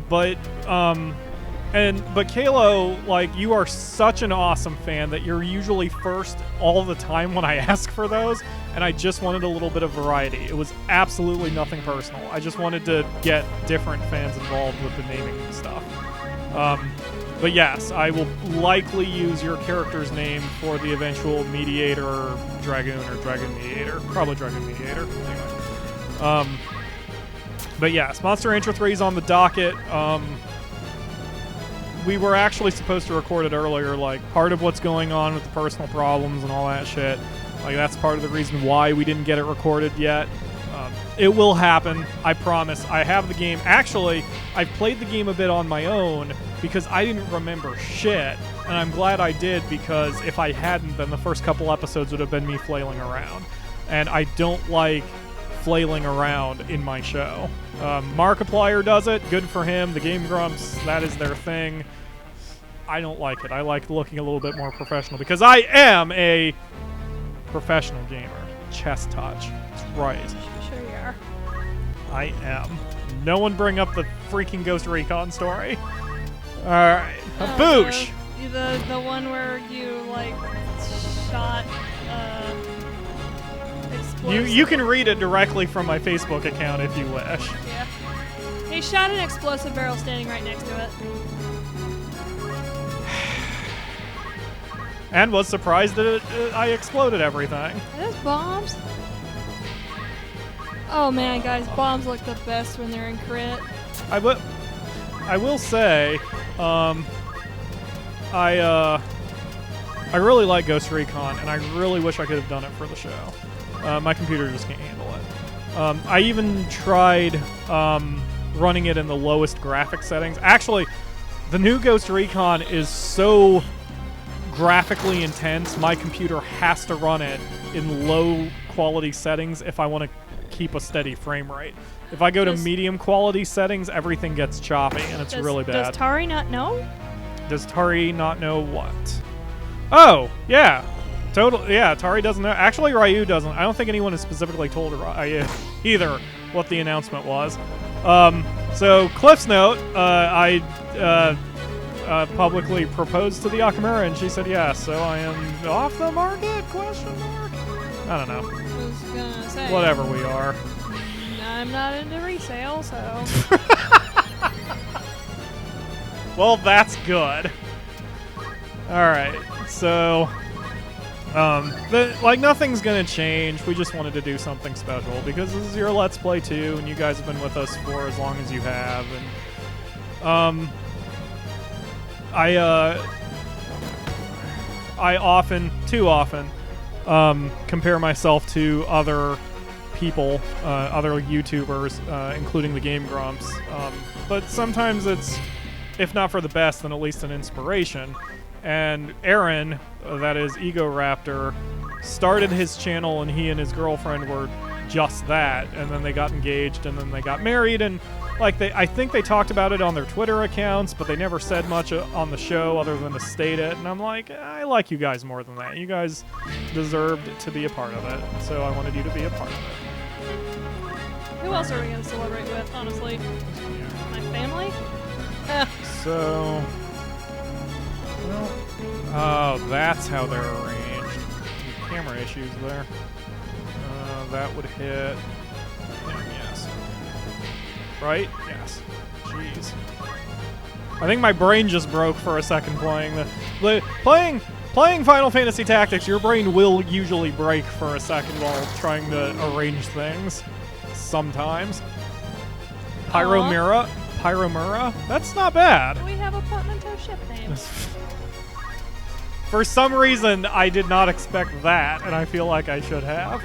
Speaker 1: But, but Kalo, like, you are such an awesome fan that you're usually first all the time when I ask for those, and I just wanted a little bit of variety. It was absolutely nothing personal. I just wanted to get different fans involved with the naming and stuff. But yes, I will likely use your character's name for the eventual Mediator Dragoon or Dragoon Mediator. Probably Dragoon Mediator. Anyway. But yes, Monster Rancher 3 is on the docket. We were actually supposed to record it earlier, like, part of what's going on with the personal problems and all that shit. Like, that's part of the reason why we didn't get it recorded yet. It will happen, I promise. I have the game. Actually, I've played the game a bit on my own because I didn't remember shit. And I'm glad I did, because if I hadn't, then the first couple episodes would have been me flailing around. And I don't like flailing around in my show. Markiplier does it. Good for him. The Game Grumps, that is their thing. I don't like it. I like looking a little bit more professional because I am a professional gamer. Chest touch. That's right.
Speaker 2: Sure you are.
Speaker 1: I am. No one bring up the freaking Ghost Recon story. Alright. Boosh!
Speaker 2: The one where you, like, shot, explosive.
Speaker 1: You can read it directly from my Facebook account if you wish.
Speaker 2: Yeah. He shot an explosive barrel standing right next to it.
Speaker 1: And was surprised that I exploded everything.
Speaker 2: Are those bombs? Oh man, guys, bombs look the best when they're in crit.
Speaker 1: I will say, I really like Ghost Recon, and I really wish I could have done it for the show. My computer just can't handle it. I even tried running it in the lowest graphic settings. Actually, the new Ghost Recon is so graphically intense, my computer has to run it in low quality settings if I want to keep a steady frame rate. If I go to medium quality settings, everything gets choppy, and it's really bad.
Speaker 2: Does Tari not know?
Speaker 1: Does Tari not know what? Oh, yeah. Yeah, Tari doesn't know. Actually, Ryu doesn't. I don't think anyone has specifically told Ryu either what the announcement was. So, Cliff's note, I publicly proposed to the Akamura, and she said yes. So I am off the market? Question mark. I don't know.
Speaker 2: I was gonna say.
Speaker 1: Whatever we are.
Speaker 2: I'm not into resale, so.
Speaker 1: Well, that's good. All right. So, like nothing's gonna change. We just wanted to do something special because this is your Let's Play too, and you guys have been with us for as long as you have, and I often, too often, compare myself to other people, other YouTubers, including the Game Grumps. But sometimes it's, if not for the best, then at least an inspiration. And Aaron, that is Ego Raptor, started his channel, and he and his girlfriend were just that, and then they got engaged, and then they got married, and like I think they talked about it on their Twitter accounts, but they never said much on the show other than to state it. And I'm like, I like you guys more than that. You guys deserved to be a part of it, so I wanted you to be a part of it.
Speaker 2: Who else are we gonna celebrate with? Honestly, my family.
Speaker 1: So, well, oh, that's how they're arranged. Camera issues there. That would hit. Yes. Right? Yes. Jeez. I think my brain just broke for a second playing playing Final Fantasy Tactics. Your brain will usually break for a second while trying to arrange things. Sometimes. Pyromura. That's not bad.
Speaker 2: We have a portmanteau ship name.
Speaker 1: For some reason, I did not expect that, and I feel like I should have.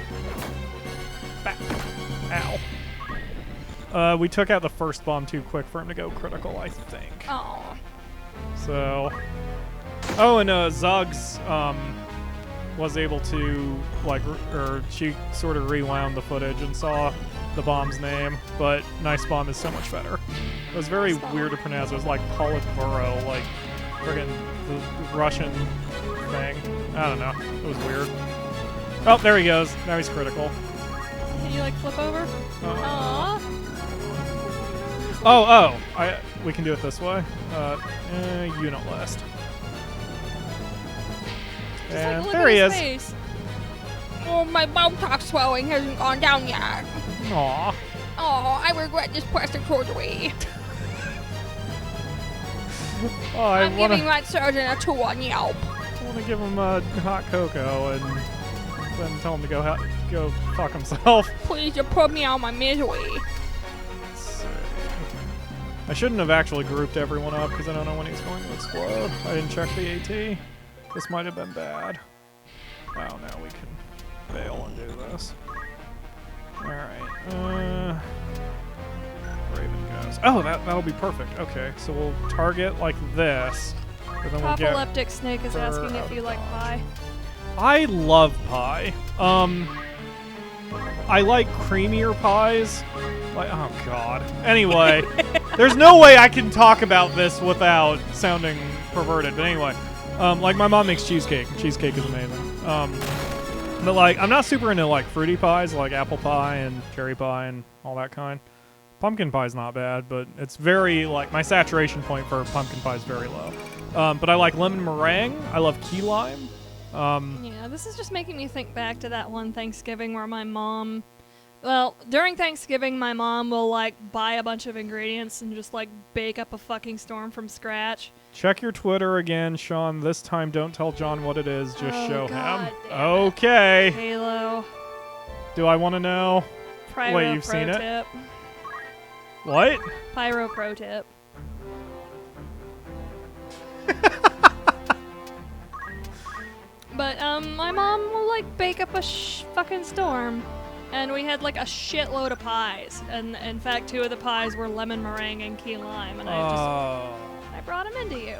Speaker 1: Ow. We took out the first bomb too quick for him to go critical, I think.
Speaker 2: Oh.
Speaker 1: So. Oh, and Zuggs was able to, like, or she sort of rewound the footage and saw the bomb's name, but Nice Bomb is so much better. It was very weird to pronounce. It was like Politburo, like friggin' the Russian thing. I don't know. It was weird. Oh, there he goes. Now he's critical.
Speaker 2: Can you, like, flip over? Aww.
Speaker 1: Oh, we can do it this way. Unit list. And there he is.
Speaker 2: Face.
Speaker 3: Oh, my bone top swelling hasn't gone down yet.
Speaker 1: Aw.
Speaker 3: Oh, I regret this plastic surgery.
Speaker 1: Oh,
Speaker 3: I'm giving that surgeon a 2 on Yelp.
Speaker 1: I want to give him a hot cocoa and then tell him to go fuck himself.
Speaker 3: Please, you put me out of my misery.
Speaker 1: Let's see. I shouldn't have actually grouped everyone up because I don't know when he's going to explode. I didn't check the AT. This might have been bad. Oh, now we can fail and do this. Alright. Raven goes. Oh, that'll be perfect. Okay, so we'll target like this. But then we'll get
Speaker 2: Apocalyptic Snake is asking if you like pie.
Speaker 1: I love pie. I like creamier pies. Like, oh god. Anyway, there's no way I can talk about this without sounding perverted. But anyway, like my mom makes cheesecake. Cheesecake is amazing. But like, I'm not super into like fruity pies, like apple pie and cherry pie and all that kind. Pumpkin pie is not bad, but it's very like my saturation point for pumpkin pie is very low. But I like lemon meringue. I love key lime.
Speaker 2: Yeah, this is just making me think back to that one Thanksgiving where my mom, well, during Thanksgiving, my mom will, like, buy a bunch of ingredients and just, like, bake up a fucking storm from scratch.
Speaker 1: Check your Twitter again, Sean. This time, don't tell John what it is. Just show him. Okay.
Speaker 2: Halo.
Speaker 1: Do I want to know?
Speaker 2: Pyro
Speaker 1: Wait, you've
Speaker 2: pro
Speaker 1: seen it?
Speaker 2: tip.
Speaker 1: What?
Speaker 2: Pyro pro tip. But, my mom will, like, bake up a fucking storm. And we had, like, a shitload of pies. And, in fact, 2 of the pies were lemon meringue and key lime. And I brought them into you.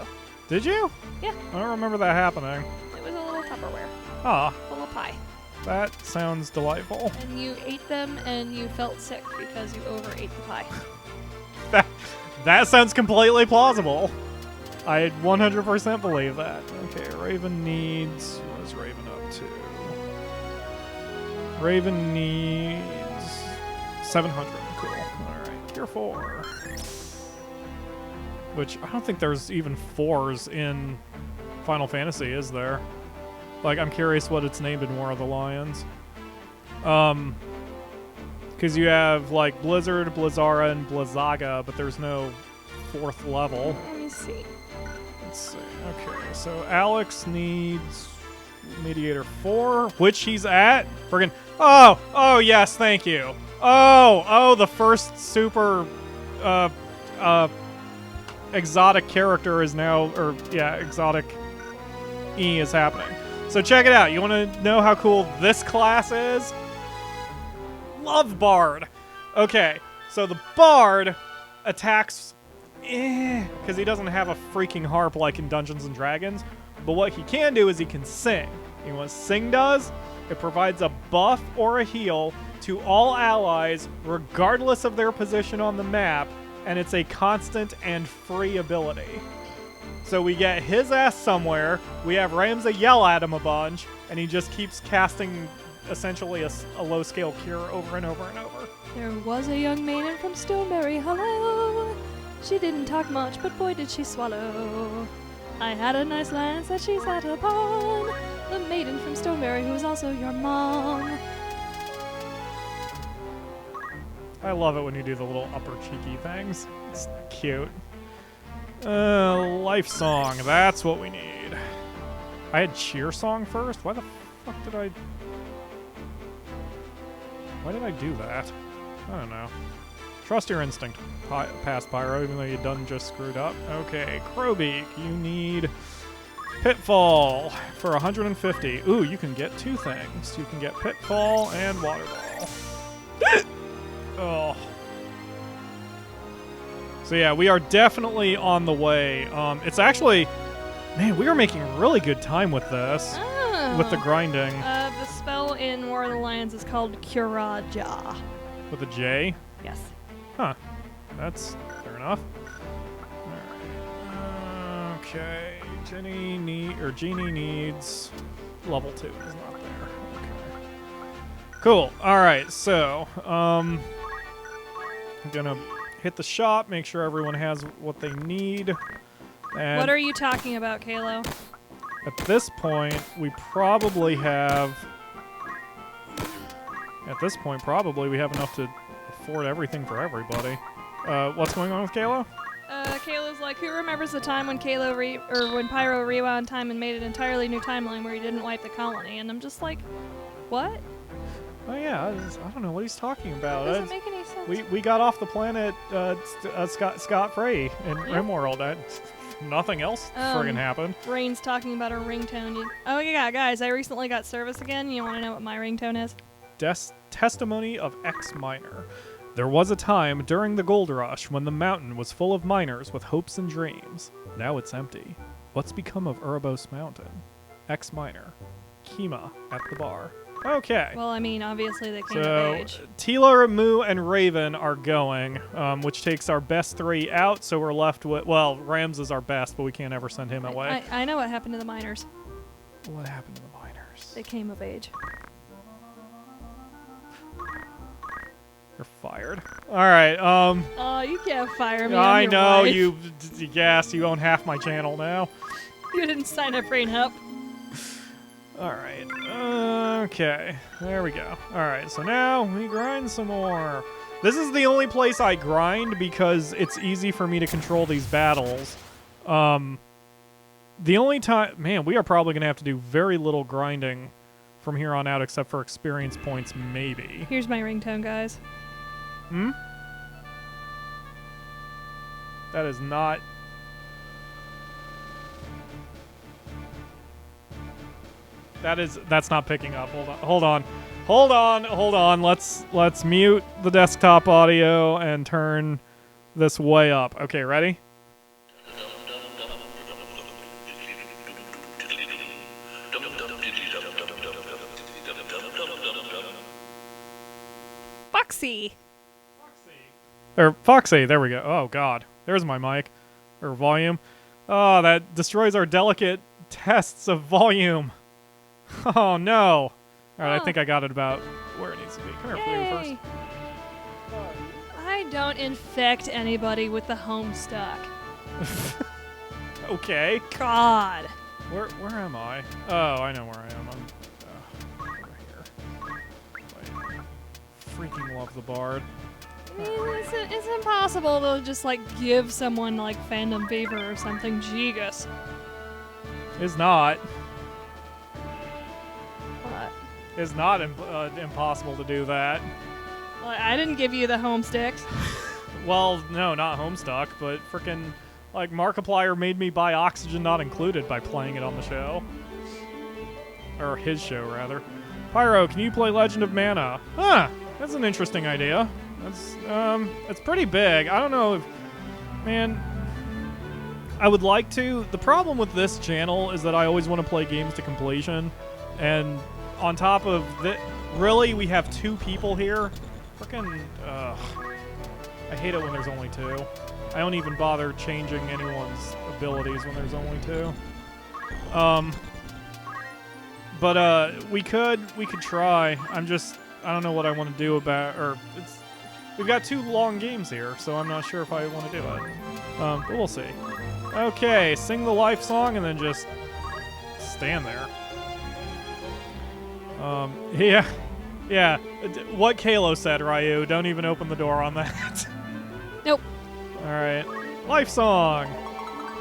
Speaker 1: Did you?
Speaker 2: Yeah.
Speaker 1: I don't remember that happening.
Speaker 2: It was a little Tupperware.
Speaker 1: Ah.
Speaker 2: Full of pie.
Speaker 1: That sounds delightful.
Speaker 2: And you ate them and you felt sick because you overate the pie.
Speaker 1: That sounds completely plausible. I 100% believe that. Okay, Raven needs... What is Raven up to? Raven needs 700. Cool. Alright, tier 4. Which, I don't think there's even 4s in Final Fantasy, is there? Like, I'm curious what it's named in War of the Lions. Because you have, like, Blizzard, Blizzara, and Blizzaga, but there's no 4th level.
Speaker 2: Let me see.
Speaker 1: Let's see. Okay, so Alex needs Mediator 4, which he's at. Friggin' oh, yes, thank you. Oh, the first super, exotic character is now, exotic E is happening. So check it out. You want to know how cool this class is? Love Bard. Okay, so the Bard attacks because he doesn't have a freaking harp like in Dungeons & Dragons, but what he can do is he can sing. You know what Sing does? It provides a buff or a heal to all allies, regardless of their position on the map, and it's a constant and free ability. So we get his ass somewhere, we have Ramza yell at him a bunch, and he just keeps casting essentially a low-scale cure over and over and over.
Speaker 2: There was a young maiden from Stoneberry Hollow. She didn't talk much, but boy did she swallow. I had a nice lance that she sat upon, the maiden from Stoneberry who was also your mom.
Speaker 1: I love it when you do the little upper cheeky things. It's cute. Life song, that's what we need. I had cheer song first? Why the fuck did I... Why did I do that? I don't know. Trust your instinct, past Pyro, even though you done just screwed up. Okay, Crowbeak, you need Pitfall for 150. Ooh, you can get two things. You can get Pitfall and Water Ball. Oh. So yeah, we are definitely on the way. It's actually, man, we are making really good time with this.
Speaker 2: Oh.
Speaker 1: With the grinding.
Speaker 2: The spell in War of the Lions is called Kuraja.
Speaker 1: With a J?
Speaker 2: Yes.
Speaker 1: Huh. That's fair enough. Alright. Okay. Genie needs level 2. Is not there. Okay. Cool. Alright, so I'm gonna hit the shop, make sure everyone has what they need. And
Speaker 2: What are you talking about, Kalo?
Speaker 1: at this point, we probably have... At this point, probably we have enough to afford everything for everybody. What's going on with Kalo?
Speaker 2: Kalo's like, who remembers the time when when Pyro rewound time and made an entirely new timeline where he didn't wipe the colony? And I'm just like, what?
Speaker 1: Oh yeah, I don't know what he's talking about.
Speaker 2: Doesn't make any sense.
Speaker 1: We got off the planet scot-free in RimWorld. Nothing else friggin' happened.
Speaker 2: Rain's talking about her ringtone. Oh yeah, guys, I recently got service again. You want to know what my ringtone is?
Speaker 1: Testimony of X-Miner. There was a time during the Gold Rush when the mountain was full of miners with hopes and dreams. Now it's empty. What's become of Urebos Mountain? X-Miner. Kima at the bar. Okay.
Speaker 2: Well, I mean, obviously they came of age.
Speaker 1: Tila, Moo, and Raven are going, which takes our best 3 out, so we're left with... Well, Rams is our best, but we can't ever send him away.
Speaker 2: I know what happened to the miners.
Speaker 1: What happened to the miners?
Speaker 2: They came of age.
Speaker 1: You're fired. All right.
Speaker 2: Oh, you can't fire me.
Speaker 1: I know
Speaker 2: wife.
Speaker 1: you. Yes, you own half my channel now.
Speaker 2: You didn't sign up for help.
Speaker 1: All right. Okay. There we go. All right. So now we grind some more. This is the only place I grind because it's easy for me to control these battles. The only time, man, we are probably gonna have to do very little grinding from here on out, except for experience points, maybe.
Speaker 2: Here's my ringtone, guys.
Speaker 1: Hmm? That is not... That's not picking up. Hold on. Let's mute the desktop audio and turn this way up. Okay, ready? Foxy, there we go. Oh, God. There's my mic. Or volume. Oh, that destroys our delicate tests of volume. Oh, no. All right, I think I got it about where it needs to be. Come here, Pyro, first.
Speaker 2: I don't infect anybody with the Homestuck.
Speaker 1: Okay.
Speaker 2: God.
Speaker 1: Where am I? Oh, I know where I am. I'm over here. I freaking love the Bard.
Speaker 2: I mean, it's impossible to just, like, give someone, like, fandom fever or something. Jegus.
Speaker 1: It's not.
Speaker 2: What?
Speaker 1: It's not impossible to do that.
Speaker 2: Well, I didn't give you the Homesticks.
Speaker 1: Well, no, not Homestuck, but frickin', like, Markiplier made me buy Oxygen Not Included by playing it on the show. Or his show, rather. Pyro, can you play Legend of Mana? Huh, that's an interesting idea. It's pretty big. I don't know if... Man, I would like to. The problem with this channel is that I always want to play games to completion. And on top of that, really, we have 2 people here? Frickin', I hate it when there's only 2. I don't even bother changing anyone's abilities when there's only 2. But we could try. I don't know what I want to do about, we've got 2 long games here, so I'm not sure if I want to do it. But we'll see. Okay, sing the life song and then just stand there. Yeah. What Kalo said, Ryu. Don't even open the door on that.
Speaker 2: Nope.
Speaker 1: All right. Life song.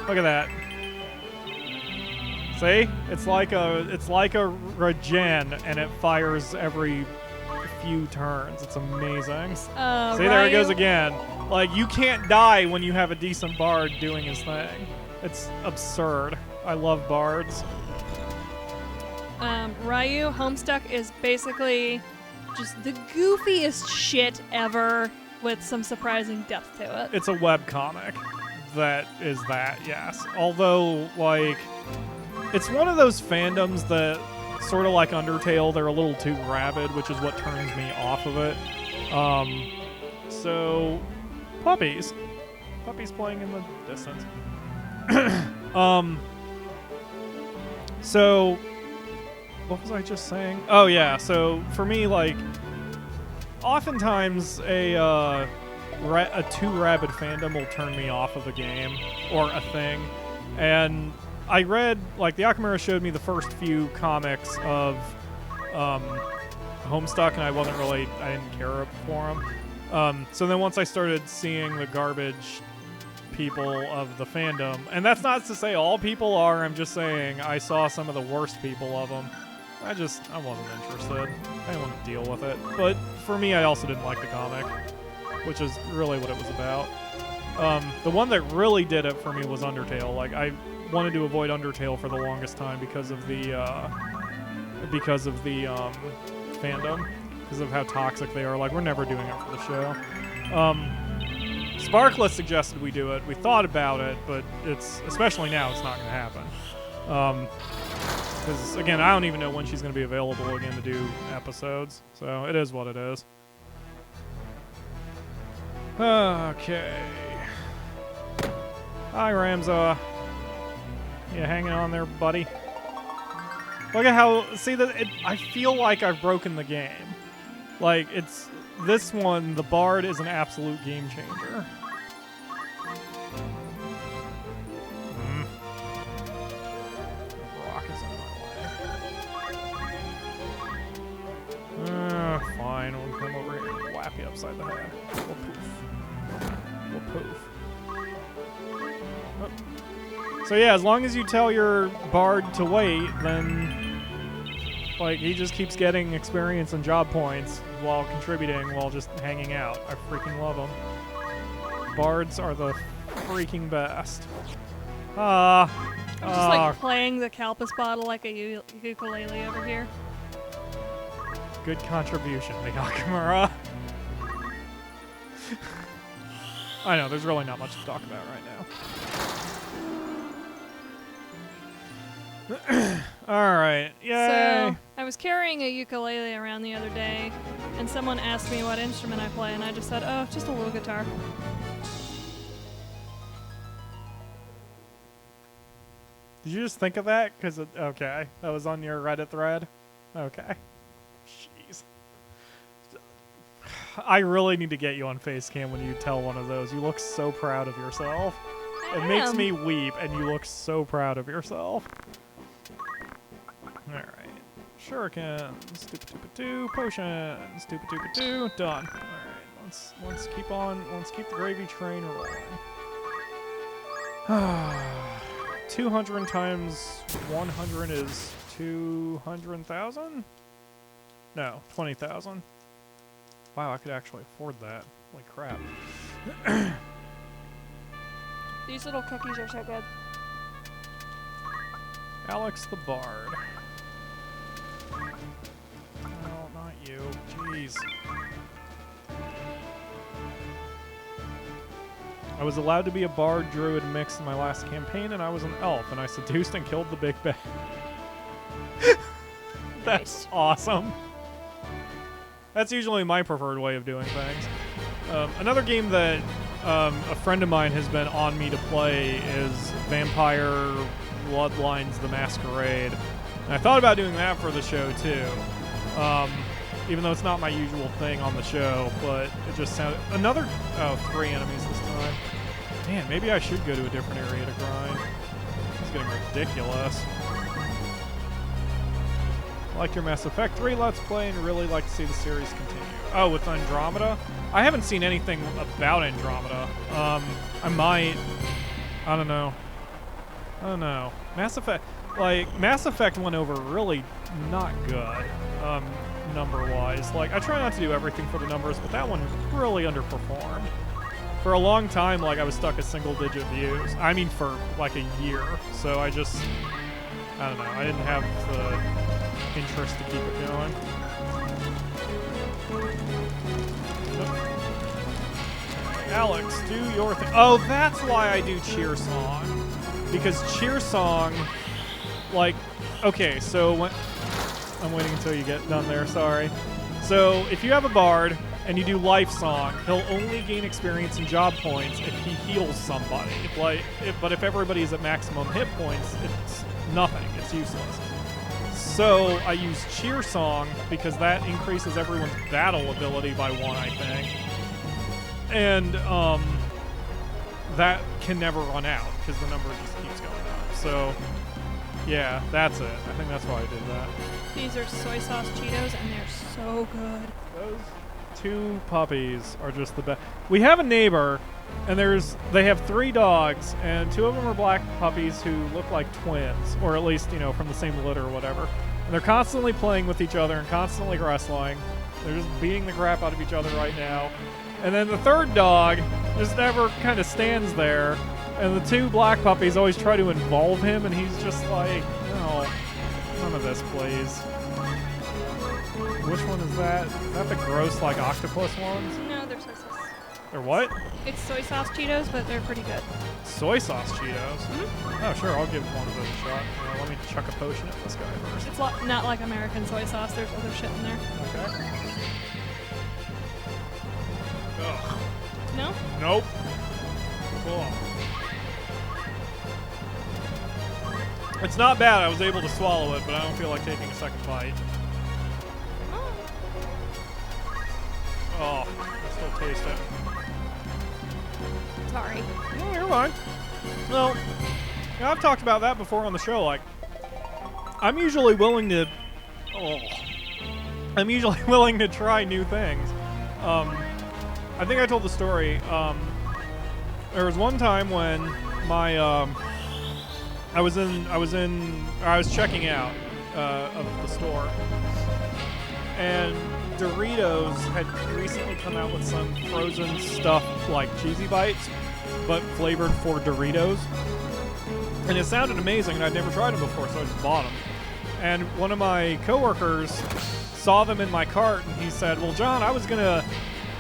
Speaker 1: Look at that. See? It's like a regen, and it fires every few turns. It's amazing. See, there it goes again. Like, you can't die when you have a decent bard doing his thing. It's absurd. I love bards.
Speaker 2: Ryu, Homestuck is basically just the goofiest shit ever with some surprising depth to it.
Speaker 1: It's a webcomic that is that, yes. Although, like, it's one of those fandoms that, sort of like Undertale, they're a little too rabid, which is what turns me off of it. So, puppies. Puppies playing in the distance. So, what was I just saying? Oh, yeah, so for me, like, oftentimes a too rabid fandom will turn me off of a game or a thing. And I read, like, the Akamura showed me the first few comics of Homestuck, and I didn't care for them. So then once I started seeing the garbage people of the fandom, and that's not to say all people are, I'm just saying I saw some of the worst people of them. I wasn't interested. I didn't want to deal with it. But for me, I also didn't like the comic, which is really what it was about. The one that really did it for me was Undertale. Like, I wanted to avoid Undertale for the longest time because of the fandom, because of how toxic they are. Like, we're never doing it for the show. Sparkless suggested we do it. We thought about it, but especially now, it's not going to happen. Because, again, I don't even know when she's going to be available again to do episodes. So it is what it is. Okay. Hi, Ramza. You hanging on there, buddy? Look at how... See, I feel like I've broken the game. Like, this one, the Bard is an absolute game changer. Fine, we'll come over here and whap you upside the head. We'll poof. Oh. So yeah, as long as you tell your bard to wait, then, like, he just keeps getting experience and job points while contributing, while just hanging out. I freaking love them. Bards are the freaking best.
Speaker 2: I'm just like playing the Calpis bottle like a ukulele over here.
Speaker 1: Good contribution, the Akamura. I know, there's really not much to talk about right now. Alright, yay!
Speaker 2: So, I was carrying a ukulele around the other day, and someone asked me what instrument I play, and I just said, oh, just a little guitar.
Speaker 1: Did you just think of that? Okay, that was on your Reddit thread? Okay. Jeez. I really need to get you on Facecam when you tell one of those. You look so proud of yourself. It makes me weep, and you look so proud of yourself. Alright. Shuriken. Stupid-tupid-2. Potion. Stupid-tupid-2. Done. Alright. Let's keep the gravy train rolling. 200 times 100 is 200,000? No, 20,000. Wow, I could actually afford that. Holy crap.
Speaker 2: These little cookies are so good.
Speaker 1: Alex the Bard. Oh, not you. Jeez. I was allowed to be a bard druid mix in my last campaign, and I was an elf, and I seduced and killed the big bad. That's awesome. That's usually my preferred way of doing things. Another game that a friend of mine has been on me to play is Vampire Bloodlines: The Masquerade. And I thought about doing that for the show too, even though it's not my usual thing on the show, but it just sounded... 3 enemies this time. Man, maybe I should go to a different area to grind. It's getting ridiculous. Liked your Mass Effect 3 Let's Play and really like to see the series continue. Oh, with Andromeda? I haven't seen anything about Andromeda. I might... I don't know. Mass Effect... Mass Effect went over really not good, number-wise. I try not to do everything for the numbers, but that one really underperformed. For a long time, I was stuck at single-digit views. I mean, for, a year. So I just... I don't know. I didn't have the interest to keep it going. Alex, do your thing. Oh, that's why I do Cheer Song. Because Cheer Song, okay, so when... I'm waiting until you get done there, sorry. So, if you have a bard and you do Life Song, he'll only gain experience and job points if he heals somebody. But if everybody is at maximum hit points, it's nothing. It's useless. So, I use Cheer Song because that increases everyone's battle ability by 1, I think. And, that can never run out because the number just keeps going up. So, yeah, that's it. I think that's why I did that.
Speaker 2: These are soy sauce Cheetos, and they're so good.
Speaker 1: Those 2 puppies are just the best. We have a neighbor, and they have 3 dogs, and 2 of them are black puppies who look like twins, or at least, from the same litter or whatever. And they're constantly playing with each other and constantly wrestling. They're just beating the crap out of each other right now. And then the 3rd dog just never kind of stands there, and the 2 black puppies always try to involve him, and he's just like, no, none of this, please. Which one is that? Is that the gross, octopus ones?
Speaker 2: No, they're soy sauce.
Speaker 1: They're what?
Speaker 2: It's soy sauce Cheetos, but they're pretty good.
Speaker 1: Soy sauce Cheetos?
Speaker 2: Mm-hmm.
Speaker 1: Oh, sure, I'll give one of those a shot. Let me chuck a potion at this guy first.
Speaker 2: It's not like American soy sauce. There's other shit in there.
Speaker 1: Okay. Ugh.
Speaker 2: No?
Speaker 1: Nope. Cool. It's not bad. I was able to swallow it, but I don't feel like taking a second bite. Oh, I still taste it.
Speaker 2: Sorry.
Speaker 1: No, you're fine. Well, I've talked about that before on the show. I'm usually willing to... I'm usually willing to try new things. I think I told the story. There was one time when my I was checking out of the store, and Doritos had recently come out with some frozen stuff like Cheesy Bites, but flavored for Doritos. And it sounded amazing, and I'd never tried them before, so I just bought them. And one of my coworkers saw them in my cart, and he said, "Well, John, I was gonna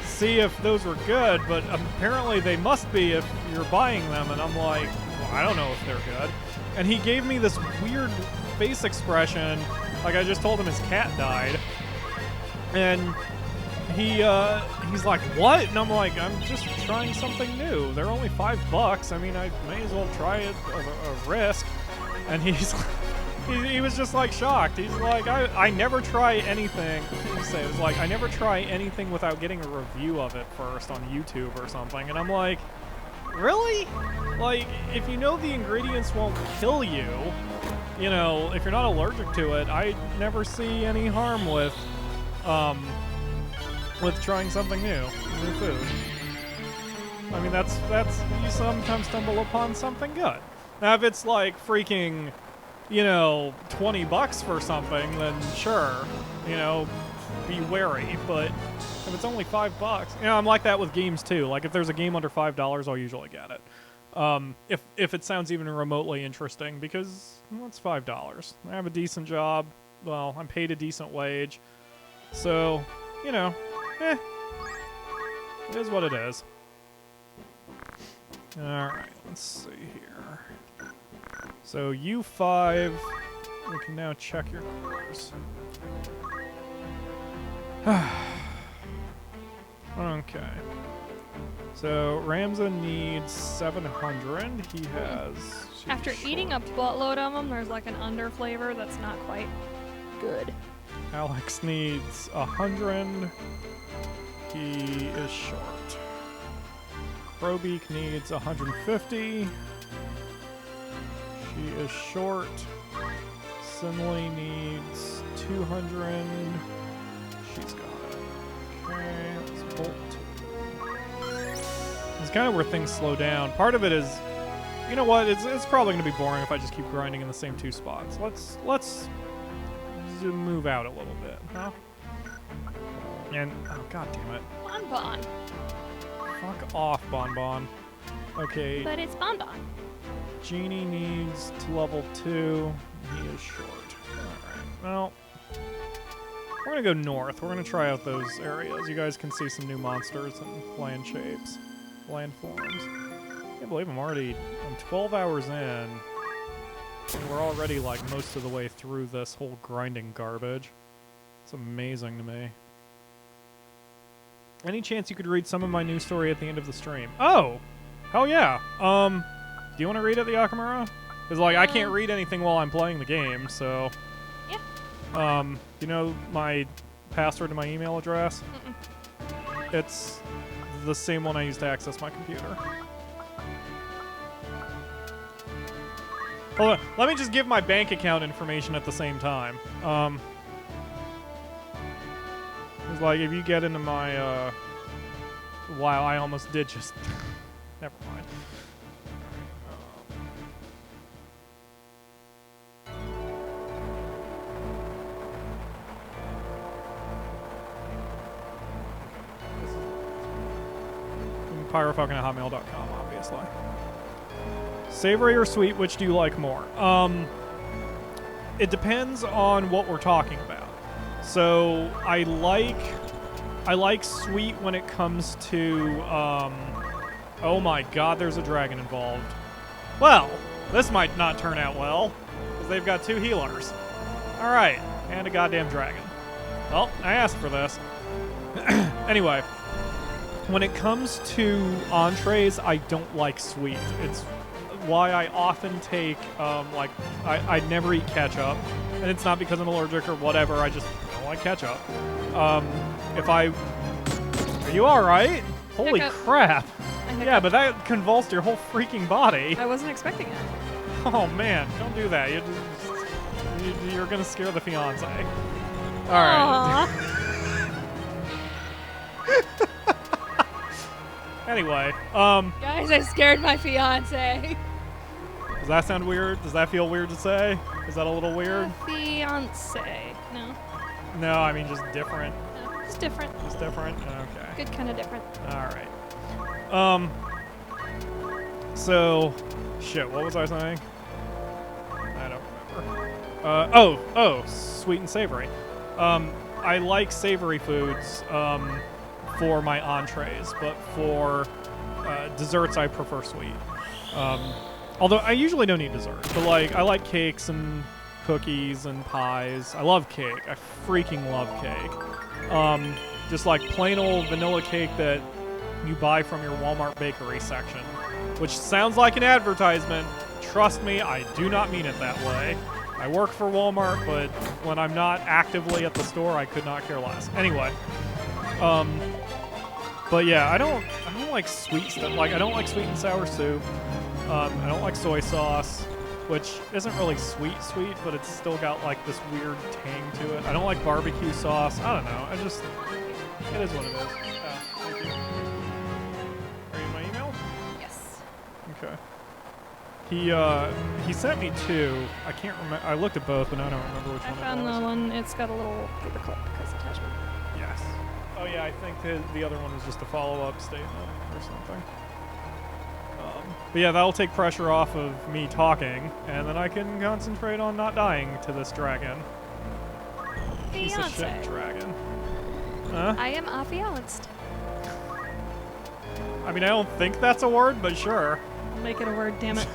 Speaker 1: see if those were good, but apparently they must be if you're buying them." And I'm like, "Well, I don't know if they're good." And he gave me this weird face expression, like I just told him his cat died. And he's like, "What?" And I'm like, "I'm just trying something new. They're only $5. I mean, I may as well try it a risk." And he was just like shocked. He's like, I never try anything. What did he say? It was like, I never try anything without getting a review of it first on YouTube or something. And I'm like, really? If you know the ingredients won't kill you, if you're not allergic to it, I never see any harm with trying something new food. I mean, that's you sometimes stumble upon something good. Now, if it's like freaking, $20 for something, then sure, be wary. But if it's only $5, I'm like that with games too. Like if there's a game under $5, I'll usually get it. If it sounds even remotely interesting, because it's $5. I have a decent job. Well, I'm paid a decent wage, so it is what it is. All right, let's see here. So U5 we can now check your numbers. Okay. So Ramza needs 700. He has...
Speaker 2: After eating a buttload of them, there's like an under flavor that's not quite good.
Speaker 1: Alex needs 100. He is short. Probeak needs 150. She is short. Simile needs 200. She's got it. Okay, let's bolt 2. It's kind of where things slow down. Part of it is, you know what? It's probably going to be boring if I just keep grinding in the same 2 spots. Let's move out a little bit, huh? And oh god damn it!
Speaker 2: Bonbon.
Speaker 1: Fuck off, Bonbon. Okay.
Speaker 2: But it's Bonbon.
Speaker 1: Genie needs to level 2. He is short. Alright. Well, we're gonna go north. We're gonna try out those areas. You guys can see some new monsters and land shapes. Land forms. I can't believe I'm 12 hours in. And we're already like most of the way through this whole grinding garbage. It's amazing to me. Any chance you could read some of my news story at the end of the stream? Oh! Hell yeah! Do you want to read it, the Akamura? Because, like, I can't read anything while I'm playing the game, so...
Speaker 2: Yeah.
Speaker 1: You know my password to my email address?
Speaker 2: Mm-mm.
Speaker 1: It's the same one I use to access my computer. Hold on, let me just give my bank account information at the same time. It's like, if you get into my, wow, I almost did just... Never mind. PyroFalkon@hotmail.com, obviously. Savory or sweet, which do you like more? It depends on what we're talking about. So I like sweet when it comes to oh my god, there's a dragon involved. Well, this might not turn out well, because they've got 2 healers. Alright, and a goddamn dragon. Well, I asked for this. Anyway, when it comes to entrees, I don't like sweet. It's why I often take, I never eat ketchup. And it's not because I'm allergic or whatever, I just don't like ketchup. Are you alright? Holy crap. Yeah, but that convulsed your whole freaking body.
Speaker 2: I wasn't expecting it.
Speaker 1: Oh man, don't do that. You're gonna scare the fiance. Alright. Anyway,
Speaker 2: Guys, I scared my fiance.
Speaker 1: Does that sound weird? Does that feel weird to say? Is that a little weird?
Speaker 2: Fiance. No.
Speaker 1: No, I mean just different.
Speaker 2: No, it's different.
Speaker 1: Just different? Okay.
Speaker 2: Good kind of different.
Speaker 1: Alright. So, shit, what was I saying? I don't remember. Oh, sweet and savory. I like savory foods, for my entrees, but for desserts I prefer sweet. Although I usually don't eat dessert, but like I like cakes and cookies and pies. I love cake. I freaking love cake. Just like plain old vanilla cake that you buy from your Walmart bakery section, which sounds like an advertisement. Trust me, I do not mean it that way. I work for Walmart, but when I'm not actively at the store, I could not care less. Anyway, but yeah, I don't like sweet stuff. Like I don't like sweet and sour soup. I don't like soy sauce, which isn't really sweet, but it's still got like this weird tang to it. I don't like barbecue sauce. I don't know. It is what it is. Oh, thank you. Are you in my email?
Speaker 2: Yes.
Speaker 1: Okay. He sent me 2. I can't remember. I looked at both, but I don't remember which one it was.
Speaker 2: I found the one. It's got a little paperclip because attachment.
Speaker 1: Yes. Oh yeah, I think the other one was just a follow-up statement or something. But yeah, that'll take pressure off of me talking, and then I can concentrate on not dying to this dragon. Piece of shit dragon. Huh?
Speaker 2: I am affianced.
Speaker 1: I mean, I don't think that's a word, but sure.
Speaker 2: I'll make it a word, damn it.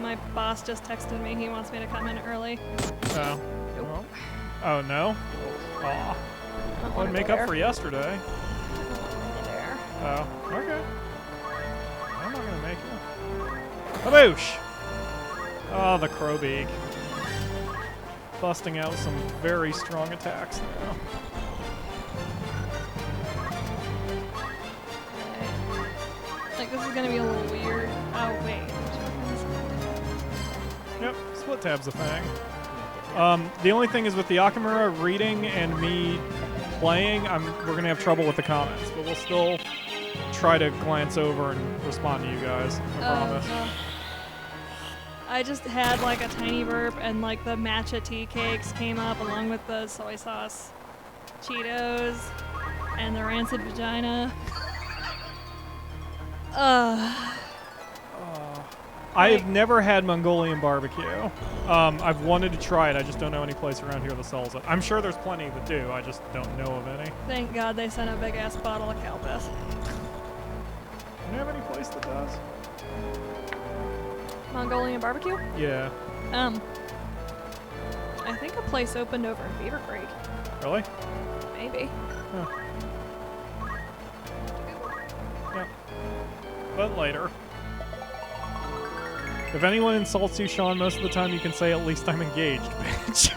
Speaker 2: my boss just texted me. He wants me to come in early.
Speaker 1: Oh.
Speaker 2: Nope.
Speaker 1: Well. Oh, no? Aw. I would make up for yesterday.
Speaker 2: There.
Speaker 1: Oh, okay. I'm not gonna make it. Kaboosh! Oh, the Crowbeak. Busting out some very strong attacks now.
Speaker 2: Like, this is gonna be a little weird. Oh, wait.
Speaker 1: Yep, split tab's a thing. The only thing is with the Akamura reading and me playing, we're gonna have trouble with the comments, but we'll still try to glance over and respond to you guys. I promise.
Speaker 2: No. I just had like a tiny burp, and like the matcha tea cakes came up along with the soy sauce Cheetos and the rancid vagina.
Speaker 1: I've never had Mongolian barbecue. I've wanted to try it. I just don't know any place around here that sells it. I'm sure there's plenty that do. I just don't know of any.
Speaker 2: Thank God they sent a big ass bottle of Calpis.
Speaker 1: Do you have any place that does?
Speaker 2: Mongolian barbecue?
Speaker 1: Yeah.
Speaker 2: I think a place opened over in Beaver Creek.
Speaker 1: Really?
Speaker 2: Maybe.
Speaker 1: Huh. Yeah. But later. If anyone insults you, Sean, most of the time you can say, at least I'm engaged, bitch.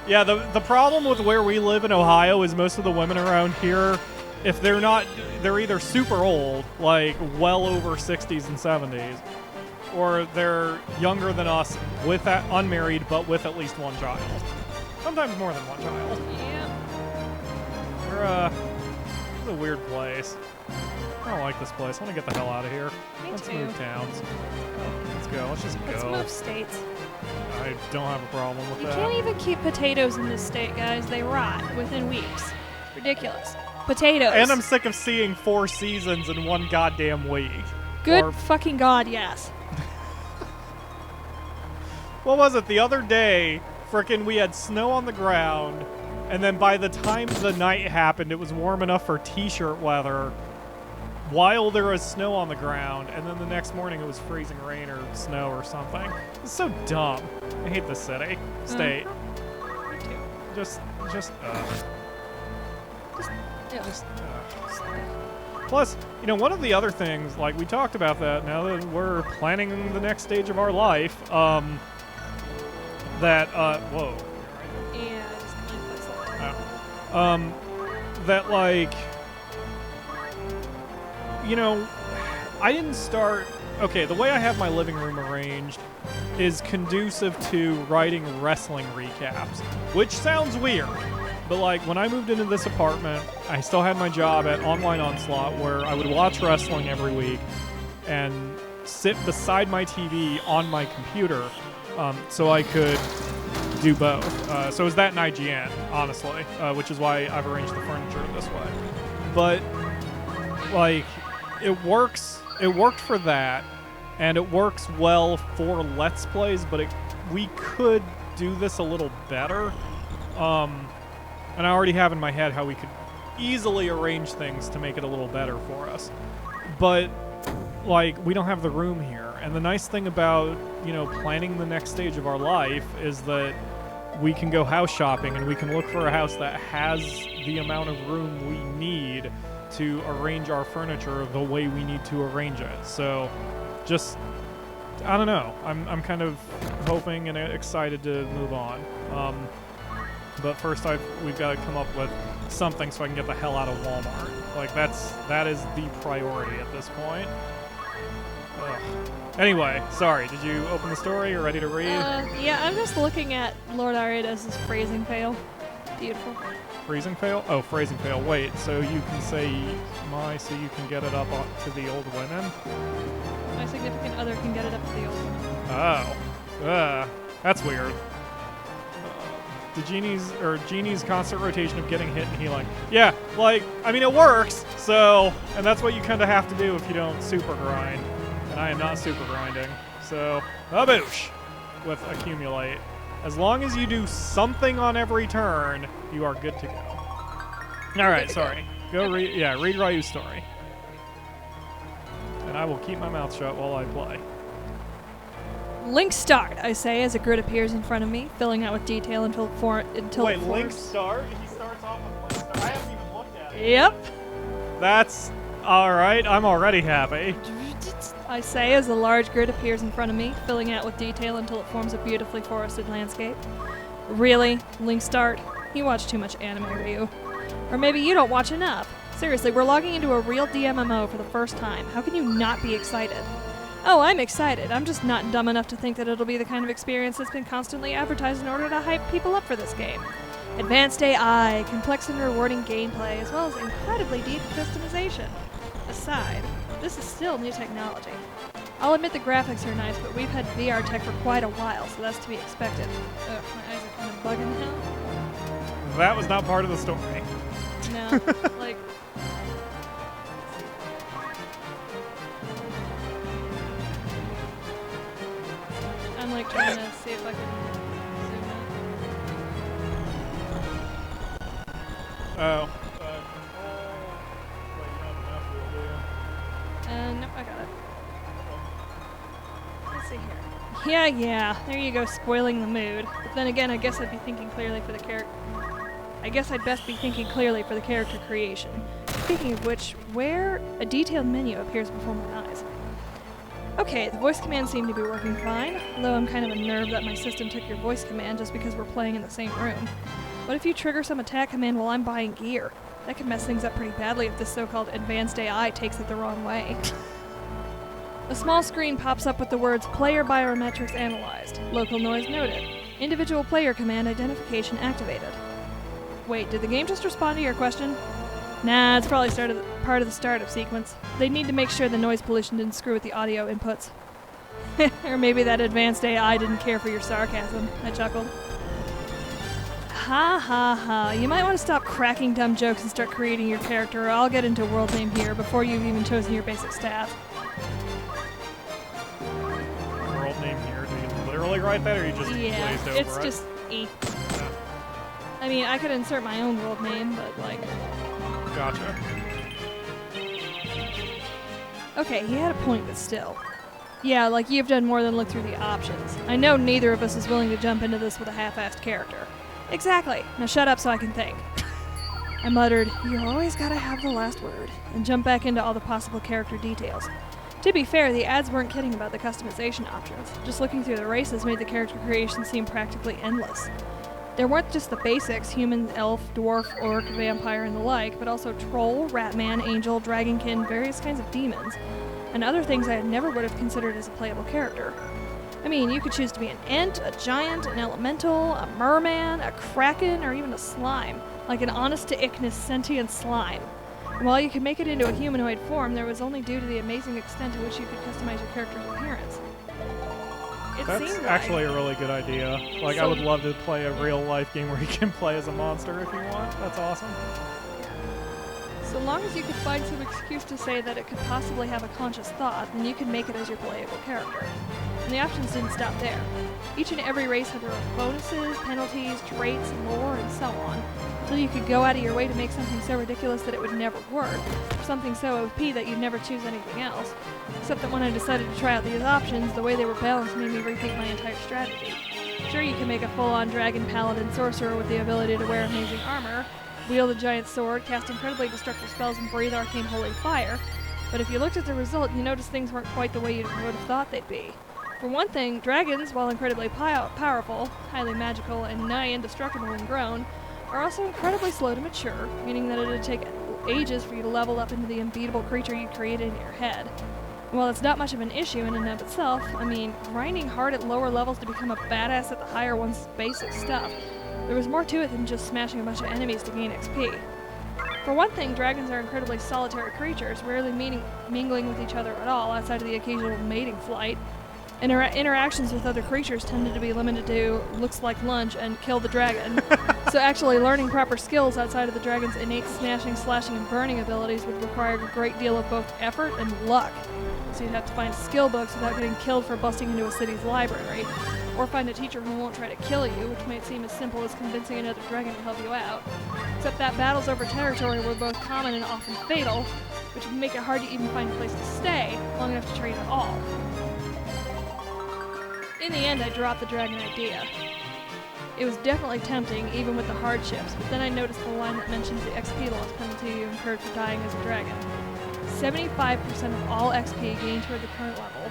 Speaker 1: Yeah, the problem with where we live in Ohio is most of the women around here, if they're not, they're either super old, like well over 60s and 70s, or they're younger than us, with that unmarried, but with at least one child. Sometimes more than one child.
Speaker 2: Yeah.
Speaker 1: We're, it's a weird place. I don't like this place. I want to get the hell out of here.
Speaker 2: Me
Speaker 1: Let's
Speaker 2: too.
Speaker 1: move towns. Let's go. Let's just
Speaker 2: Let's
Speaker 1: go.
Speaker 2: move states.
Speaker 1: I don't have a problem with
Speaker 2: You
Speaker 1: that.
Speaker 2: can't even keep potatoes in this state, guys. They rot within weeks. Ridiculous. Potatoes.
Speaker 1: And I'm sick of seeing 4 seasons in one goddamn week.
Speaker 2: Good fucking God, yes.
Speaker 1: What was it? The other day, frickin' we had snow on the ground, and then by the time the night happened, it was warm enough for t-shirt weather while there was snow on the ground, and then the next morning it was freezing rain or snow or something. It's so dumb. I hate the city. State.
Speaker 2: Me too.
Speaker 1: Just,
Speaker 2: Yeah.
Speaker 1: Plus, you know, one of the other things, like, we talked about that now that we're planning the next stage of our life, whoa.
Speaker 2: Yeah, just my place.
Speaker 1: That, like, you know, I didn't start... Okay, the way I have my living room arranged is conducive to writing wrestling recaps, which sounds weird. But, like, when I moved into this apartment, I still had my job at Online Onslaught, where I would watch wrestling every week and sit beside my TV on my computer so I could do both. So it was that and IGN, honestly, which is why I've arranged the furniture this way. But, like, it works. It worked for that, and it works well for Let's Plays, but we could do this a little better. And I already have in my head how we could easily arrange things to make it a little better for us. But, like, we don't have the room here. And the nice thing about, you know, planning the next stage of our life is that we can go house shopping and we can look for a house that has the amount of room we need to arrange our furniture the way we need to arrange it. So, just, I don't know. I'm kind of hoping and excited to move on. But first, we've got to come up with something so I can get the hell out of Walmart. Like, that is the priority at this point. Ugh. Anyway, sorry. Did you open the story? You ready to read?
Speaker 2: Yeah, I'm just looking at Lord Ariadne's phrasing fail. Beautiful.
Speaker 1: Phrasing fail? Oh, phrasing fail. Wait, so you can say my, so you can get it up to the old women?
Speaker 2: My significant other can get it up to the old women.
Speaker 1: Oh. That's weird. The Genie's constant rotation of getting hit and healing. Yeah, like, I mean, it works, so, and that's what you kind of have to do if you don't super grind. And I am not super grinding. So, baboosh with accumulate. As long as you do something on every turn, you are good to go. Alright, sorry. Go read, read Ryu's story. and I will keep my mouth shut while I play.
Speaker 2: Link start, I say, as a grid appears in front of me, filling out with detail until
Speaker 1: Wait, Link start? He starts off with Link start? I haven't even looked at it.
Speaker 2: Yep.
Speaker 1: That's alright. I'm already happy.
Speaker 2: I say as a large grid appears in front of me, filling out with detail until it forms a beautifully forested landscape. Really? Link start? You watch too much anime, Ryu. Or maybe you don't watch enough. Seriously, we're logging into a real DMMO for the first time. How can you not be excited? Oh, I'm excited. I'm just not dumb enough to think that it'll be the kind of experience that's been constantly advertised in order to hype people up for this game. Advanced AI, complex and rewarding gameplay, as well as incredibly deep customization. Aside, this is still new technology. I'll admit the graphics are nice, but we've had VR tech for quite a while, so that's to be expected. Ugh, my eyes are kind of bugging now.
Speaker 1: That was not part of the story.
Speaker 2: No, like... I'm like trying to see if I can zoom in.
Speaker 1: Oh.
Speaker 2: Nope, I got it. Let's see here. Yeah, there you go, spoiling the mood. But then again, I guess I'd be thinking clearly for the character. I guess I'd best be thinking clearly for the character creation. Speaking of which, where a detailed menu appears before my eyes. Okay, the voice commands seem to be working fine, although I'm kind of unnerved that my system took your voice command just because we're playing in the same room. What if you trigger some attack command while I'm buying gear? That could mess things up pretty badly if this so-called advanced AI takes it the wrong way. A small screen pops up with the words Player Biometrics Analyzed, Local Noise Noted, Individual Player Command Identification Activated. Wait, did the game just respond to your question? Nah, it's probably part of the startup sequence. They need to make sure the noise pollution didn't screw with the audio inputs. Or maybe that advanced AI didn't care for your sarcasm. I chuckled. Ha ha ha. You might want to stop cracking dumb jokes and start creating your character, or I'll get into world name here before you've even chosen your basic stats.
Speaker 1: World name here? Do you literally write that, or you just glazed over
Speaker 2: it's just E.
Speaker 1: Yeah.
Speaker 2: I mean, I could insert my own world name, but like...
Speaker 1: Gotcha.
Speaker 2: Okay, he had a point, but still. Yeah, like you've done more than look through the options. I know neither of us is willing to jump into this with a half-assed character. Exactly. Now shut up so I can think. I muttered, you always gotta have the last word, and jump back into all the possible character details. To be fair, the ads weren't kidding about the customization options. Just looking through the races made the character creation seem practically endless. There weren't just the basics, human, elf, dwarf, orc, vampire, and the like, but also troll, ratman, angel, dragonkin, various kinds of demons, and other things I never would have considered as a playable character. I mean, you could choose to be an ent, a giant, an elemental, a merman, a kraken, or even a slime, like an honest-to-ickness sentient slime. And while you could make it into a humanoid form, there was only due to the amazing extent to which you could customize your character's appearance.
Speaker 1: That's actually a really good idea. Like, I would love to play a real-life game where you can play as a monster if you want. That's awesome.
Speaker 2: So long as you could find some excuse to say that it could possibly have a conscious thought, then you could make it as your playable character. And the options didn't stop there. Each and every race had their own bonuses, penalties, traits, lore, and so on, until you could go out of your way to make something so ridiculous that it would never work, or something so OP that you'd never choose anything else. Except that when I decided to try out these options, the way they were balanced made me rethink my entire strategy. Sure, you can make a full-on dragon paladin sorcerer with the ability to wear amazing armor, wield a giant sword, cast incredibly destructive spells, and breathe arcane holy fire, but if you looked at the result, you noticed things weren't quite the way you would have thought they'd be. For one thing, dragons, while incredibly powerful, highly magical, and nigh indestructible when grown, are also incredibly slow to mature, meaning that it would take ages for you to level up into the unbeatable creature you created in your head. And while it's not much of an issue in and of itself, I mean, grinding hard at lower levels to become a badass at the higher one's basic stuff, there was more to it than just smashing a bunch of enemies to gain XP. For one thing, dragons are incredibly solitary creatures, rarely mingling with each other at all outside of the occasional mating flight. Interactions with other creatures tended to be limited to looks like lunch and kill the dragon. So actually learning proper skills outside of the dragon's innate smashing, slashing, and burning abilities would require a great deal of both effort and luck. So you'd have to find skill books without getting killed for busting into a city's library, or find a teacher who won't try to kill you, which might seem as simple as convincing another dragon to help you out. Except that battles over territory were both common and often fatal, which would make it hard to even find a place to stay long enough to trade at all. In the end, I dropped the dragon idea. It was definitely tempting, even with the hardships, but then I noticed the line that mentions the XP loss penalty you incurred for dying as a dragon. 75% of all XP gained toward the current level.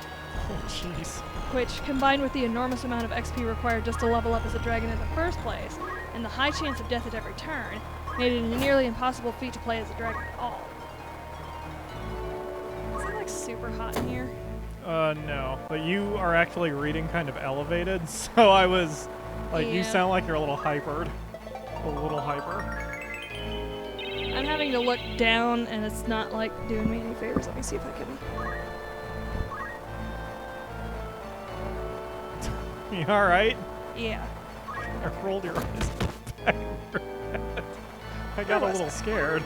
Speaker 1: Oh, jeez.
Speaker 2: Which, combined with the enormous amount of XP required just to level up as a dragon in the first place, and the high chance of death at every turn, made it a nearly impossible feat to play as a dragon at all. Is it like super hot in here?
Speaker 1: No. But you are actually reading kind of elevated, so I was like, you sound like you're a little hypered. A little hyper.
Speaker 2: I'm having to look down, and it's not like doing me any favors. Let me see if I can.
Speaker 1: You alright?
Speaker 2: Yeah.
Speaker 1: I rolled your eyes back. I got a little scared.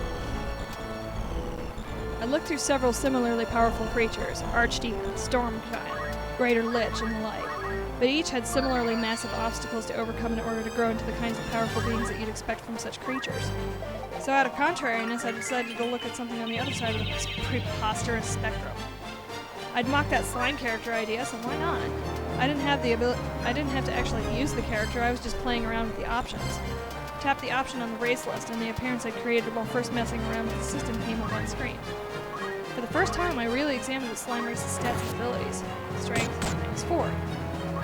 Speaker 2: I looked through several similarly powerful creatures, Archdemon, Stormkind, Greater Lich, and the like, but each had similarly massive obstacles to overcome in order to grow into the kinds of powerful beings that you'd expect from such creatures. So out of contrariness, I decided to look at something on the other side of this preposterous spectrum. I'd mocked that slime character idea, so why not? I didn't have to actually use the character, I was just playing around with the options. Tap the option on the race list, and the appearance I created while first messing around with the system came up on screen. For the first time, I really examined the slime race's stats and abilities. Strength, -4.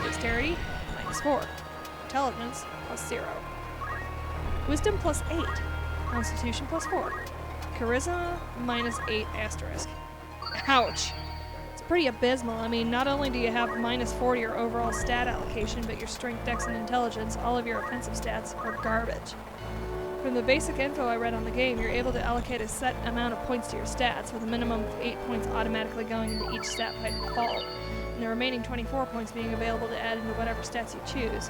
Speaker 2: Dexterity, -4. Intelligence, +0. Wisdom, +8. Constitution, +4. Charisma, -8 *. Ouch! It's pretty abysmal. I mean, not only do you have -4 to your overall stat allocation, but your strength, dex, and intelligence, all of your offensive stats, are garbage. From the basic info I read on the game, you're able to allocate a set amount of points to your stats, with a minimum of 8 points automatically going into each stat by default, and the remaining 24 points being available to add into whatever stats you choose,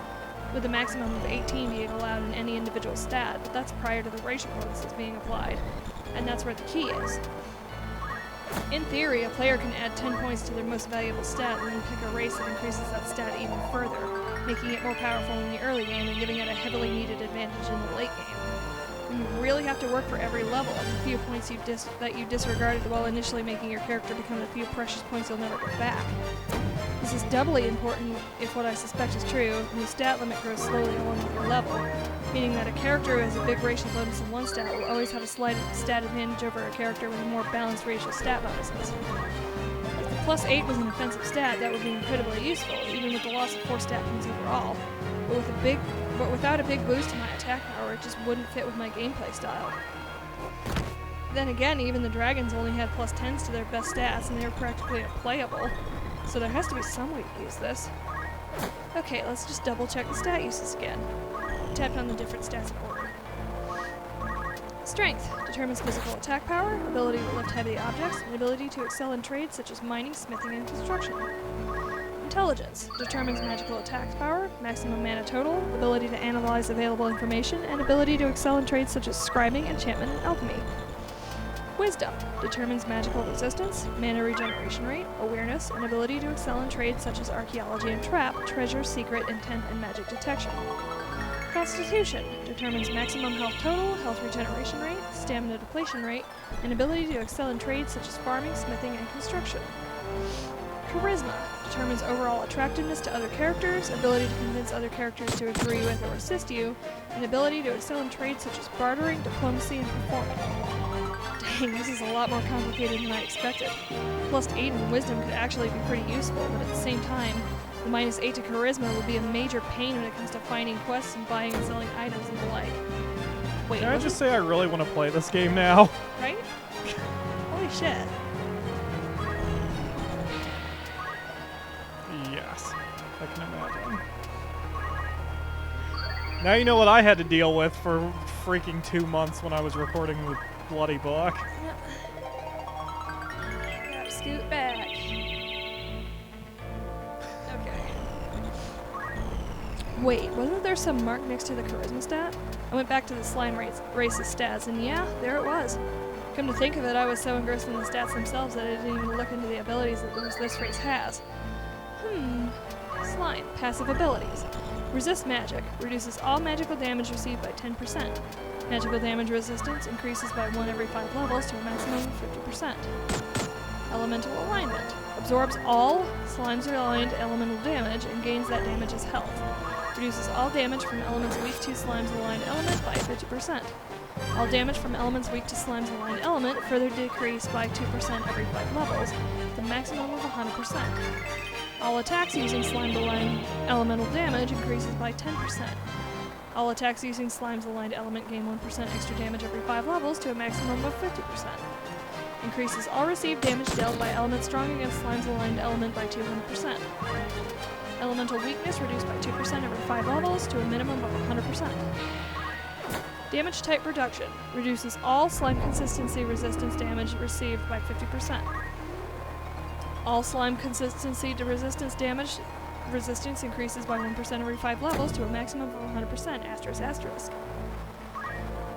Speaker 2: with a maximum of 18 being allowed in any individual stat, but that's prior to the racial bonuses being applied, and that's where the key is. In theory, a player can add 10 points to their most valuable stat and then pick a race that increases that stat even further, making it more powerful in the early game and giving it a heavily needed advantage in the late game. You really have to work for every level, and the few points that you disregarded while initially making your character become the few precious points you'll never get back. This is doubly important if what I suspect is true, and the stat limit grows slowly along with your level, meaning that a character who has a big racial bonus in one stat will always have a slight stat advantage over a character with a more balanced racial stat bonuses. If the +8 was an offensive stat, that would be incredibly useful, even with the loss of 4 stat points overall, but without a big boost to my attack power, it just wouldn't fit with my gameplay style. Then again, even the dragons only had +10s to their best stats, and they were practically unplayable. So there has to be some way to use this. Okay, let's just double check the stat uses again. Tapped on the different stats in order. Strength determines physical attack power, ability to lift heavy objects, and ability to excel in trades such as mining, smithing, and construction. Intelligence determines magical attack power, maximum mana total, ability to analyze available information, and ability to excel in trades such as scribing, enchantment, and alchemy. Wisdom determines magical resistance, mana regeneration rate, awareness, and ability to excel in trades such as archaeology and trap, treasure, secret, intent, and magic detection. Constitution determines maximum health total, health regeneration rate, stamina depletion rate, and ability to excel in trades such as farming, smithing, and construction. Charisma determines overall attractiveness to other characters, ability to convince other characters to agree with or assist you, and ability to excel in trades such as bartering, diplomacy, and performing. Dang, this is a lot more complicated than I expected. +8 in wisdom could actually be pretty useful, but at the same time, the -8 to charisma would be a major pain when it comes to finding quests and buying and selling items and the like. Wait,
Speaker 1: can I just say I really want to play this game now?
Speaker 2: Right? Holy shit.
Speaker 1: Yes, I can imagine. Now you know what I had to deal with for freaking 2 months when I was recording the bloody book.
Speaker 2: Yep. Gotta scoot back. Okay. Wait, wasn't there some mark next to the charisma stat? I went back to the slime race's stats, and yeah, there it was. Come to think of it, I was so engrossed in the stats themselves that I didn't even look into the abilities that this race has. Slime. Passive abilities. Resist magic. Reduces all magical damage received by 10%. Magical damage resistance increases by 1 every 5 levels to a maximum of 50%. Elemental alignment. Absorbs all slimes-aligned elemental damage and gains that damage as health. Reduces all damage from elements weak to slimes-aligned element by 50%. All damage from elements weak to slimes-aligned element further decreased by 2% every 5 levels, with a maximum of 100%. All attacks using slime-aligned elemental damage increases by 10%. All attacks using slimes-aligned element gain 1% extra damage every 5 levels to a maximum of 50%. Increases all received damage dealt by elements strong against slimes-aligned element by 200%. Elemental weakness reduced by 2% every 5 levels to a minimum of 100%. Damage type reduction reduces all slime consistency resistance damage received by 50%. All slime consistency to resistance damage resistance increases by 1% every 5 levels to a maximum of 100%. ***.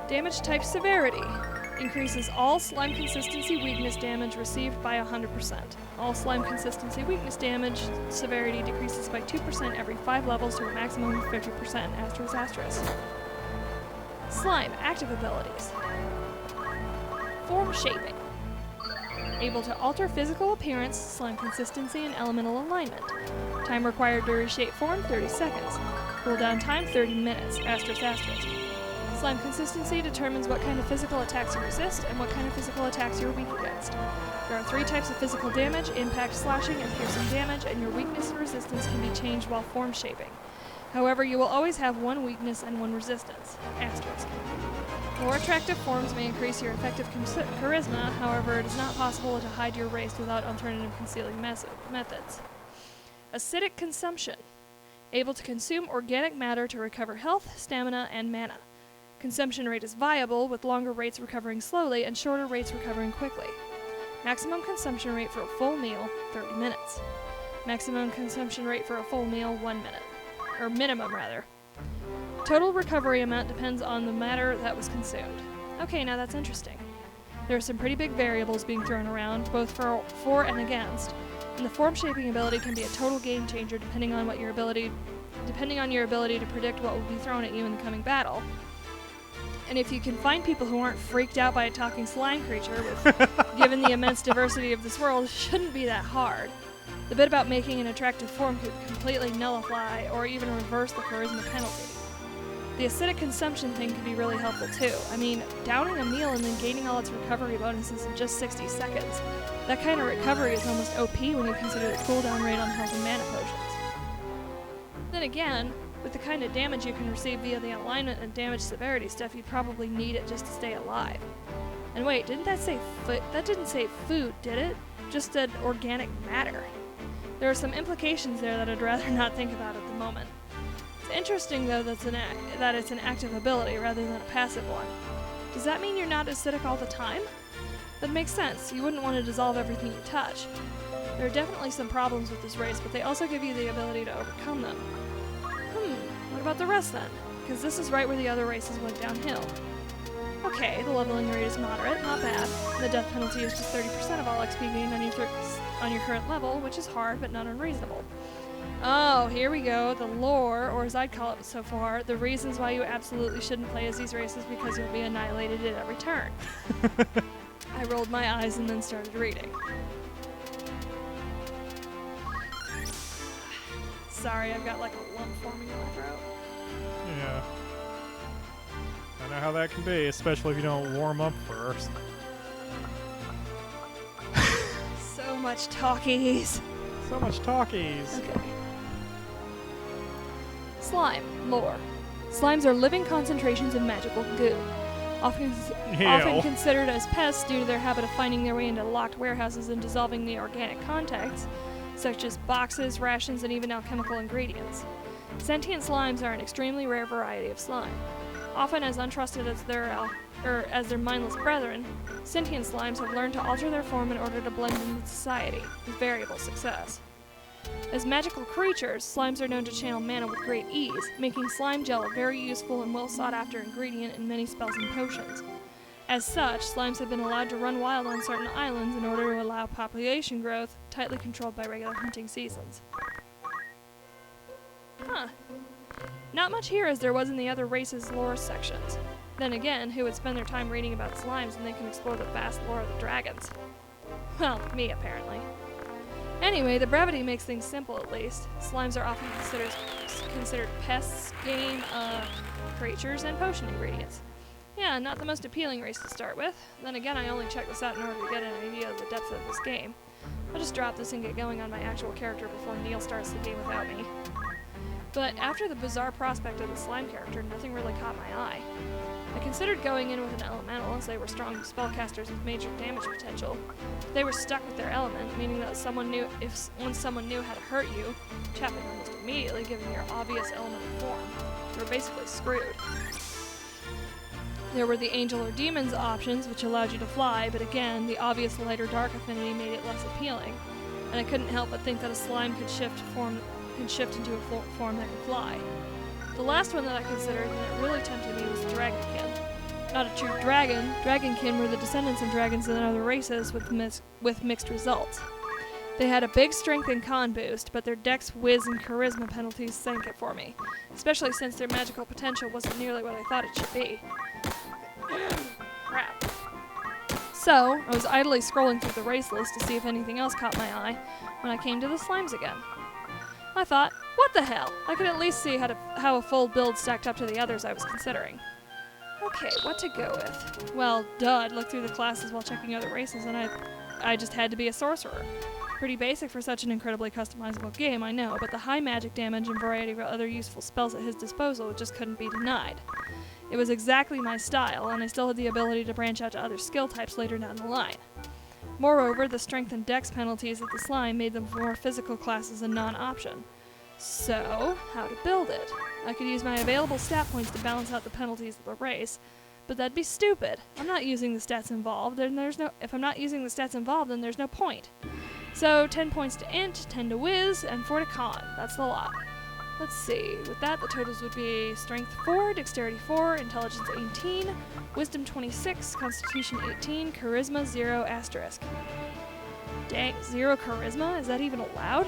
Speaker 2: Damage type severity increases all slime consistency weakness damage received by 100%. All slime consistency weakness damage severity decreases by 2% every 5 levels to a maximum of 50%. ***. Slime active abilities. Form shaping. Able to alter physical appearance, slime consistency, and elemental alignment. Time required to reshape form 30 seconds. Cooldown time 30 minutes. ***. Slime consistency determines what kind of physical attacks you resist and what kind of physical attacks you are weak against. There are 3 types of physical damage: impact, slashing, and piercing damage, and your weakness and resistance can be changed while form shaping. However, you will always have 1 weakness and 1 resistance. ***. More attractive forms may increase your effective charisma, however, it is not possible to hide your race without alternative concealing methods. Acidic consumption. Able to consume organic matter to recover health, stamina, and mana. Consumption rate is viable, with longer rates recovering slowly and shorter rates recovering quickly. Maximum consumption rate for a full meal, 30 minutes. Maximum consumption rate for a full meal, 1 minute. Or minimum, rather. Total recovery amount depends on the matter that was consumed. Okay, now that's interesting. There are some pretty big variables being thrown around, both for and against, and the form shaping ability can be a total game changer depending on your ability to predict what will be thrown at you in the coming battle. And if you can find people who aren't freaked out by a talking slime creature, given the immense diversity of this world, it shouldn't be that hard. The bit about making an attractive form could completely nullify or even reverse the charisma penalty. The acidic consumption thing could be really helpful too. I mean, downing a meal and then gaining all its recovery bonuses in just 60 seconds. That kind of recovery is almost OP when you consider the cooldown rate on health and mana potions. Then again, with the kind of damage you can receive via the alignment and damage severity stuff, you'd probably need it just to stay alive. And wait, didn't that say that didn't say food, did it? Just said organic matter. There are some implications there that I'd rather not think about at the moment. It's interesting, though, that it's an active ability rather than a passive one. Does that mean you're not acidic all the time? That makes sense. You wouldn't want to dissolve everything you touch. There are definitely some problems with this race, but they also give you the ability to overcome them. What about the rest then? Because this is right where the other races went downhill. Okay, the leveling rate is moderate, not bad. The death penalty is just 30% of all XP gained on your current level, which is hard but not unreasonable. Oh, here we go. The lore, or as I'd call it so far, the reasons why you absolutely shouldn't play as these races because you'll be annihilated at every turn. I rolled my eyes and then started reading. Sorry, I've got like a lump forming in my throat.
Speaker 1: Yeah. I know how that can be, especially if you don't warm up first.
Speaker 2: So much talkies.
Speaker 1: So much talkies.
Speaker 2: Okay. Slime. Lore. Slimes are living concentrations of magical goo. Often considered as pests due to their habit of finding their way into locked warehouses and dissolving the organic contents, such as boxes, rations, and even alchemical ingredients. Sentient slimes are an extremely rare variety of slime. Often as untrusted as their mindless brethren, sentient slimes have learned to alter their form in order to blend into society, with variable success. As magical creatures, slimes are known to channel mana with great ease, making slime gel a very useful and well sought-after ingredient in many spells and potions. As such, slimes have been allowed to run wild on certain islands in order to allow population growth, tightly controlled by regular hunting seasons. Huh. Not much here as there was in the other races' lore sections. Then again, who would spend their time reading about slimes when they can explore the vast lore of the dragons? Well, me, apparently. Anyway, the brevity makes things simple, at least. Slimes are often considered pests, game, creatures, and potion ingredients. Yeah, not the most appealing race to start with. Then again, I only checked this out in order to get an idea of the depth of this game. I'll just drop this and get going on my actual character before Neil starts the game without me. But after the bizarre prospect of the slime character, nothing really caught my eye. I considered going in with an elemental, as they were strong spellcasters with major damage potential. They were stuck with their element, meaning that once someone knew how to hurt you, which happened almost immediately given your obvious elemental form, you were basically screwed. There were the angel or demons options, which allowed you to fly, but again, the obvious light or dark affinity made it less appealing, and I couldn't help but think that a slime could shift into a form that could fly. The last one that I considered, and it really tempted me, was Dragonkin. Not a true dragon, Dragonkin were the descendants of dragons in other races with mixed results. They had a big strength and con boost, but their dex, whiz, and charisma penalties sank it for me, especially since their magical potential wasn't nearly what I thought it should be. Crap. So, I was idly scrolling through the race list to see if anything else caught my eye when I came to the slimes again. I thought, what the hell? I could at least see how a full build stacked up to the others I was considering. Okay, what to go with? Well, duh, I'd looked through the classes while checking other races, and I just had to be a sorcerer. Pretty basic for such an incredibly customizable game, I know, but the high magic damage and variety of other useful spells at his disposal just couldn't be denied. It was exactly my style, and I still had the ability to branch out to other skill types later down the line. Moreover, the strength and dex penalties of the slime made them more physical classes a non-option. So, how to build it? I could use my available stat points to balance out the penalties of the race, but that'd be stupid. I'm not using the stats involved, and if I'm not using the stats involved, then there's no point. So, 10 points to int, 10 to whiz, and 4 to con. That's the lot. Let's see, with that the totals would be Strength 4, Dexterity 4, Intelligence 18, Wisdom 26, Constitution 18, Charisma 0 asterisk. Dang, 0 Charisma? Is that even allowed?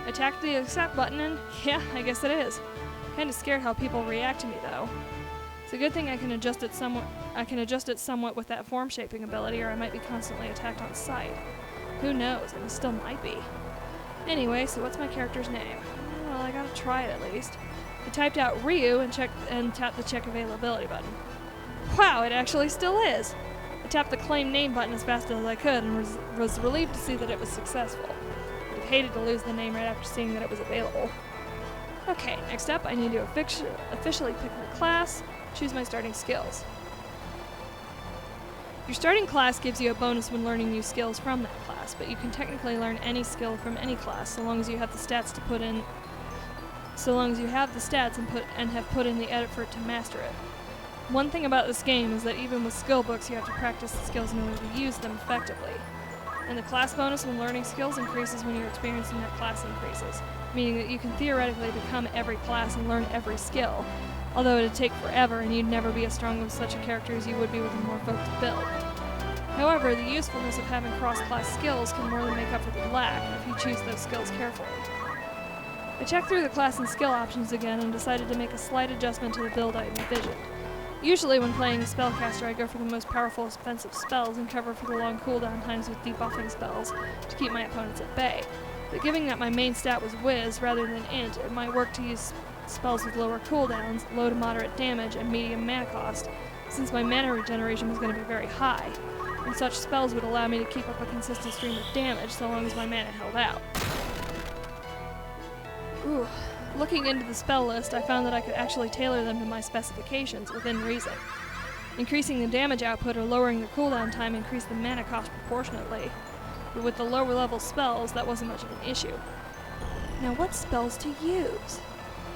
Speaker 2: I tapped the accept button and yeah, I guess it is. Kinda scared how people react to me though. It's a good thing I can adjust it somewhat with that form shaping ability, or I might be constantly attacked on sight. Who knows, and I still might be. Anyway, so what's my character's name? Well, I gotta try it at least. I typed out Ryu and tapped the check availability button. Wow, it actually still is! I tapped the claim name button as fast as I could and was relieved to see that it was successful. I'd have hated to lose the name right after seeing that it was available. Okay, next up I need to officially pick my class, choose my starting skills. Your starting class gives you a bonus when learning new skills from that class, but you can technically learn any skill from any class so long as you have the stats and have put in the effort to master it. One thing about this game is that even with skill books you have to practice the skills in order to use them effectively. And the class bonus when learning skills increases when your experience in that class increases, meaning that you can theoretically become every class and learn every skill, although it'd take forever and you'd never be as strong with such a character as you would be with a more focused build. However, the usefulness of having cross-class skills can more than make up for the lack if you choose those skills carefully. I checked through the class and skill options again and decided to make a slight adjustment to the build I envisioned. Usually when playing a spellcaster I go for the most powerful offensive spells and cover for the long cooldown times with debuffing spells to keep my opponents at bay, but given that my main stat was whiz rather than int, it might work to use spells with lower cooldowns, low to moderate damage, and medium mana cost, since my mana regeneration was going to be very high, and such spells would allow me to keep up a consistent stream of damage so long as my mana held out. Ooh. Looking into the spell list, I found that I could actually tailor them to my specifications within reason. Increasing the damage output or lowering the cooldown time increased the mana cost proportionately, but with the lower level spells, that wasn't much of an issue. Now what spells to use?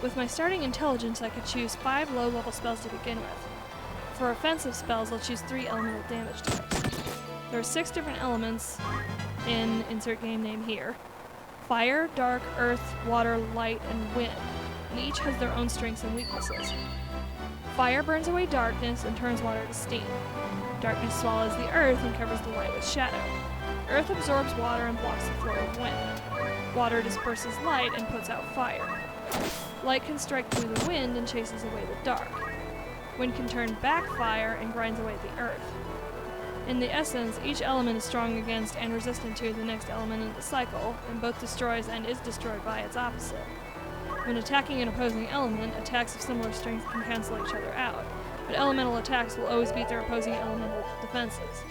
Speaker 2: With my starting intelligence, I could choose 5 low-level spells to begin with. For offensive spells, I'll choose 3 elemental damage types. There are 6 different elements in insert game name here. Fire, dark, earth, water, light, and wind, and each has their own strengths and weaknesses. Fire burns away darkness and turns water to steam. Darkness swallows the earth and covers the light with shadow. Earth absorbs water and blocks the flow of wind. Water disperses light and puts out fire. Light can strike through the wind and chases away the dark. Wind can turn back fire and grinds away at the earth. In the essence, each element is strong against and resistant to the next element in the cycle, and both destroys and is destroyed by its opposite. When attacking an opposing element, attacks of similar strength can cancel each other out, but elemental attacks will always beat their opposing elemental defenses.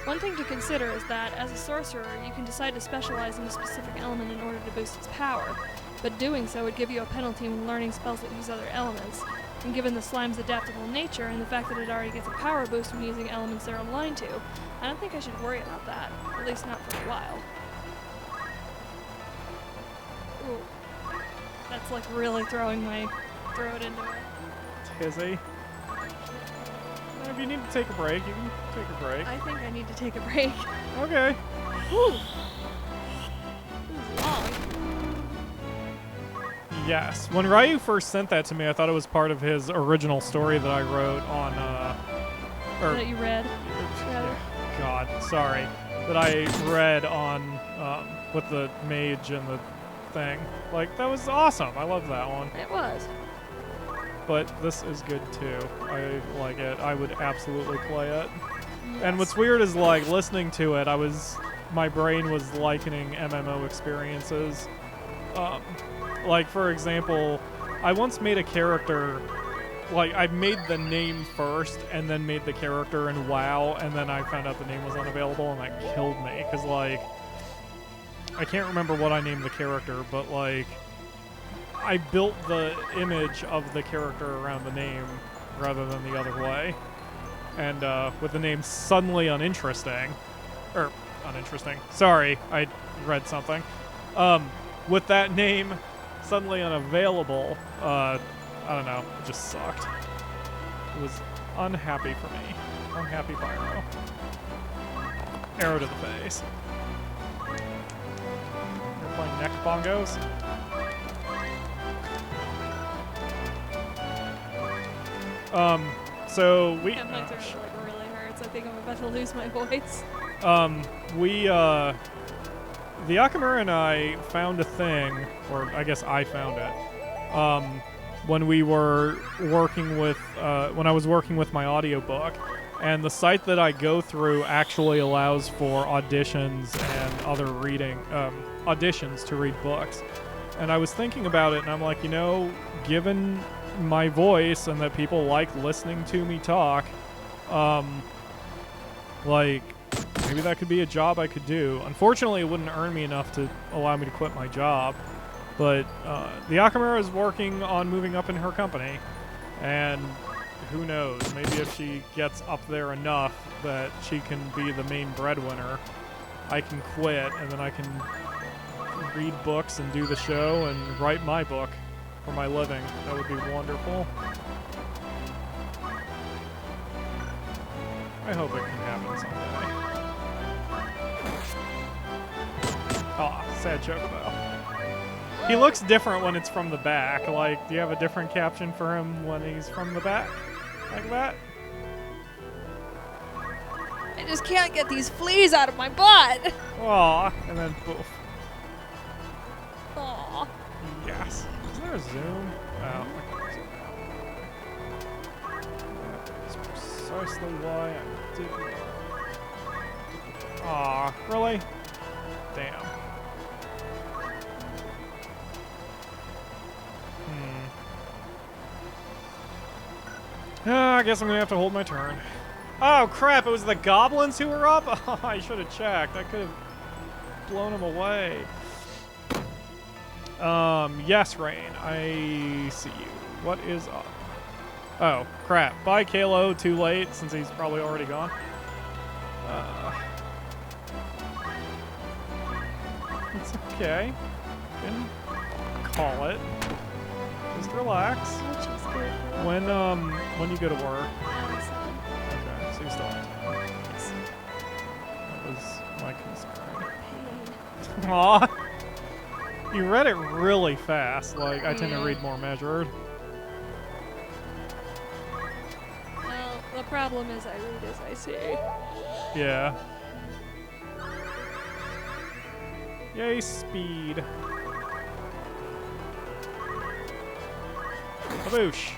Speaker 2: One thing to consider is that, as a sorcerer, you can decide to specialize in a specific element in order to boost its power, but doing so would give you a penalty when learning spells that use other elements, and given the slime's adaptable nature and the fact that it already gets a power boost when using elements they're aligned to, I don't think I should worry about that, at least not for a while. Ooh. That's like really throwing my throat into a
Speaker 1: tizzy. If you need to take a break, you can take a break.
Speaker 2: I think I need to take a break.
Speaker 1: Okay.
Speaker 2: Whew. This is long.
Speaker 1: Yes. When Ryu first sent that to me, I thought it was part of his original story that I wrote on,
Speaker 2: that you read?
Speaker 1: God, sorry. That I read on, with the mage and the thing. Like, that was awesome. I love that one.
Speaker 2: It was.
Speaker 1: But this is good too. I like it. I would absolutely play it.
Speaker 2: Yes.
Speaker 1: And what's weird is, like, listening to it, my brain was likening MMO experiences. Like, for example, I once made a character, like, I made the name first and then made the character in WoW, and then I found out the name was unavailable, and that killed me. Because, like, I can't remember what I named the character, but, like, I built the image of the character around the name rather than the other way. And with the name suddenly uninteresting, sorry, I read something. With that name suddenly unavailable, I don't know, it just sucked. It was unhappy for me. Unhappy Pyro. Arrow to the face. You're playing neck bongos? So we...
Speaker 2: Yeah, my throat like really hurts. I think I'm about to lose my voice.
Speaker 1: The Akamura and I found a thing, or I guess I found it, when we were working with, when I was working with my audiobook, and the site that I go through actually allows for auditions and other reading, auditions to read books. And I was thinking about it, and I'm like, you know, given my voice and that people like listening to me talk, like, maybe that could be a job I could do. Unfortunately, it wouldn't earn me enough to allow me to quit my job. But the Akamura is working on moving up in her company, and who knows, maybe if she gets up there enough that she can be the main breadwinner, I can quit, and then I can read books and do the show and write my book for my living. That would be wonderful. I hope it can happen someday. Aw, sad Chocobo. He looks different when it's from the back. Like, do you have a different caption for him when he's from the back? Like that?
Speaker 3: I just can't get these fleas out of my butt.
Speaker 1: Aw, and then poof.
Speaker 3: Aw.
Speaker 1: Yes. Is there a zoom? Oh, I can't zoom out. That is precisely why I didn't. Aw, really? Damn. I guess I'm gonna have to hold my turn. Oh crap, it was the goblins who were up? Oh, I should have checked. I could have blown them away. Yes, Rain. I see you. What is up? Oh, crap. Bye, Kalo. Too late, since he's probably already gone. It's okay. You can call it. Just relax. When you go to work. Okay, so you still have time. That was my concern. Aw. You read it really fast. Like, I tend to read more measured.
Speaker 2: Well, the problem is I read as I see.
Speaker 1: Yeah. Yay, speed. Kaboosh.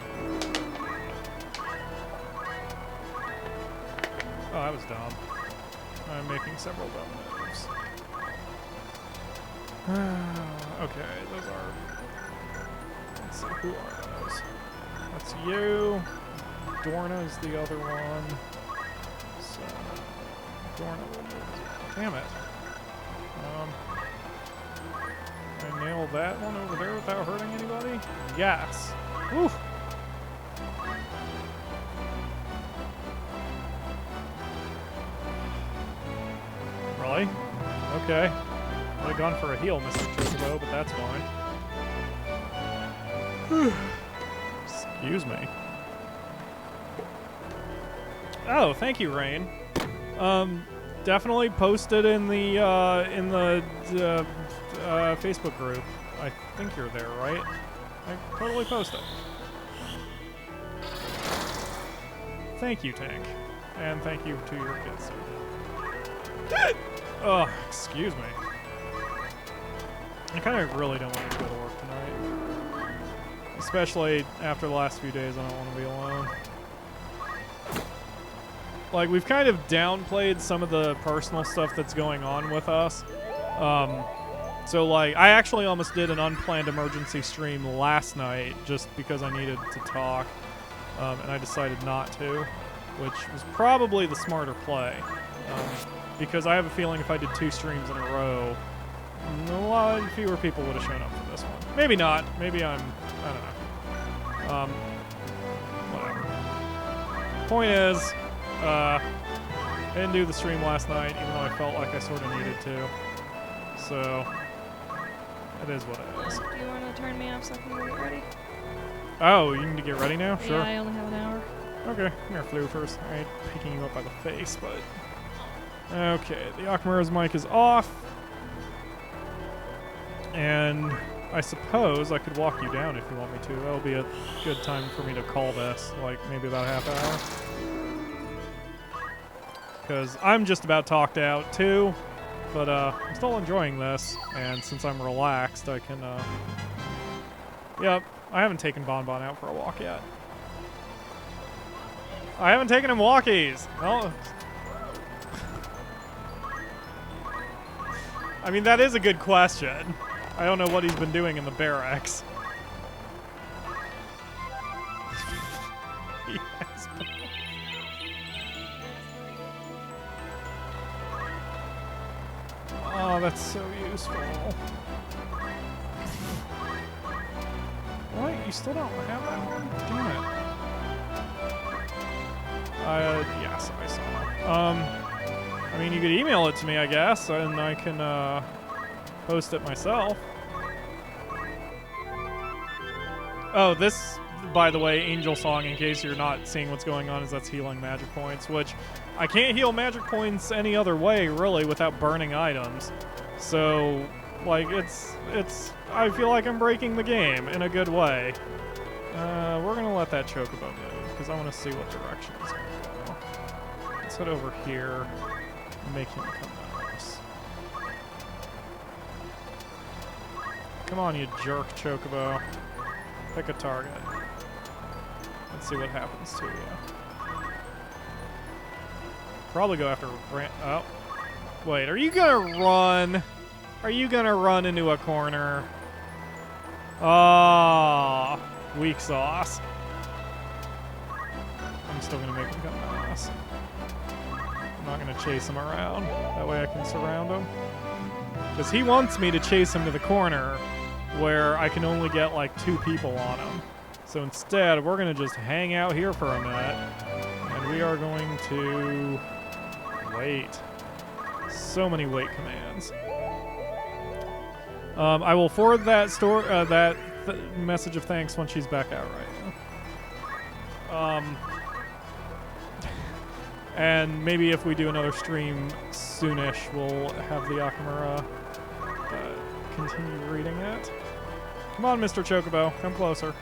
Speaker 1: Oh, that was dumb. I'm making several dumb moves. Okay, those are... Let's see, who are those? That's you. Dorna's the other one. So, Dorna will move. Damn it. I nail that one over there without hurting anybody? Yes. Woo! Really? Okay. I'd have gone for a heal, Mr. Chocobo, but that's fine. Excuse me. Oh, thank you, Rain. Definitely post it in the Facebook group. I think you're there, right? I totally post it. Thank you, Tank. And thank you to your kids. Oh, excuse me. I kind of really don't want to go to work tonight. Especially after the last few days, I don't want to be alone. Like, we've kind of downplayed some of the personal stuff that's going on with us. So, like, I actually almost did an unplanned emergency stream last night just because I needed to talk, and I decided not to, which was probably the smarter play. Because I have a feeling if I did 2 streams in a row, a lot fewer people would have shown up for this one. Maybe not. Maybe I don't know. Whatever. Point is, I didn't do the stream last night, even though I felt like I sort of needed to. So, it is what it is.
Speaker 2: Do you want to turn me off so I can get ready?
Speaker 1: Oh, you need to get ready now? Sure.
Speaker 2: Yeah, I only have an hour.
Speaker 1: Okay, come here, Flew first. I ain't picking you up by the face, but... Okay, the Akamura's mic is off. And I suppose I could walk you down if you want me to. That'll be a good time for me to call this, like maybe about a half hour. Because I'm just about talked out too, but I'm still enjoying this, and since I'm relaxed, I can, Yep, I haven't taken Bonbon out for a walk yet. I haven't taken him walkies! Well, I mean, that is a good question. I don't know what he's been doing in the barracks. He has been... Oh, that's so useful. What? You still don't have that one? Damn it. Yes, I saw. I mean, you could email it to me, I guess, and I can, post it myself. Oh, this, by the way, Angel Song, in case you're not seeing what's going on, is that's healing magic points, which I can't heal magic points any other way, really, without burning items. So, like, it's, I feel like I'm breaking the game in a good way. We're gonna let that Chocobo move, because I want to see what direction it's gonna go. Let's head over here. Make him come at us. Come on, you jerk, Chocobo. Pick a target. Let's see what happens to you. Probably go after oh. Wait, are you gonna run? Are you gonna run into a corner? Ah, weak sauce. I'm still gonna make him come at us. I'm not going to chase him around. That way I can surround him. Because he wants me to chase him to the corner where I can only get like 2 people on him. So instead, we're going to just hang out here for a minute. And we are going to wait. So many wait commands. I will forward that message of thanks when she's back out right now. And maybe if we do another stream soonish, we'll have the Akamura continue reading it. Come on, Mr. Chocobo, come closer.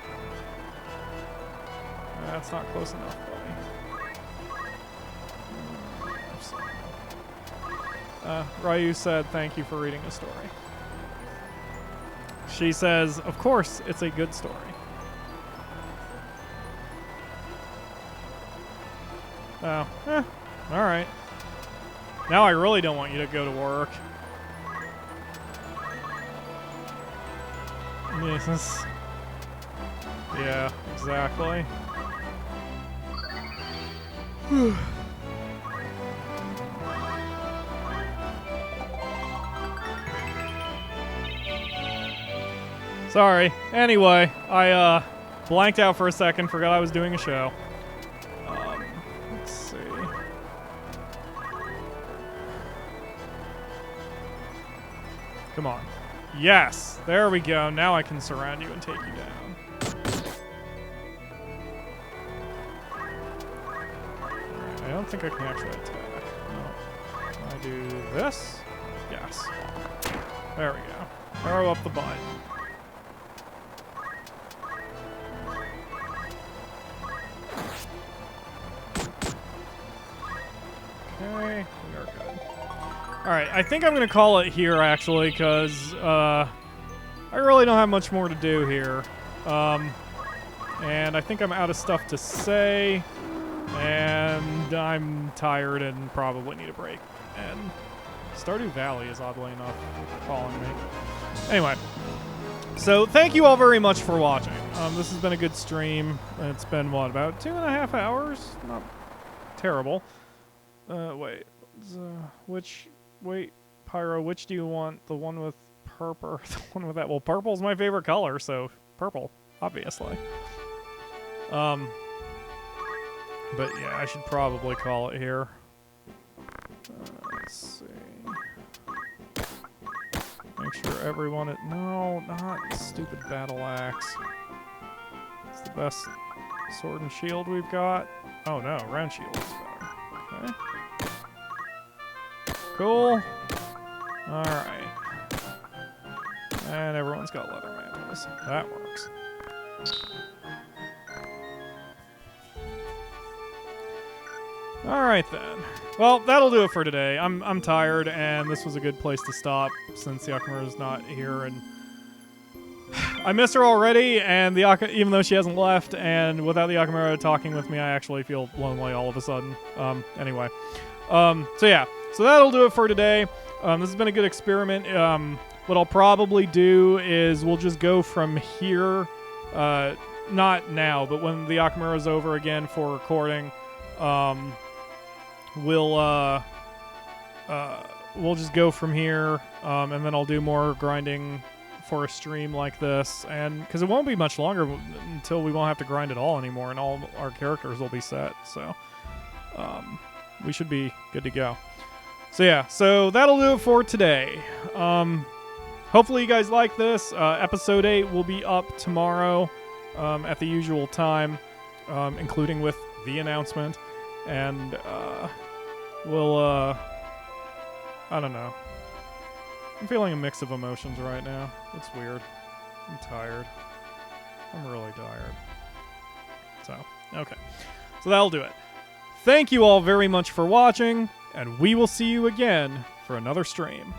Speaker 1: That's not close enough, buddy. Ryu said, thank you for reading a story. She says, of course, it's a good story. Oh, All right. Now I really don't want you to go to work. Yes. Yeah, exactly. Sorry. Anyway, I blanked out for a second, forgot I was doing a show. Let's see. Come on. Yes! There we go. Now I can surround you and take you down. Alright, I don't think I can actually attack. No. Can I do this? Yes. There we go. Arrow up the butt. Okay, we are good. Alright, I think I'm going to call it here, actually, because I really don't have much more to do here. And I think I'm out of stuff to say, and I'm tired and probably need a break. And Stardew Valley is, oddly enough, calling me. Anyway, so thank you all very much for watching. This has been a good stream. It's been, what, about 2.5 hours? Not terrible. Wait. Wait, Pyro, which do you want? The one with purple? The one with that? Well, purple's my favorite color, so purple, obviously. But yeah, I should probably call it here. Let's see. Make sure everyone no, not stupid battle axe. It's the best sword and shield we've got. Oh no, round shield is better. Okay. Cool. Alright. And everyone's got leather mantles. That works. Alright then. Well, that'll do it for today. I'm tired, and this was a good place to stop since the Akamura's not here, and I miss her already, and even though she hasn't left, and without the Akamura talking with me, I actually feel lonely all of a sudden. Anyway. So yeah. So that'll do it for today. This has been a good experiment. What I'll probably do is we'll just go from here, not now, but when the Akamura's over again for recording, we'll just go from here, and then I'll do more grinding for a stream like this, and because it won't be much longer until we won't have to grind at all anymore, and all our characters will be set, so we should be good to go. So yeah, so that'll do it for today. Hopefully you guys like this. Episode 8 will be up tomorrow at the usual time, including with the announcement. And we'll, I don't know. I'm feeling a mix of emotions right now. It's weird. I'm tired. I'm really tired. So, okay. So that'll do it. Thank you all very much for watching, and we will see you again for another stream.